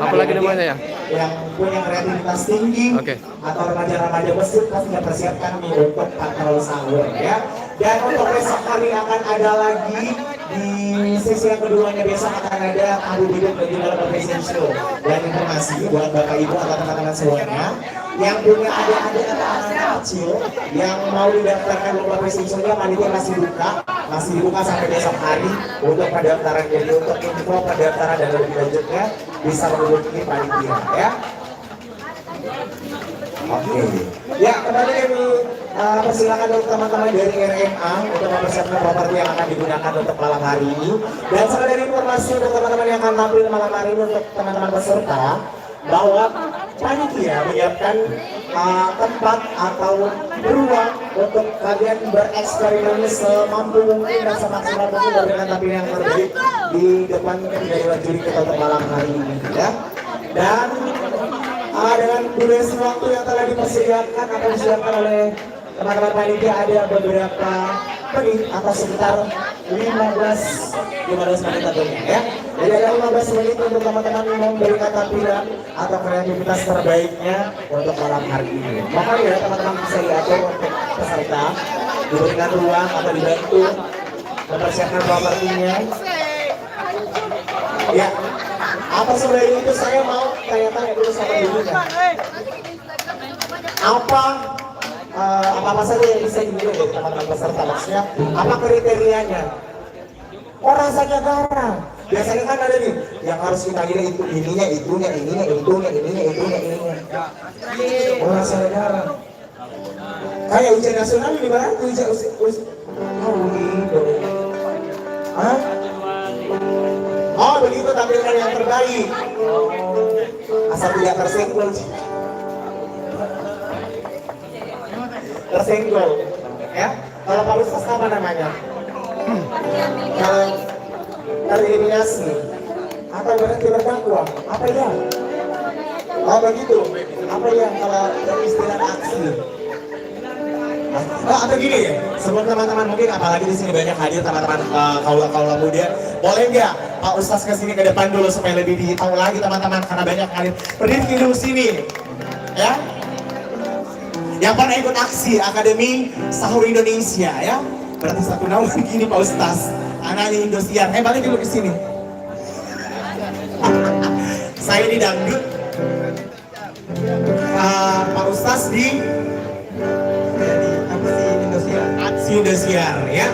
apa lagi namanya ya? Yang punya kreativitas tinggi atau remaja-remaja masjid pasti persiapkan nih untuk patrol sahur ya. Dan untuk besok hari akan ada lagi di sesi yang keduanya, besok akan ada tamu hidup dan juga fashion show. Dan informasi buat Bapak Ibu atau teman-teman semuanya yang punya adik-adik atau anak kecil yang mau didaftarkan lomba fashion show-nya, panitia masih buka sampai besok hari untuk pendaftaran. Jadi untuk info pendaftaran dan lebih lanjutnya bisa menghubungi panitia ya. Oke. Ya, kembali kami persilakan untuk teman-teman dari RMA untuk mempersiapkan properti yang akan digunakan untuk malam hari ini. Dan sekedar informasi untuk teman-teman yang akan tampil malam hari ini untuk teman-teman peserta, bahwa panitia menyiapkan tempat atau ruang untuk kalian bereksperimen semampu mungkin dan semaksimal mungkin memberikan tampilan yang terbaik di depan kedua juri kita untuk malam hari ini ya. Dan dengan durasi waktu yang telah dipersiapkan atau disiapkan oleh teman-teman panitia, ada beberapa menit atau sekitar 15 menit tentunya ya. Jadi ada 15 menit untuk teman-teman memberikan tampilan atau kreativitas terbaiknya untuk malam hari ini. Makanya ya teman-teman bisa diatur untuk peserta, diberikan ruang atau dibantu mempersiapkan propertinya. Ya, apa sebelum itu saya mau tanya-tanya dulu sama dirinya. Apa saja yang bisa dimiliki dari teman-teman peserta, maksudnya apa kriterianya? Oh, rasanya garam. Biasanya kan ada nih yang harus kita pilih itu ininya. Oh, rasanya garam. Kayak ujian nasional ini berarti ujian gitu. Hah? Oh, begitu, tampilkan yang terbaik. Asal tidak tersenggol. Tersenggol, ya. Kalau Pak Ustaz apa namanya? Kalau tereliminasi atau berhenti berdakwah, apa ya? Oh begitu, apa ya kalau istilah aksi? Oh, atau gini ya, sebelum teman-teman mungkin apalagi di sini banyak hadir teman-teman kaula muda, boleh nggak Pak Ustaz kesini ke depan dulu supaya lebih ditahu lagi teman-teman, karena banyak hadir. Berdiri dulu sini, ya. Yang pernah ikut aksi Akademi Sahur Indonesia ya, berarti satu nama gini Pak Ustaz, anaknya Indosiar. Balik dulu ke sini. Saya di dangdut, Pak Ustaz di aksi Indosiar ya.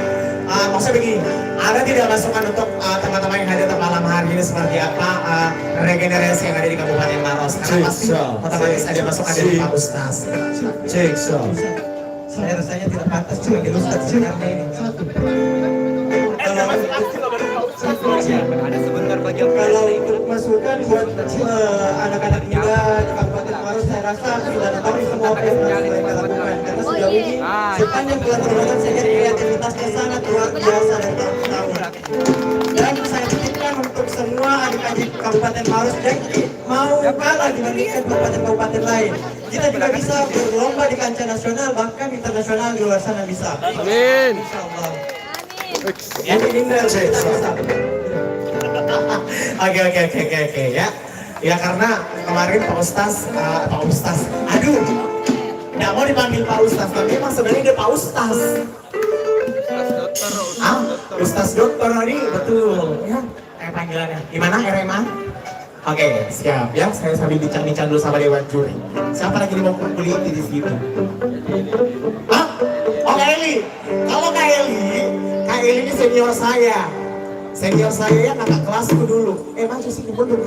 Maksudnya begini, ada tidak masukan untuk teman-teman yang hadir malam hari ini seperti apa regenerasi yang ada di Kabupaten Maros? Karena pasti otomatis ada masukan dari Pak Ustaz. Cek so. Saya rasanya tidak pantas sebagai Ustaz karena ini. Ada sebentar bagi kalau untuk masukan buat anak-anak muda di Kabupaten Maros, saya rasa sudah tahu semua apa yang mereka lakukan. Karena sejauh ini sepanjang bulan Ramadan saya lihat kreativitasnya sangat luar biasa dan terutama. Dan saya titipkan untuk semua adik-adik Kabupaten Maros mau kalah dibandingkan kabupaten-kabupaten lain. Kita juga bisa berlomba di kancah nasional, bahkan internasional di luar sana bisa. Amin. Insyaallah. Yang dihinдар deh. Oke ya. Ya karena kemarin Pak Ustaz, aduh, nggak mau dipanggil Pak Ustaz, tapi emang sebenarnya dia Pak Ustaz. Ustaz Dokter ini betul ya, panggilannya. Gimana RMA? Oke, siap ya. Saya sambil bincang-bincang dulu sama Dewan Juri. Siapa lagi mau kuliah di sini? Oh Kak Eli. Kalau Kak Eli ini senior saya. Senior saya ya kakak kelasku dulu. Maju sini mundur.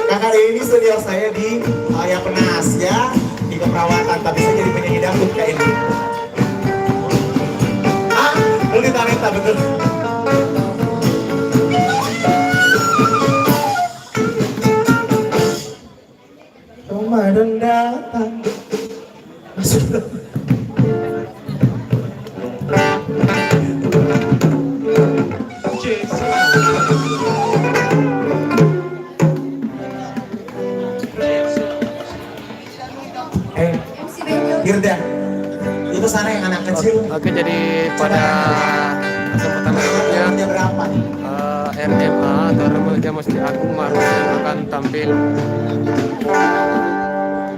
Kakak ini senior saya di Penas ya, di keperawatan, tapi saya jadi penyanyi dangdut Kak Eli. Multi talenta betul. Ramadan datang. Masuk. Girda, itu sana yang anak kecil. Oke, jadi pada kesempatan berikutnya berapa? RMA atau Remaja Masjid Agung Maros yang akan tampil.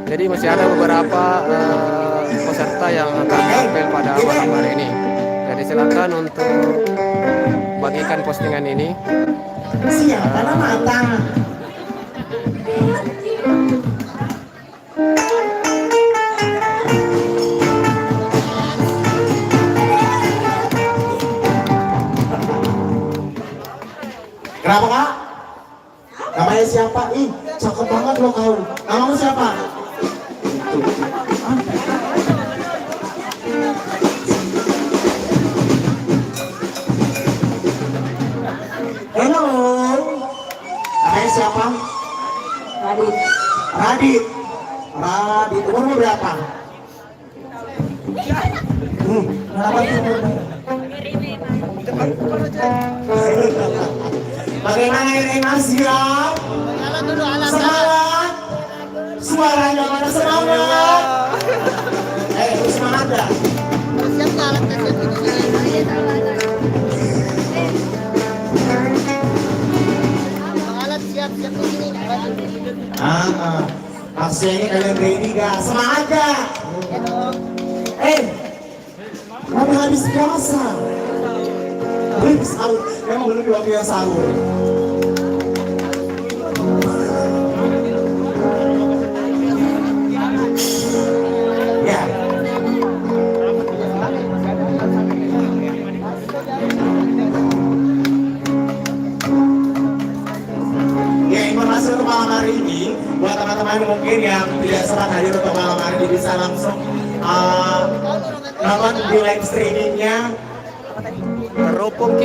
Jadi masih ada beberapa peserta yang akan tampil pada malam hari ini. Jadi silakan untuk bagikan postingan ini. Siapa mata? Kenapa Kak? Namanya siapa? Ih, cakep banget lo kau. Namamu siapa? Halo. Namanya siapa? Radit. Umurmu berapa? Berapa tuh? Bagaimana RMA siap? Semangat! Suaranya mana semangat? Semangat dah! Siap nggak alat tes ini? Alat siap begini. Maksudnya ini kalian ready gak? Semangat gak? Kamu habis puasa. Belum sahur, memang belum di waktu yang sahur. Ya. Ya, informasi untuk malam hari ini buat teman-teman mungkin yang tidak sempat hadir untuk malam hari ini bisa langsung nonton di live streamingnya. Teropong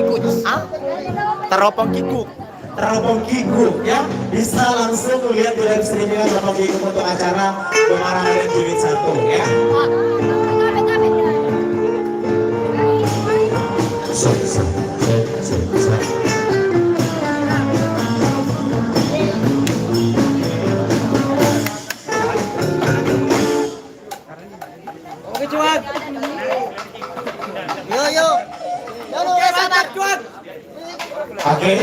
Kikuk Ya, bisa langsung lihat di live streaming Teropong Kikuk untuk acara Gemar Ramadan Jilid 1 ya. Oke cuan. Yo. Oke sabar cuan. Oke,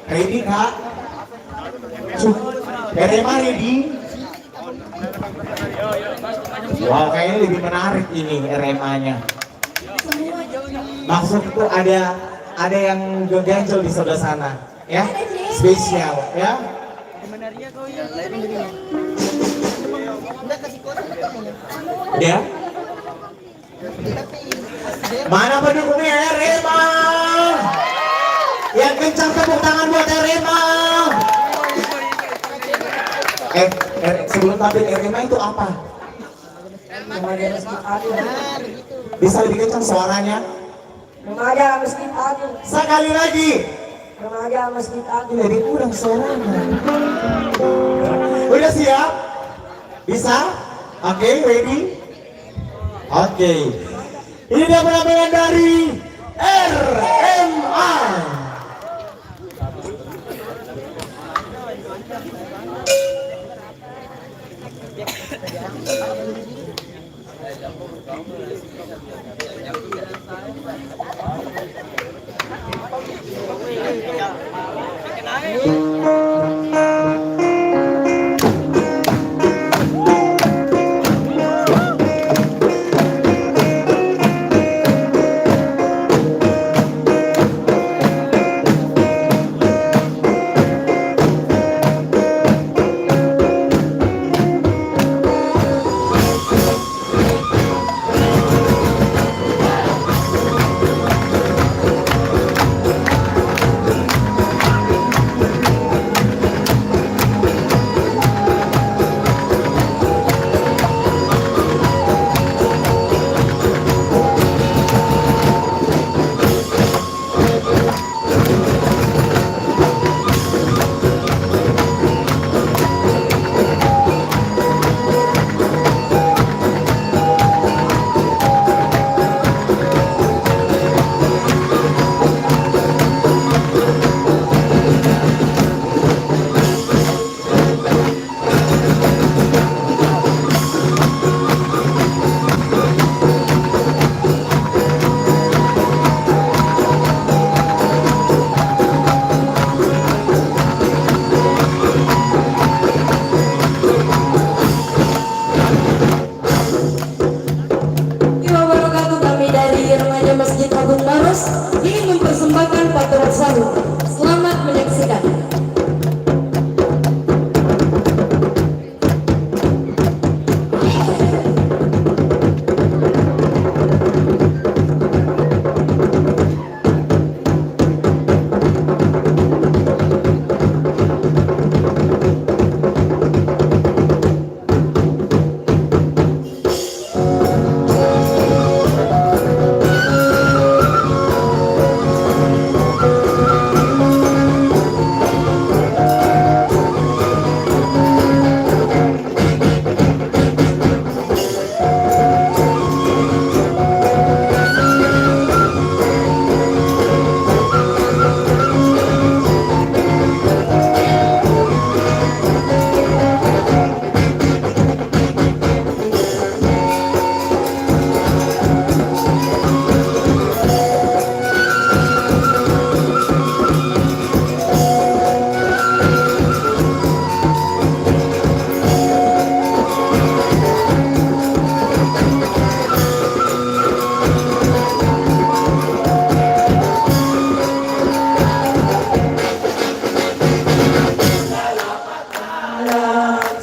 ready Kak? RMA ready? Wow, kayaknya lebih menarik ini RMA-nya. Maksud itu ada yang ganjel di sebelah sana, ya? Spesial, ya? Ya? Mana pendukungnya RMA? Yang kencang tepuk tangan buat RMA. Sebelum tampil RMA itu apa? Bisa lebih kencang suaranya? Remaja Masjid Agung. Sekali lagi. Remaja Masjid Agung. Lebih kurang suaranya. Udah siap? Bisa? Oke, ready? Oke. Ini dia penampilan dari RMA. Wabarakatuh, kami dari remaja Masjid Agung Maros ingin mempersembahkan Patrol Sahur. Selamat menyaksikan.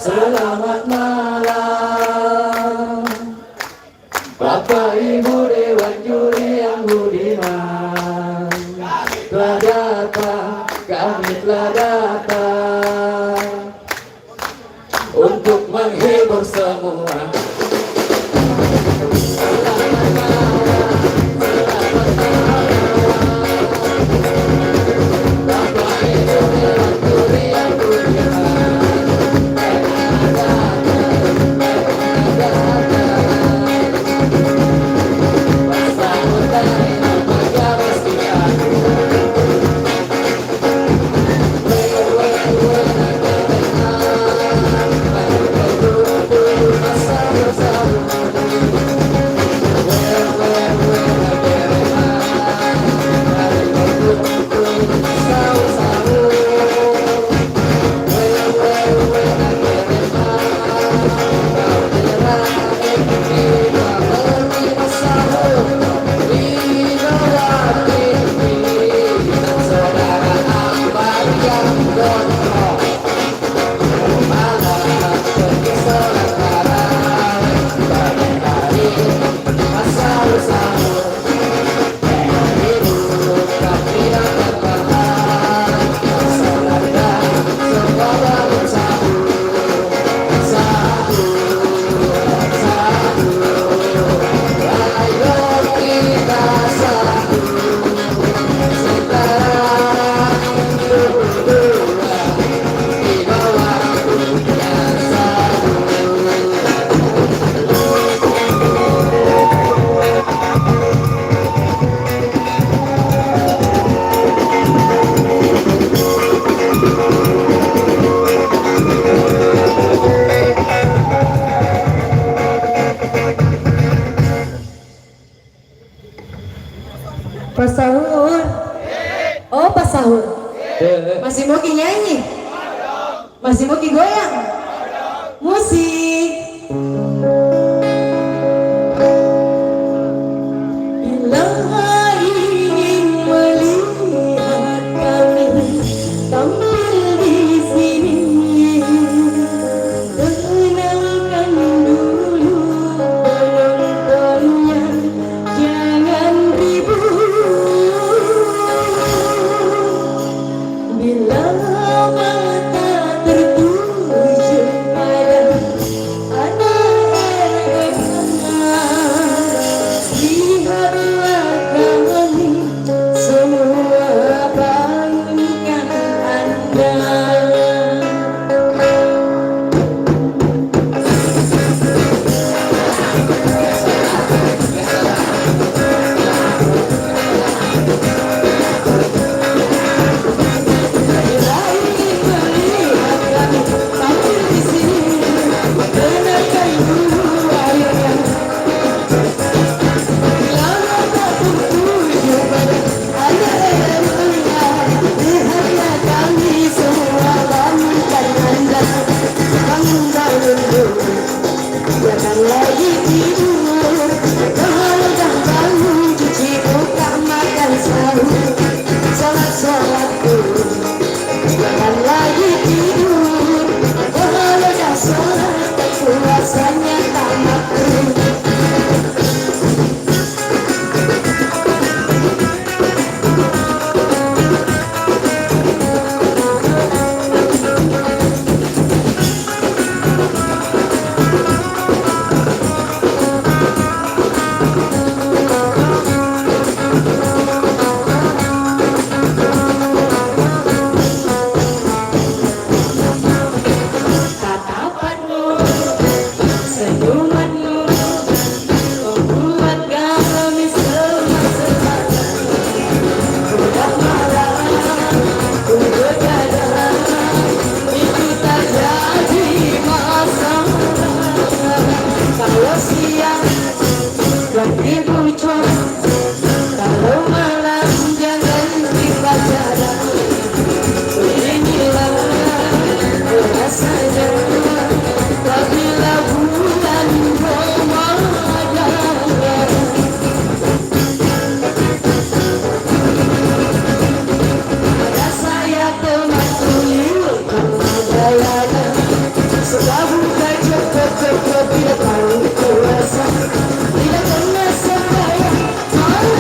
Selamat malam, Bapak Ibu Dewan Juri yang budiman. Telah datang, kami telah datang untuk menghibur semua. Masa Pas sahur. Oh, pas sahur. Masih mau nyanyi? Masih mau goyang? Musik. Bila ingin melihat kami tampil di sini, kenalkan dulu penontonnya, jangan ribut. Bila mata tertuju pada anak lihatlah kami semua bangunkan Anda. Bila ingin melihat kami tampil di sini, kenakan dulu airnya. Bila mata tertuju pada anak melihat, lihatlah kami semua bangunkan Anda. Bangun dulu, jangan lagi tidur. Kalau dah bangun, cuci muka, makan sahur, sholat dulu. Jangan lagi tidur. Kalau dah sholat, puasanya tak makruh. Tatapanmu, senyumanmu, membuat kami semak-semak. Udah malam, udah gadang, itu tak jadi masalah. Kalau siang, ganti bucon. Kalau malam, jangan dipacaran. Inilah rasanya apabila bulan Ramadan. Pada saya teman tuyul Ramadana, sudah buka cepat-cepat tidak tahu puasa, tidak pernah saya malam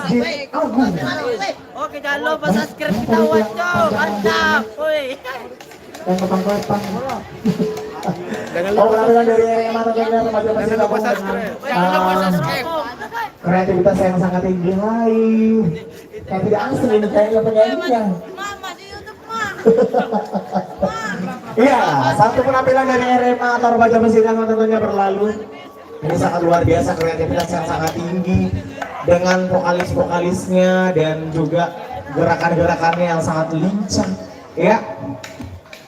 Masjid Agung. Oke, jangan lupa subscribe kita Waco. Mantap. Woi. Dan kepang-kepang. Oh, penampilan dari RMA tentunya remaja Masjid Agung dengan kreativitas yang sangat tinggi. Hai, yang tidak asli ini kayaknya penyanyinya. Iya, satu penampilan dari RMA atau remaja Masjid Agung tentunya berlalu. Ini sangat luar biasa, kreativitas yang sangat tinggi dengan vokalis-vokalisnya dan juga gerakan-gerakannya yang sangat lincah. Ya,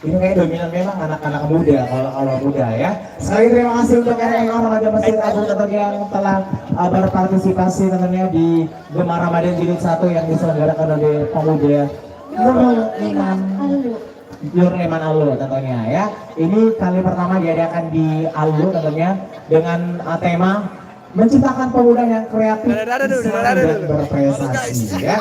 ini kayak dominan memang anak-anak muda kalau muda ya. Sekali terima kasih untuk RMA Remaja Masjid Agung tentunya yang telah berpartisipasi tentunya di Gemar Ramadan Jilid 1 yang diselenggarakan oleh pemuda Nur Iman Allo tentunya ya. Ini kali pertama diadakan di Allo tentunya dengan tema menciptakan pemuda yang kreatif dan berprestasi ya.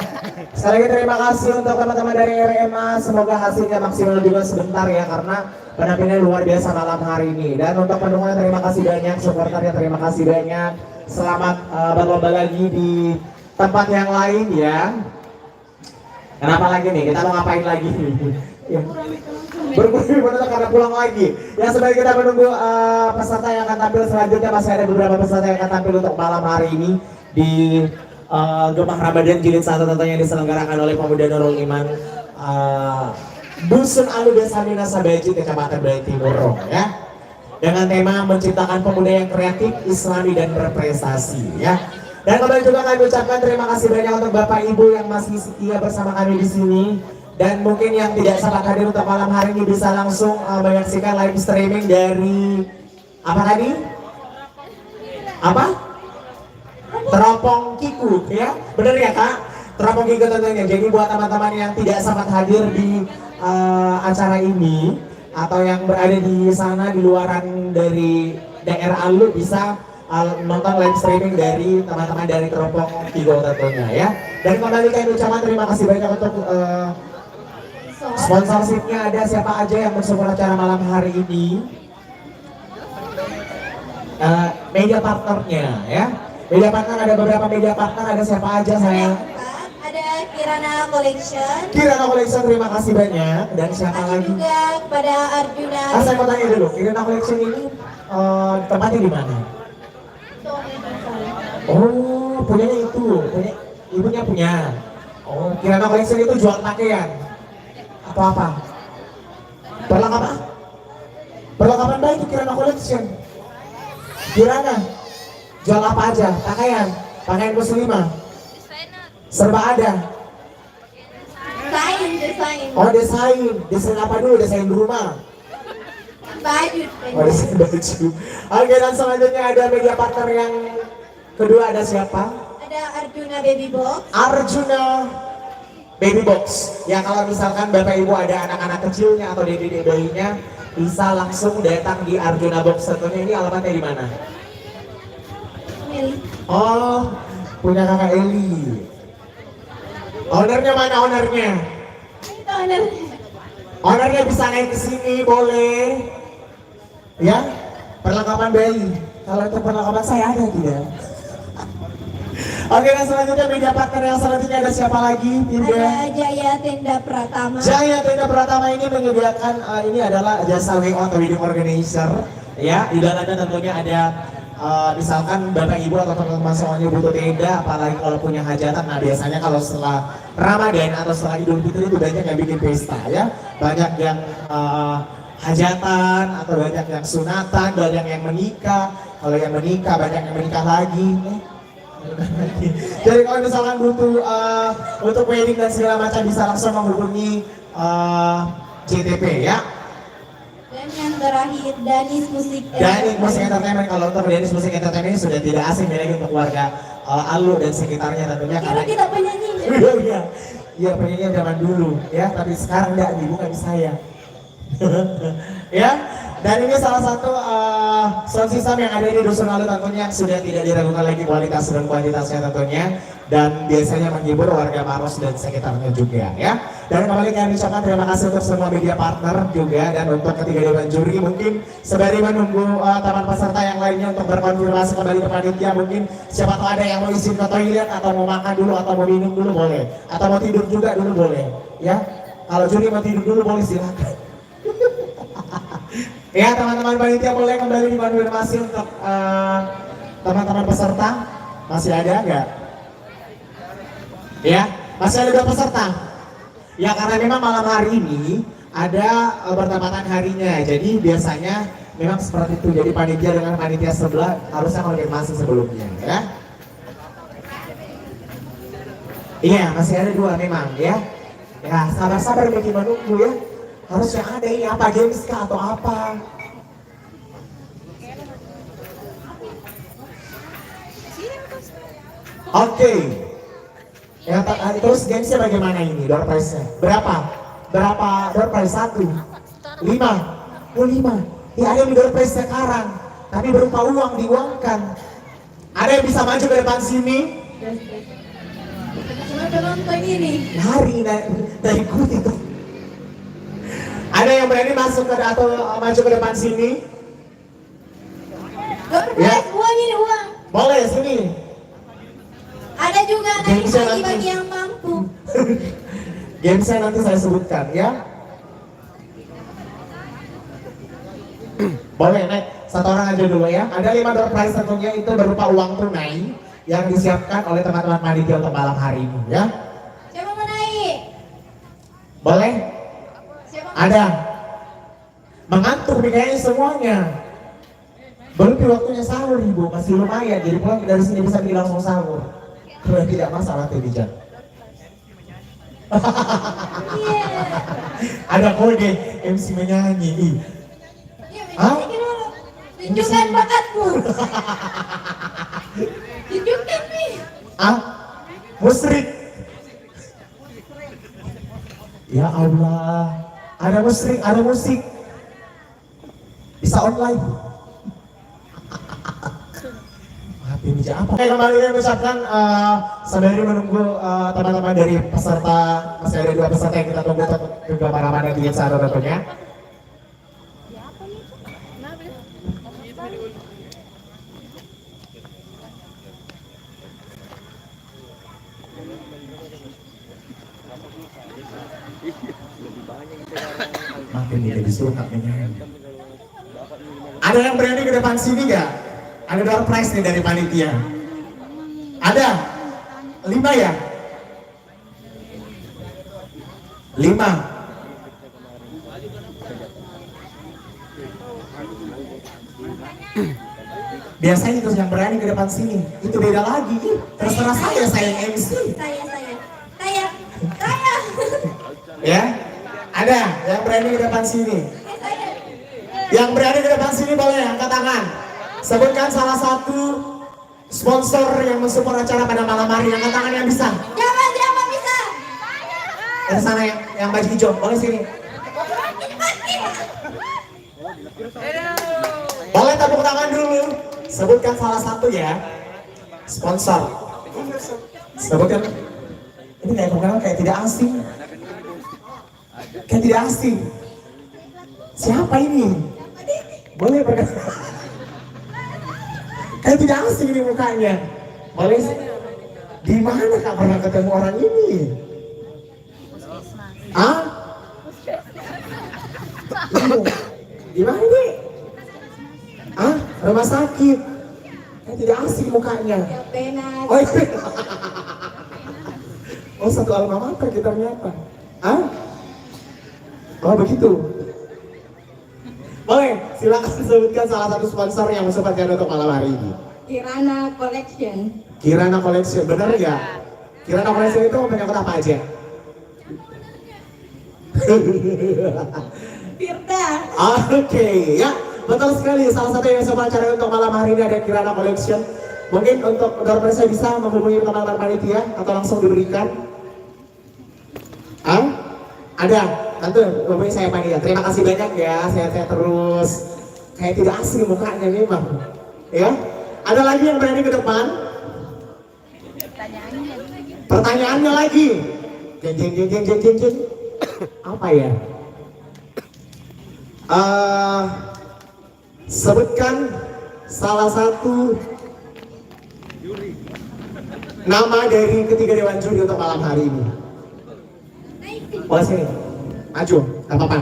Sekali lagi terima kasih untuk teman-teman dari RMA, semoga hasilnya maksimal juga sebentar ya karena penampilannya luar biasa malam hari ini. Dan untuk pendukungnya terima kasih banyak, supporternya terima kasih banyak. Selamat berlomba lagi di tempat yang lain ya. Kenapa lagi nih? Kita mau ngapain lagi nih? Berkurang karena pulang lagi. Ya sebelum kita menunggu peserta yang akan tampil selanjutnya, masih ada beberapa peserta yang akan tampil untuk malam hari ini di Gemah Ramadan Jilid 1 tentunya yang diselenggarakan oleh Pemuda Nurul Iman Dusun Alu Desa Minasa Baji, Kecamatan Bali Timur ya. Dengan tema menciptakan pemuda yang kreatif, islami dan berprestasi ya. Dan kembali juga kami ucapkan terima kasih banyak untuk Bapak Ibu yang masih setia bersama kami di sini. Dan mungkin yang tidak sempat hadir untuk malam hari ini bisa langsung menyaksikan live streaming dari apa tadi? Apa? Teropong Kiku ya, bener ya Kak? Teropong Kiku tentunya. Jadi buat teman-teman yang tidak sempat hadir di acara ini atau yang berada di sana di luaran dari daerah Allu bisa nonton live streaming dari teman-teman dari Teropong Kiku tentunya ya. Dan kembali kami ucapkan terima kasih banyak untuk sponsorshipnya. Ada siapa aja yang mensupport acara malam hari ini? Media partnernya ya. Media partner ada beberapa media partner, ada siapa aja sayang? Ada Kirana Collection. Kirana Collection terima kasih banyak. Dan siapa lagi? Juga kepada Arjuna. Saya mau tanya dulu, Kirana Collection ini tempatnya di mana? Oh, punyanya itu, ibunya punya. Oh, Kirana Collection itu jual pakaian. Apa? Perlengkapan? Perlengkapan baik Kirana Collection. Kirana jual apa aja? Pakaian muslimah. Serba ada. Desain. Oh desain apa dulu? Desain rumah. Baju. Oh desain baju. Oke, dan selanjutnya ada media partner yang kedua, ada siapa? Ada Arjuna Baby Box. Arjuna Baby Box. Ya kalau misalkan Bapak Ibu ada anak-anak kecilnya atau dedek bayinya bisa langsung datang di Arjuna Box tentunya. Ini alamatnya di mana? Oh, punya kakak Eli. Ownernya mana ownernya? Ownernya bisa naik ke sini boleh. Ya, perlengkapan bayi. Kalau itu perlengkapan saya ada tidak? Oke, dan selanjutnya media partner yang selanjutnya ada siapa lagi? Ada Jaya Tenda Pratama. Jaya Tenda Pratama ini menyediakan ini adalah jasa WO atau wedding organizer. Ya, di dalamnya tentunya ada misalkan Bapak Ibu atau teman-teman semuanya butuh tenda, apalagi kalau punya hajatan. Nah biasanya kalau setelah Ramadan atau setelah Idul Fitri itu banyak yang bikin pesta ya. Banyak yang hajatan atau banyak yang sunatan, banyak yang menikah. Kalau yang menikah banyak yang menikah lagi. Jadi kalau misalkan butuh untuk wedding dan segala macam bisa langsung menghubungi JTP ya. Dan yang terakhir Danis Musik Entertainment. Kalau untuk Danis Musik Entertainment ini sudah tidak asing lagi untuk warga Allu dan sekitarnya tentunya. Karena kita penyanyi. Iya penyanyi zaman dulu ya, tapi sekarang enggak dibuka di saya. Ya, dan ini salah satu sound system yang ada di Dusun Allu tentunya yang sudah tidak diragukan lagi kualitas dan kuantitasnya tentunya, dan biasanya menghibur warga Maros dan sekitarnya juga ya. Dan kembali kami ucapkan terima kasih untuk semua media partner juga, dan untuk ketiga dewan juri. Mungkin sembari menunggu teman peserta yang lainnya untuk berkonfirmasi kembali ke panitia, mungkin siapa tahu ada yang mau izin ke toilet atau mau makan dulu atau mau minum dulu boleh, atau mau tidur juga dulu boleh, ya. Kalau juri mau tidur dulu boleh, silakan. Ya, teman-teman panitia boleh kembali dikonfirmasi untuk teman-teman peserta. Masih ada nggak? Ya, masih ada 2 peserta. Ya, karena memang malam hari ini ada bertepatan harinya, jadi biasanya memang seperti itu. Jadi panitia dengan panitia sebelah harusnya konfirmasi sebelumnya, ya. Iya, masih ada 2 memang, ya. Ya, sabar-sabar bagi menunggu, ya. Harusnya ada ini apa, games kah atau apa? Oke. Ya, terus gamesnya bagaimana ini? Door prize-nya berapa? Berapa door prize? 1, 5. Oh, 5. Ya, ada yang di door prize sekarang, tapi berupa uang, diuangkan. Ada yang bisa maju ke depan sini? Penonton ini. Lari dari ikuti tuh. Ada yang berani masuk ke atau maju ke depan sini? Ya. Uang ini uang. Boleh sini. Ada juga nanti bagi yang mampu. Gamesnya nanti saya sebutkan, ya. Boleh naik 1 orang aja dulu, ya. Ada 5 door prize tentunya, itu berupa uang tunai yang disiapkan oleh teman-teman panitia untuk malam hari ini, ya. Siapa mau naik? Boleh? Siapa? Ada. Mengantuk nih kayaknya semuanya. Belum waktunya sahur, Ibu, masih lumayan. Jadi pulang dari sini bisa bikin langsung sahur. Kalau tidak masalah tuh bijak. Ada kode MC menyanyi. Hah? Tunjukkan bakatmu. Tunjukkan nih. Ah? Musrik. Ya Allah. Ada musrik, ada musik. Bisa online. Ini apa? Oke, kembali saya ucapkan sembari menunggu teman-teman dari peserta, masih ada 2 peserta yang kita tunggu untuk juga Ramadan di Insaro tentunya. Makin tidak disuruh menyanyi. Ada yang berani ke depan sini nggak? Ada door prize nih dari panitia. Ada? 5 ya? 5. Biasanya itu yang berani ke depan sini. Itu beda lagi. Terserah saya yang MC. Saya. Ya? Ada yang berani ke depan sini? Yang berani ke depan sini boleh angkat tangan. Sebutkan salah satu sponsor yang mensupport acara pada malam hari. Angkat tangan yang bisa. Siapa bisa? Dari sana yang baju hijau, boleh sini. Boleh tepuk tangan dulu. Sebutkan salah satu ya. Sponsor. Sebutkan. Ini kayak pengenalan kayak tidak asing. Kayak tidak asing. Siapa ini? Boleh perkenalkan. Kayak tidak asing ini mukanya. Boleh? Di mana Kak pernah ketemu orang ini? Ah? Di mana ini? Ah? Rumah sakit. Kayak tidak asing mukanya. Oh, iya. Oh, satu alma mater kita ternyata. Ah? Oh, begitu. Boleh, silakan sebutkan salah satu sponsor yang mensupport kalian untuk malam hari ini. Kirana Collection. Kirana Collection, benar nggak? Kirana Collection itu menyangkut apa aja? Firda. Oke, ya betul sekali. Salah satu yang mensupport acara untuk malam hari ini ada Kirana Collection. Mungkin untuk door prize bisa menghubungi teman-teman panitia atau langsung diberikan. Ada, tentu hubungi saya panitia. Terima kasih banyak ya, sehat-sehat terus. Kayak tidak asing mukanya memang. Ya, ada lagi yang berani ke depan? Pertanyaannya lagi. Jeng. Apa ya? Sebutkan salah satu nama dari ketiga dewan juri untuk malam hari ini. Boleh sini, maju, gak apa-apa.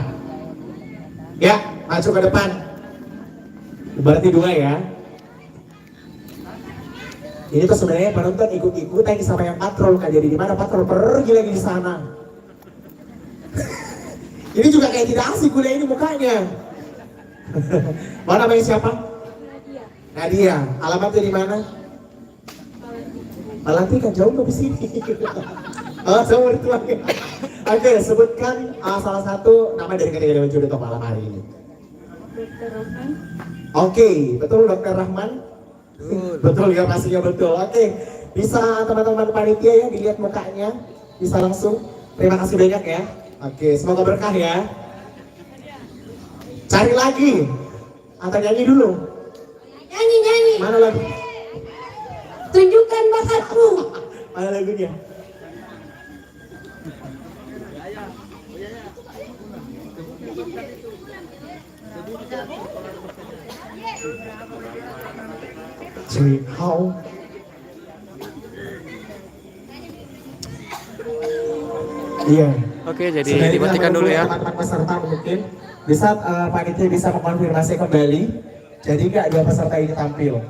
Ya, maju ke depan. Berarti 2 ya. Ini tuh sebenarnya penonton ikut-ikutan sama yang patrol kan, jadi di mana patrol pergi lagi di sana. Ini juga kayak tidak asik kuliah ini mukanya. Mana namanya siapa? Nadia. Alamatnya di mana? Malantikan jauh ke sini. Oh, sama mertuanya. Oke, sebutkan salah satu nama dari ketiga dewan juri untuk malam hari ini. Dr. Rahman. Oke, betul Dr. Rahman? Betul ya, pastinya betul. Oke, bisa teman-teman panitia ya dilihat mukanya, bisa langsung. Terima kasih banyak ya. Oke, semoga berkah ya. Cari lagi, atau nyanyi dulu? Nyanyi. Mana lagu? Tunjukkan bakatmu. Mana lagunya? Iya. Oke, jadi dimatikan dulu ya. Teman-teman peserta mungkin di saat panitia bisa mengkonfirmasi kembali, jadi nggak 2 peserta ini tampil.